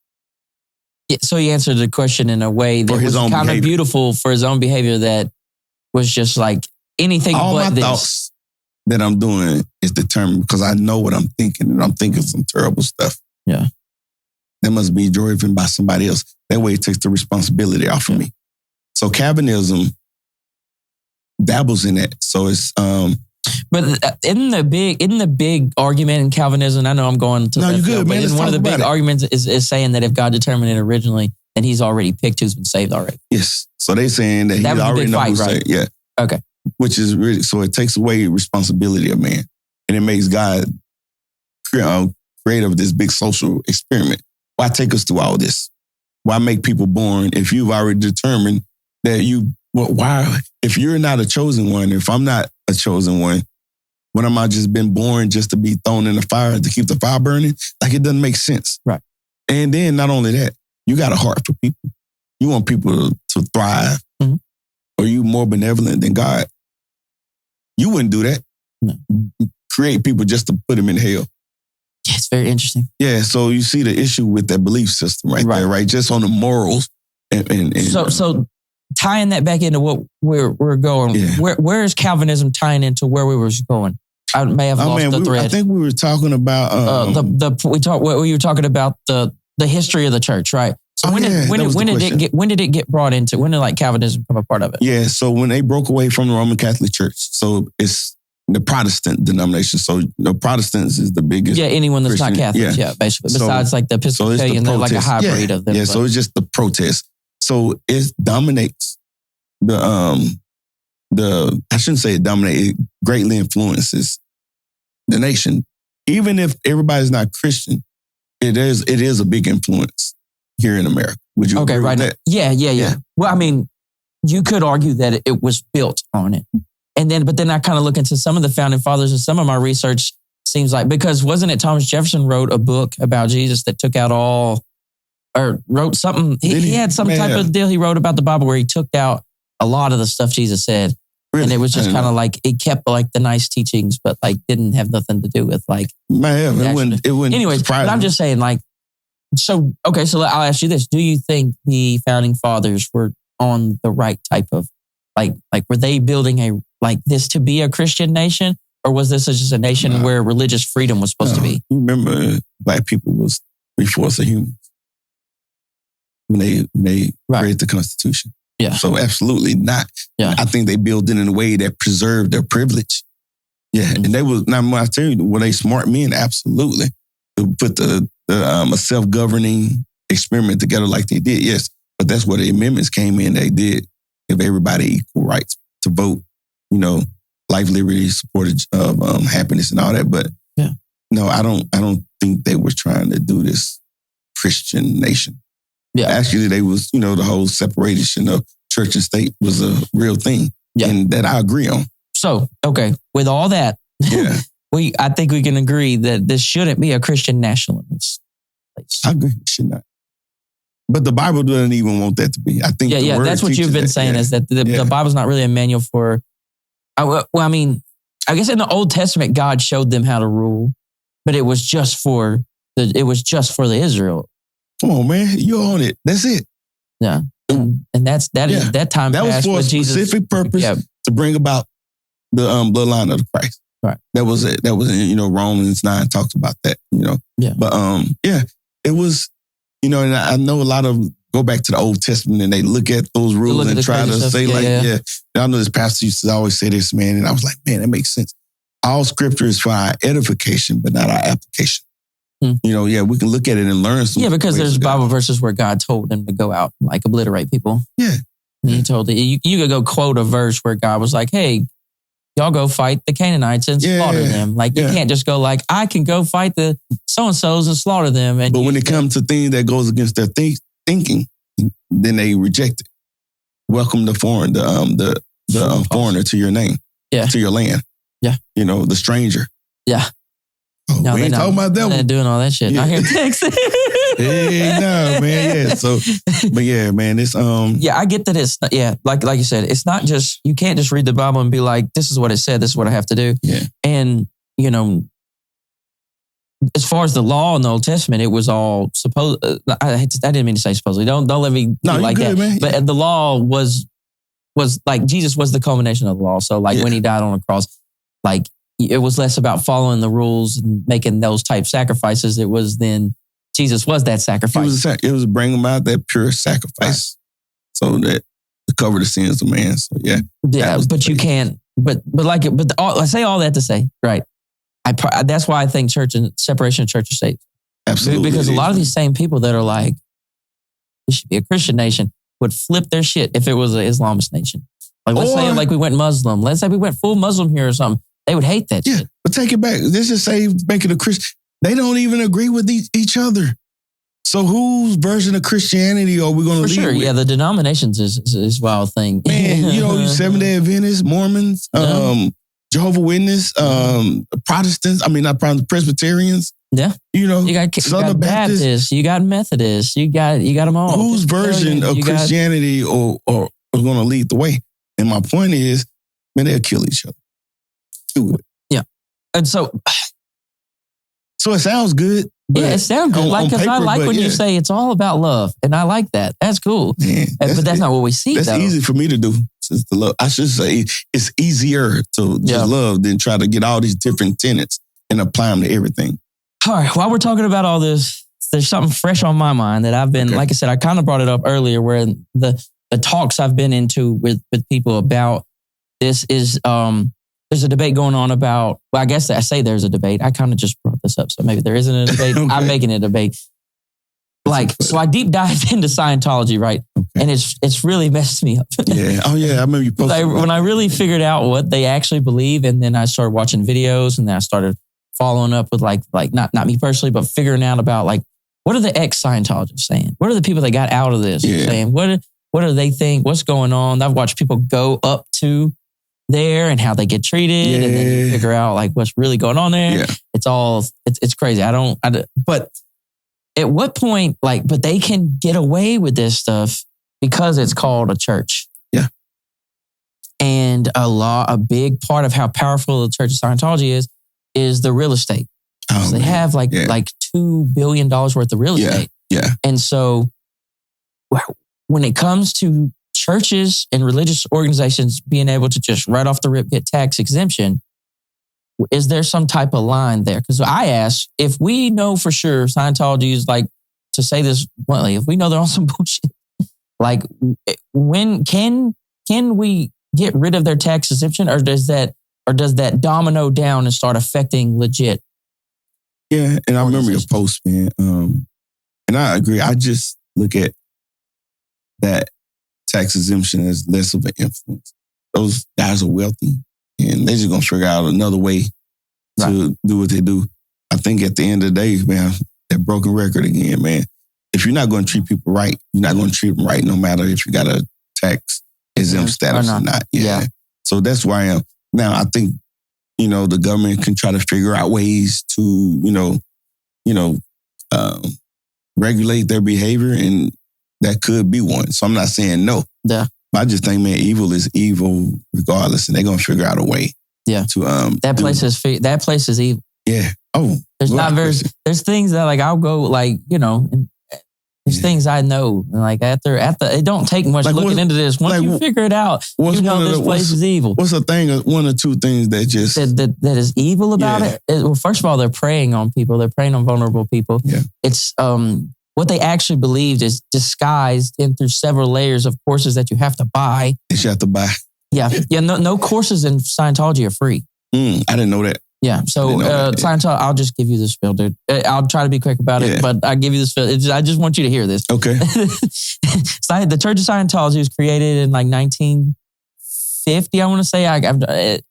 Yeah, so he answered the question in a way that was kind of beautiful for his own behavior, that was just like anything all but my this. Thoughts that I'm doing is determined because I know what I'm thinking, and I'm thinking some terrible stuff. Yeah. That must be driven by somebody else. That way it takes the responsibility off of me. So Calvinism dabbles in that. So it's but in the big argument in Calvinism, I know I'm going to you're good, man. One of the big arguments is saying that if God determined it originally, then he's already picked who's been saved already. Yes. So they're saying that he was already a big knows fight, who's right? saved. Yeah. Okay. Which is really, so it takes away responsibility of man. And it makes God create of this big social experiment. Why take us through all this? Why make people born if you've already determined that why, if you're not a chosen one, if I'm not a chosen one, when am I just been born just to be thrown in the fire to keep the fire burning? Like, it doesn't make sense. Right. And then not only that, you got a heart for people. You want people to thrive. Mm-hmm. Are you more benevolent than God? You wouldn't do that. No. Create people just to put them in hell. Yeah, it's very interesting. Yeah, so you see the issue with that belief system right there, right? Just on the morals So tying that back into what we're going, where is Calvinism tying into where we were going? I may have lost the thread. I think we were talking about we were talking about the history of the church, right? So when did it get brought into? When did like Calvinism become a part of it? Yeah, so when they broke away from the Roman Catholic Church, so it's the Protestant denomination. So the Protestants is the biggest. Yeah, anyone that's Christian, not Catholic, basically. Besides like the Episcopalian, they're like a hybrid of them. Yeah, so it's just the protest. So it dominates I shouldn't say it dominates, it greatly influences the nation. Even if everybody's not Christian, it is a big influence here in America. Would you agree with that? Yeah. Well, I mean, you could argue that it was built on it. But then I kind of look into some of the founding fathers, and some of my research seems like, because wasn't it Thomas Jefferson wrote a book about Jesus that took out or wrote something, he had some type of deal he wrote about the Bible where he took out a lot of the stuff Jesus said. Really? And it was just kind of like, it kept like the nice teachings, but like didn't have nothing to do with like. It wouldn't. Anyways, but I'm just saying like, so I'll ask you this. Do you think the founding fathers were on the right type of, like were they building this to be a Christian nation? Or was this just a nation where religious freedom was supposed to be? You remember black people was 3/4 of humans when they created the Constitution. Yeah. So absolutely not. Yeah. I think they built it in a way that preserved their privilege. Yeah. Mm-hmm. And they was, now I tell you, were they smart men? Absolutely. To put a self-governing experiment together like they did, yes. But that's where the amendments came in. They did give everybody equal rights to vote, life, liberty, support of happiness and all that. But no, I don't think they were trying to do this Christian nation. Yeah. Actually, they was, the whole separation of church and state was a real thing. Yeah. And that I agree on. So, okay, with all that, I think we can agree that this shouldn't be a Christian nationalist place. I agree, it should not. But the Bible doesn't even want that to be. I think the word that's what you've been saying is that the Bible's not really a manual for. Well, I mean, I guess in the Old Testament, God showed them how to rule, but it was just for the Israel. Come on, man, you own it. That's it. Yeah, and that time that was for a specific purpose to bring about the bloodline of Christ. Right. That was it. That was Romans 9 talks about that. Yeah. But it was. And I know a lot of go back to the Old Testament and they look at those rules and try to say I know this pastor used to always say this, man, and I was like, man, that makes sense. All scripture is for our edification, but not our application. We can look at it and learn some. Yeah, because there's Bible verses where God told them to go out and like obliterate people. Yeah. And he told you could go quote a verse where God was like, hey, y'all go fight the Canaanites and slaughter them. Like, you can't just go like, I can go fight the so-and-sos and slaughter them. But when it comes to things that goes against their thinking, then they reject it. Welcome the foreigner to your name, to your land. Yeah. The stranger. Yeah. Oh, no, we ain't talking about that one. They're doing all that shit. I hear texting. Hey, no, man. Yeah. So, but yeah, man, it's I get that it's like you said, it's not just, you can't just read the Bible and be like, this is what it said, this is what I have to do. Yeah. And as far as the law in the Old Testament, it was all supposed. I didn't mean to say supposedly. Don't let me be like good, that. Man. But the law was like Jesus was the culmination of the law. So like when he died on the cross, like it was less about following the rules and making those type sacrifices. It was then Jesus was that sacrifice. It was bringing about that pure sacrifice, so that to cover the sins of man. So but you can't. I say all that to say, right? That's why I think separation of church and state. Absolutely, because a lot of these same people that are like, it should be a Christian nation would flip their shit if it was an Islamist nation. Like let's say like we went Muslim. Let's say we went full Muslim here or something. They would hate that shit. But take it back. Let's just say make it a Christian. They don't even agree with each other. So whose version of Christianity are we going to lead with? Yeah, the denominations is a wild thing. Man, Seventh-day Adventists, Mormons, Jehovah's Witness, Protestants. I mean, not Protestants, Presbyterians. Yeah. You got Baptists, you got Methodists, you got them all. Whose version of Christianity are going to lead the way? And my point is, man, they'll kill each other. Do it. Yeah. And so it sounds good. Yeah, it sounds good. Because I like when you say it's all about love. And I like that. That's cool. Man, but that's not what we see, That's easy for me to do. Since the love. I should say it's easier to just love than try to get all these different tenets and apply them to everything. All right. While we're talking about all this, there's something fresh on my mind that I've been, like I said, I kind of brought it up earlier where the talks I've been into with people about this is, there's a debate going on about, well, I guess I say there's a debate. I kind of just brought this up, so maybe there isn't a debate. I'm making it a debate. So I deep dived into Scientology, right? Okay. And it's really messed me up. Yeah. Oh, yeah. I remember you posted when I really figured out what they actually believe, and then I started watching videos, and then I started following up with like not me personally, but figuring out about like, what are the ex-Scientologists saying? What are the people that got out of this saying? What do they think? What's going on? I've watched people go up to there and how they get treated, and then you figure out like what's really going on there. Yeah. It's crazy. But at what point, but they can get away with this stuff because it's called a church. Yeah. And a big part of how powerful the Church of Scientology is the real estate. So they have like $2 billion worth of real estate. Yeah. And so when it comes to churches and religious organizations being able to just right off the rip get tax exemption, is there some type of line there? Because I asked, if we know for sure Scientology is like, to say this bluntly, if we know they're on some bullshit, like when can we get rid of their tax exemption, or does that domino down and start affecting legit? Yeah, and I remember your post, man. And I agree. I just look at that tax exemption as less of an influence. Those guys are wealthy, and they're just going to figure out another way to do what they do. I think at the end of the day, man, that broken record again, man. If you're not going to treat people right, you're not going to treat them right no matter if you got a tax exempt status or not. Yeah. So that's where I am. Now, I think, the government can try to figure out ways to, regulate their behavior, and that could be one. So I'm not saying no. Yeah. But I just think, man, evil is evil regardless, and they're gonna figure out a way. Yeah. To that place is evil. Yeah. Oh. There's things that I'll go and there's things I know, and after it don't take much looking into this. Once you figure it out, this place is evil. What's the thing? One or two things that just that is evil about it? Well, first of all, they're preying on people. They're preying on vulnerable people. Yeah. It's what they actually believed is disguised in through several layers of courses that you have to buy. That you have to buy. Yeah. No courses in Scientology are free. I didn't know that. Yeah. So Scientology, I'll just give you this spiel, dude. I'll try to be quick about it, but I'll give you this spiel. I just want you to hear this. Okay. The Church of Scientology was created in 1950, I want to say.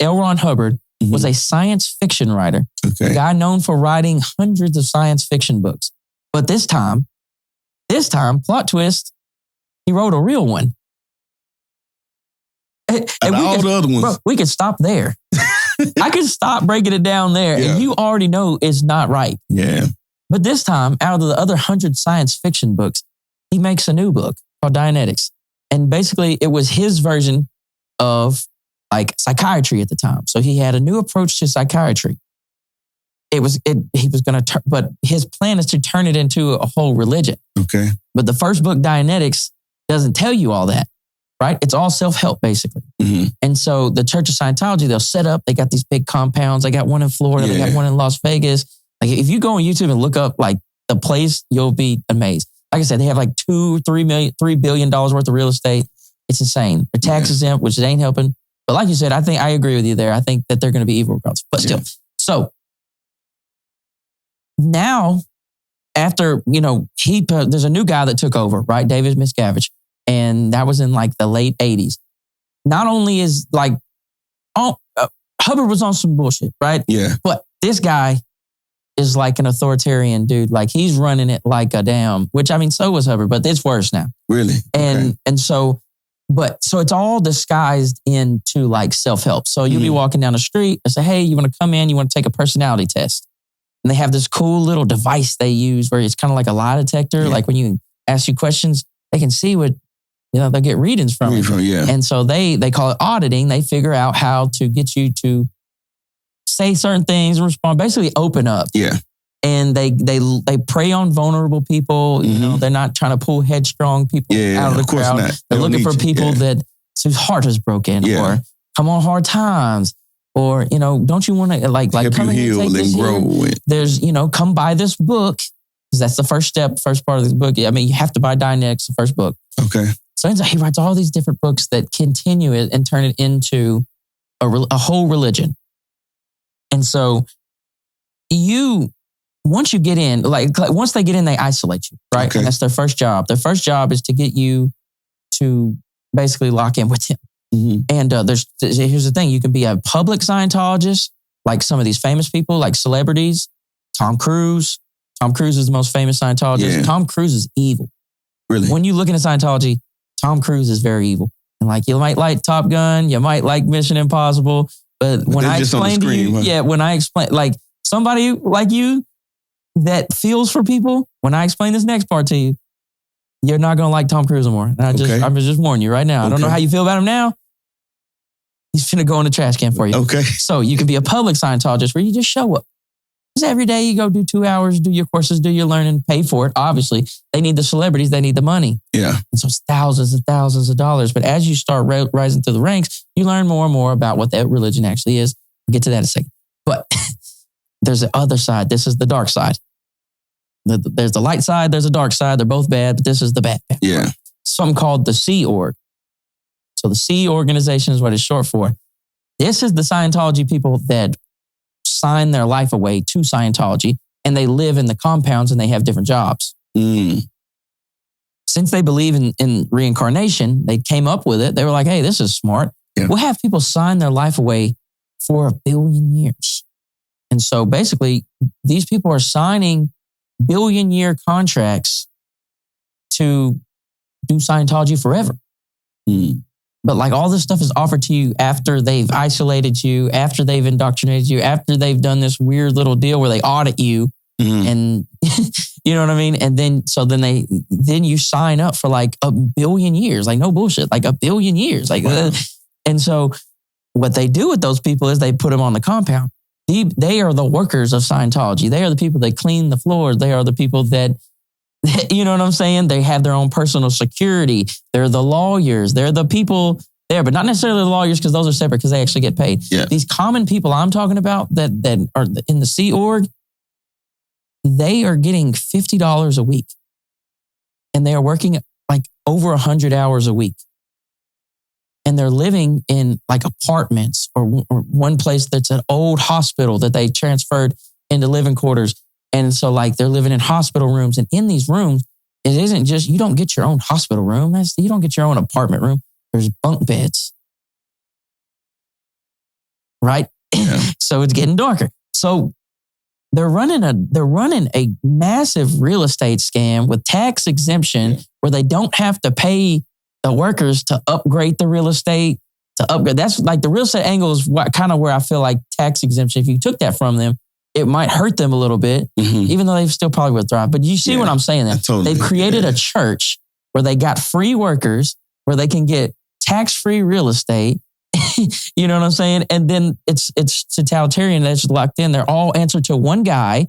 L. Ron Hubbard was a science fiction writer. Okay. A guy known for writing hundreds of science fiction books. But this time, plot twist, he wrote a real one. And all the other ones. Bro, we could stop there. I could stop breaking it down there, and you already know it's not right. Yeah. But this time, out of the other 100 science fiction books, he makes a new book called Dianetics. And basically, it was his version of psychiatry at the time. So he had a new approach to psychiatry. He was going to, but his plan is to turn it into a whole religion. Okay. But the first book, Dianetics, doesn't tell you all that. Right? It's all self-help, basically. Mm-hmm. And so the Church of Scientology, they'll set up, they got these big compounds. They got one in Florida. They got one in Las Vegas. If you go on YouTube and look up the place, you'll be amazed. Like I said, they have $3 billion worth of real estate. It's insane. They're tax exempt, which ain't helping. But like you said, I think I agree with you there. I think that they're going to be evil regardless. But still. So now, after, there's a new guy that took over, right? David Miscavige. And that was in the late 80s. Not only is Hubbard was on some bullshit, right? Yeah. But this guy is an authoritarian dude. He's running it like a damn, which so was Hubbard, but it's worse now. Really? And so it's all disguised into self-help. So you'll be walking down the street and say, hey, you want to come in? You want to take a personality test? And they have this cool little device they use where it's kind of like a lie detector. Yeah. When you ask you questions, they can see what, they'll get readings from it. Yeah. And so they call it auditing. They figure out how to get you to say certain things and respond, basically open up. Yeah. And they prey on vulnerable people. You know, they're not trying to pull headstrong people out of the crowd. Not. They're looking for people that whose heart is broken or come on hard times. Or, you know, don't you want to like come in and take this grow? There's, you know, come buy this book. Because that's the first step, first part of this book. I mean, you have to buy Die Next, the first book. Okay. So he writes all these different books that continue it and turn it into a whole religion. And so once you get in, like once they get in, they isolate you, right? Okay. And that's their first job. Their first job is to get you to basically lock in with him. And here's the thing. You can be a public Scientologist, like some of these famous people, like celebrities. Tom Cruise. Tom Cruise is the most famous Scientologist. Yeah. Tom Cruise is evil. Really? When you look into Scientology, Tom Cruise is very evil. And like you might like Top Gun, you might like Mission Impossible, but when I explain to you, when I explain, like somebody like you that feels for people, when I explain this next part to you, you're not going to like Tom Cruise anymore. And I'm just warning you right now. I don't know how you feel about him now. He's finna go in the trash can for you. Okay. So you can be a public Scientologist where you just show up. Just every day you go do 2 hours, do your courses, do your learning, pay for it. Obviously, they need the celebrities, they need the money. Yeah. And so it's thousands and thousands of dollars. But as you start rising through the ranks, you learn more and more about what that religion actually is. We'll get to that in a second. But there's the other side. This is the dark side. There's the light side, there's a dark side. They're both bad, but this is the bad. Yeah. Something called the Sea Org. So the Sea Organization is what it's short for. This is the Scientology people that sign their life away to Scientology, and they live in the compounds and they have different jobs. Since they believe in reincarnation, they came up with it. They were like, hey, this is smart. Yeah. We'll have people sign their life away for 1 billion years. And so basically, these people are signing 1 billion-year contracts to do Scientology forever. But like all this stuff is offered to you after they've isolated you, after they've indoctrinated you, after they've done this weird little deal where they audit you. And you know what I mean? And then you sign up for like 1 billion years, like no bullshit, like 1 billion years. Like, and so what they do with those people is they put them on the compound. They are the workers of Scientology. They are the people that clean the floors. They are the people that, you know what I'm saying? They have their own personal security. They're the lawyers. They're the people there, but not necessarily the lawyers because those are separate because they actually get paid. Yeah. These common people I'm talking about that are in the Sea Org, they are getting $50 a week. And they are working like over 100 hours a week. And they're living in like apartments or one place that's an old hospital that they transferred into living quarters. And so like they're living in hospital rooms, and in these rooms, it isn't just, you don't get your own hospital room. You don't get your own apartment room. There's bunk beds. Right? Yeah. So it's getting darker. So they're running a massive real estate scam with tax exemption where they don't have to pay the workers to upgrade the real estate, to upgrade. That's like the real estate angle is kind of where I feel like tax exemption, if you took that from them, it might hurt them a little bit, even though they still probably would thrive. But you see what I'm saying there? Totally, they've created a church where they got free workers, where they can get tax-free real estate. You know what I'm saying? And then it's totalitarian. That's locked in. They're all answered to one guy.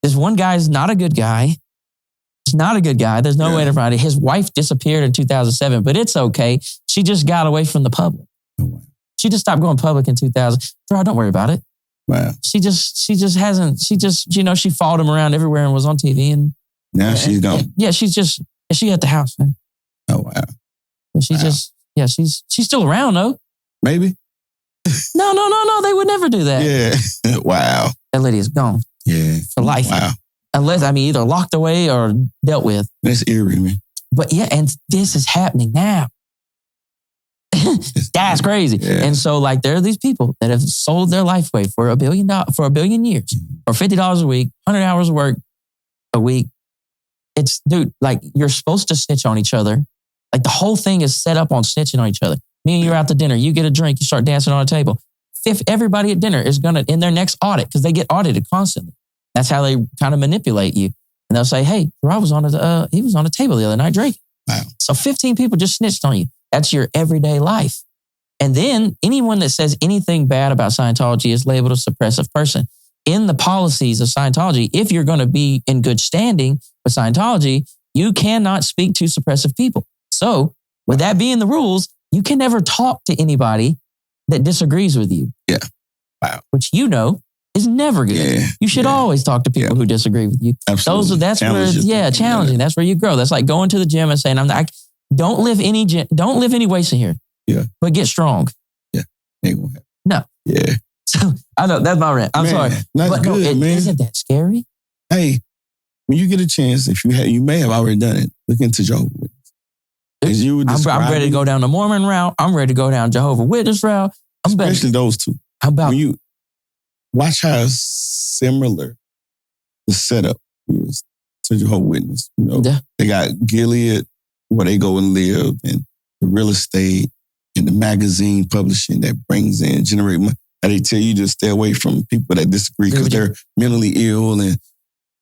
This one guy is not a good guy. He's not a good guy. There's no way to find it. His wife disappeared in 2007, but it's okay. She just got away from the public. She just stopped going public in 2000. Don't worry about it. Wow. She just she followed him around everywhere and was on TV, and now she's gone. Yeah, she at the house, man. Oh wow. She's still around though. Maybe. No. They would never do that. Yeah. Wow. That lady is gone. Yeah. For life. Wow. Unless, either locked away or dealt with. That's eerie, man. But yeah, and this is happening now. That's crazy. Yeah. And so like there are these people that have sold their life away for $1 billion, for 1 billion years, or $50 a week, 100 hours of work a week. It's, dude, like you're supposed to snitch on each other. Like the whole thing is set up on snitching on each other. Me and you're out to dinner, you get a drink, you start dancing on a table. Everybody at dinner is gonna, in their next audit, because they get audited constantly. That's how they kind of manipulate you. And they'll say, hey, Gerod was on a table the other night drinking. Wow. So 15 people just snitched on you. That's your everyday life. And then anyone that says anything bad about Scientology is labeled a suppressive person. in the policies of Scientology, if you're going to be in good standing with Scientology, you cannot speak to suppressive people. So with that being the rules, you can never talk to anybody that disagrees with you. Yeah. Wow. Which is never good. Yeah. You should always talk to people who disagree with you. Absolutely. Challenging. That's where you grow. That's like going to the gym and saying, don't lift any weights in here. Yeah. But get strong. Yeah. Ain't gonna happen. No. Yeah. So I know that's my rant. I'm sorry. That's but good, man. Isn't that scary? Hey, when you get a chance, you may have already done it. Look into Jehovah's Witness. I'm ready to go down the Mormon route. I'm ready to go down Jehovah's Witness route. Especially those two. How about when you watch how similar the setup is to Jehovah's Witness? They got Gilead where they go and live, and the real estate and the magazine publishing that brings in, generate money. And they tell you to stay away from people that disagree because they're mentally ill. And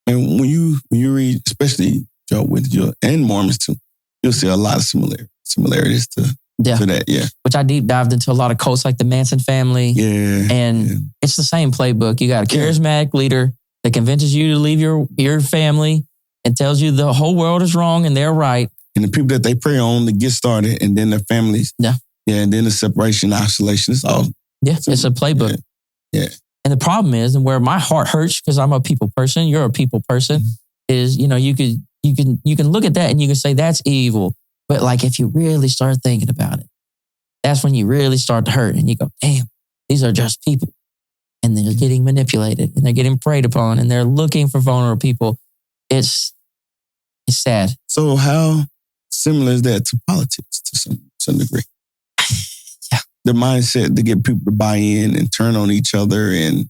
when you read, especially Jehovah's Witness and Mormons too, you'll see a lot of similarities to that. Yeah. Which I deep dived into a lot of cults like the Manson family. Yeah. And it's the same playbook. You got a charismatic leader that convinces you to leave your family and tells you the whole world is wrong and they're right. And the people that they prey on to get started, and then their families. Yeah. Yeah. And then the separation, isolation. It's all. Yeah. It's a playbook. Yeah. And the problem is, and where my heart hurts, because I'm a people person, you're a people person, is, you can look at that and you can say that's evil. But like, if you really start thinking about it, that's when you really start to hurt and you go, damn, these are just people. And they're getting manipulated and they're getting preyed upon and they're looking for vulnerable people. It's sad. So how similar is that to politics to some degree? Yeah. The mindset to get people to buy in and turn on each other and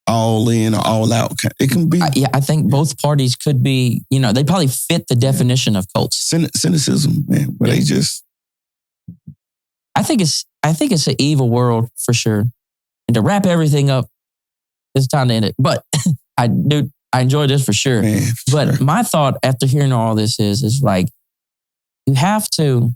all in or all out. It can be. I think both parties could be, they probably fit the definition of cults. Cynicism, man, where they just. I think it's an evil world for sure. And to wrap everything up, it's time to end it. But I enjoyed this for sure. Man, but my thought after hearing all this is like, you have to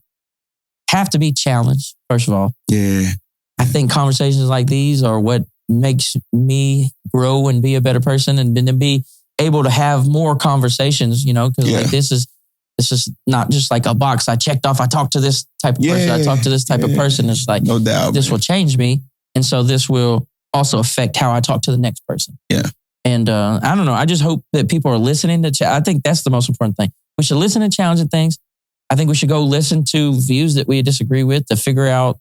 be challenged, first of all. Yeah. I think conversations like these are what makes me grow and be a better person and to be able to have more conversations, because like this is not just like a box I checked off. I talked to this type of person. I talked to this type of person. It's like, no doubt, this will change me. And so this will also affect how I talk to the next person. Yeah. And I don't know. I just hope that people are listening to, I think that's the most important thing. We should listen to challenging things. I think we should go listen to views that we disagree with to figure out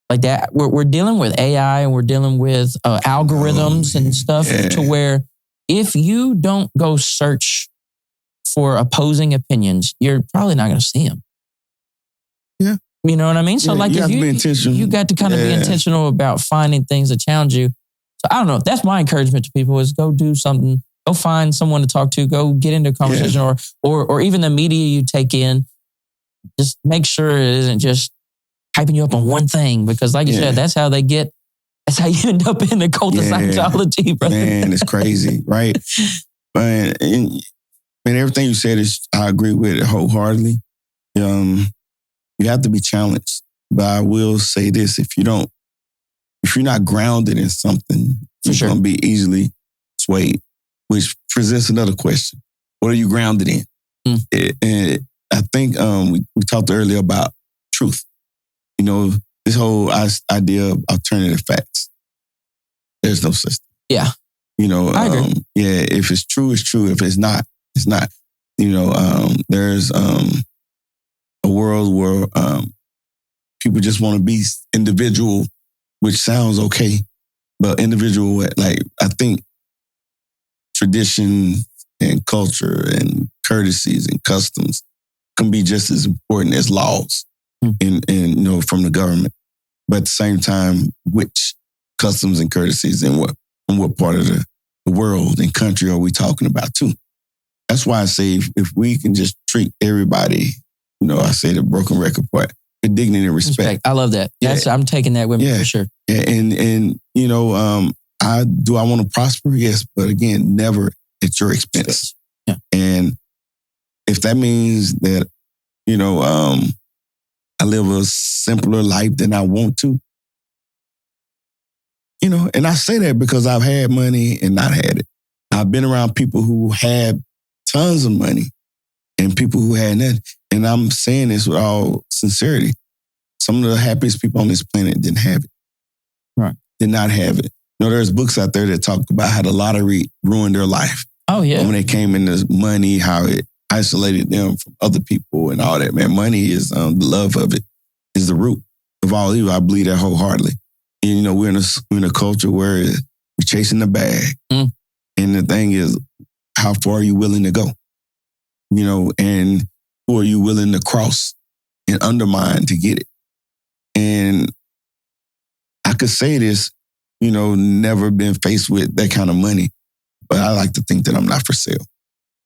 like that. We're dealing with AI and we're dealing with algorithms and stuff to where if you don't go search for opposing opinions, you're probably not going to see them. Yeah. You know what I mean? So like, you have to be intentional. You got to kind of be intentional about finding things that challenge you. So I don't know. That's my encouragement to people is go do something. Go find someone to talk to. Go get into a conversation or even the media you take in. Just make sure it isn't just hyping you up on one thing because like you said, that's how you end up in the cult of Scientology, brother. Man, it's crazy, right? And everything you said I agree with it wholeheartedly. You have to be challenged. But I will say this, if you're not grounded in something, you're going to be easily swayed, which presents another question. What are you grounded in? And I think we talked earlier about truth. This whole idea of alternative facts. There's no such thing. Yeah. I agree. If it's true, it's true. If it's not, it's not. There's a world where people just want to be individual, which sounds okay, but individual, like I think tradition and culture and courtesies and customs can be just as important as laws and from the government. But at the same time, which customs and courtesies and what part of the world and country are we talking about too? That's why I say if we can just treat everybody, I say the broken record part, with dignity and respect. I love that. I'm taking that with me for sure. Yeah, and I want to prosper? Yes, but again, never at your expense. Yeah. And if that means that, I live a simpler life than I want to, You know, and I say that because I've had money and not had it. I've been around people who had tons of money and people who had nothing. And I'm saying this with all sincerity. Some of the happiest people on this planet didn't have it. Right. Did not have it. You know, there's books out there that talk about how the lottery ruined their life. Oh, yeah. When they came into money, how it isolated them from other people and all that. Man, money is, the love of it is the root of all evil. I believe that wholeheartedly. And, you know, we're in a culture where we're chasing the bag. Mm. And the thing is, how far are you willing to go? You know, and who are you willing to cross and undermine to get it? And I could say this, you know, never been faced with that kind of money, but I like to think that I'm not for sale.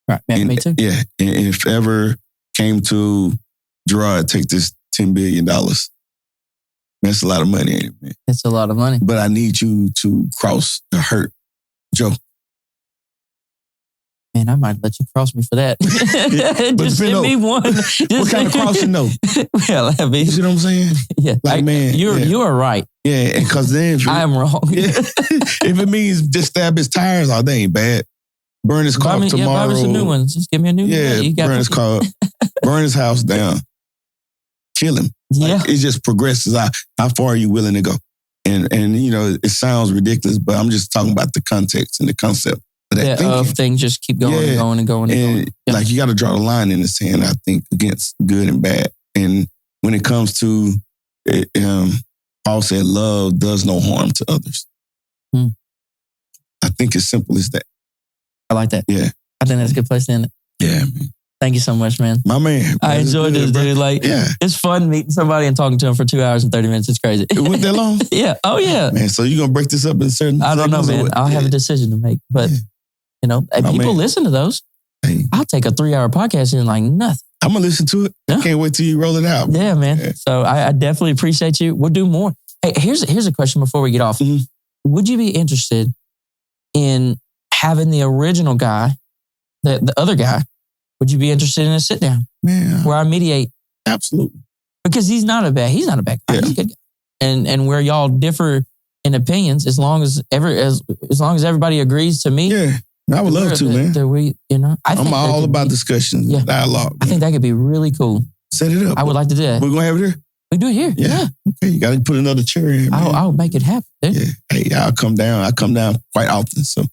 Right, man, me too. Yeah, and if ever came to Gerod, take this $10 billion, that's a lot of money, ain't it, man? It's a lot of money. But I need you to cross the hurt, Joe. Man, I might let you cross me for that. Yeah, just send me one. What kind of crossing though? Well, I mean, you see what I'm saying? Yeah. Like, man. You are right. Yeah, and because then... I am wrong. Yeah, if it means just stab his tires, oh, they ain't bad. Burn his car tomorrow. Yeah, buy me some new ones. Just give me a new one. Yeah, burn his car. Burn his house down. Kill him. Yeah. Like, it just progresses. How far are you willing to go? And you know, it sounds ridiculous, but I'm just talking about the context and the concept. Things just keep going and going and going and going. Yeah. Like, you got to draw the line in the sand, I think, against good and bad. And when it comes to, Paul said, love does no harm to others. I think it's simple as that. I like that. Yeah. I think that's a good place to end it. Yeah, man. Thank you so much, man. My man. I enjoyed this, dude. Like, it's fun meeting somebody and talking to them for 2 hours and 30 minutes. It's crazy. It went that long? Yeah. Oh, yeah. Man, so you're going to break this up in certain I don't know, man. I'll have a decision to make. But, you know, people listen to those. Hey. I'll take a 3-hour podcast and like nothing. I'm going to listen to it. Yeah. I can't wait till you roll it out. Yeah, man. Yeah. So I definitely appreciate you. We'll do more. Hey, here's a question before we get off. Mm-hmm. Would you be interested in having the original guy, the other guy, would you be interested in a sit down? Man. Where I mediate? Absolutely. Because he's not a bad guy. Yeah. He's a good guy. And where y'all differ in opinions, as long as everybody agrees to meet. Yeah. I would love to, man. I'm all about discussions and dialogue. I think that could be really cool. Set it up. I would like to do that. We're going to have it here? We do it here. Yeah. Okay, you got to put another chair in, man. I'll make it happen, dude. Yeah. Hey, I'll come down. I come down quite often, so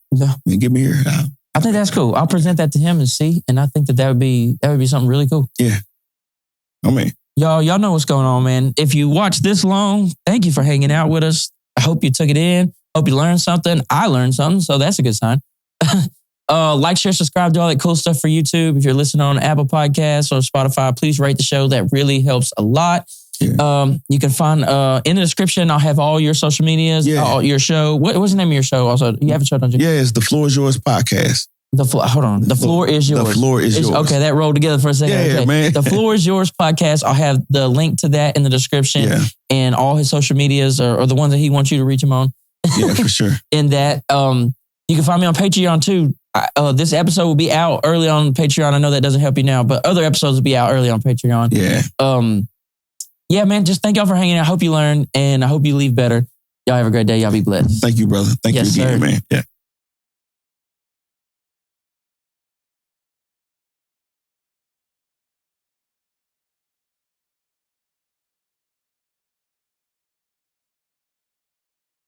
get me here. I think that's cool. I'll present that to him and see, and I think that would be something really cool. Yeah. Oh, man. Y'all know what's going on, man. If you watch this long, thank you for hanging out with us. I hope you took it in. Hope you learned something. I learned something, so that's a good sign. Like, share, subscribe, do all that cool stuff for YouTube. If you're listening on Apple Podcasts or Spotify, please rate the show. That really helps a lot. Yeah. You can find in the description, I'll have all your social medias, your show. What's the name of your show also? You have a show, don't you? Yeah, it's The Floor Is Yours podcast. Hold on. The Floor Is Yours. The Floor Is Yours. Okay, that rolled together for a second. Yeah, okay. Man. The Floor Is Yours podcast. I'll have the link to that in the description and all his social medias or the ones that he wants you to reach him on. Yeah, for sure. In that, you can find me on Patreon too. This episode will be out early on Patreon. I know that doesn't help you now, but other episodes will be out early on Patreon. Yeah. Yeah, man, just thank y'all for hanging out. I hope you learn and I hope you leave better. Y'all have a great day. Y'all be blessed. Thank you, brother. Thank you again, man. Yeah.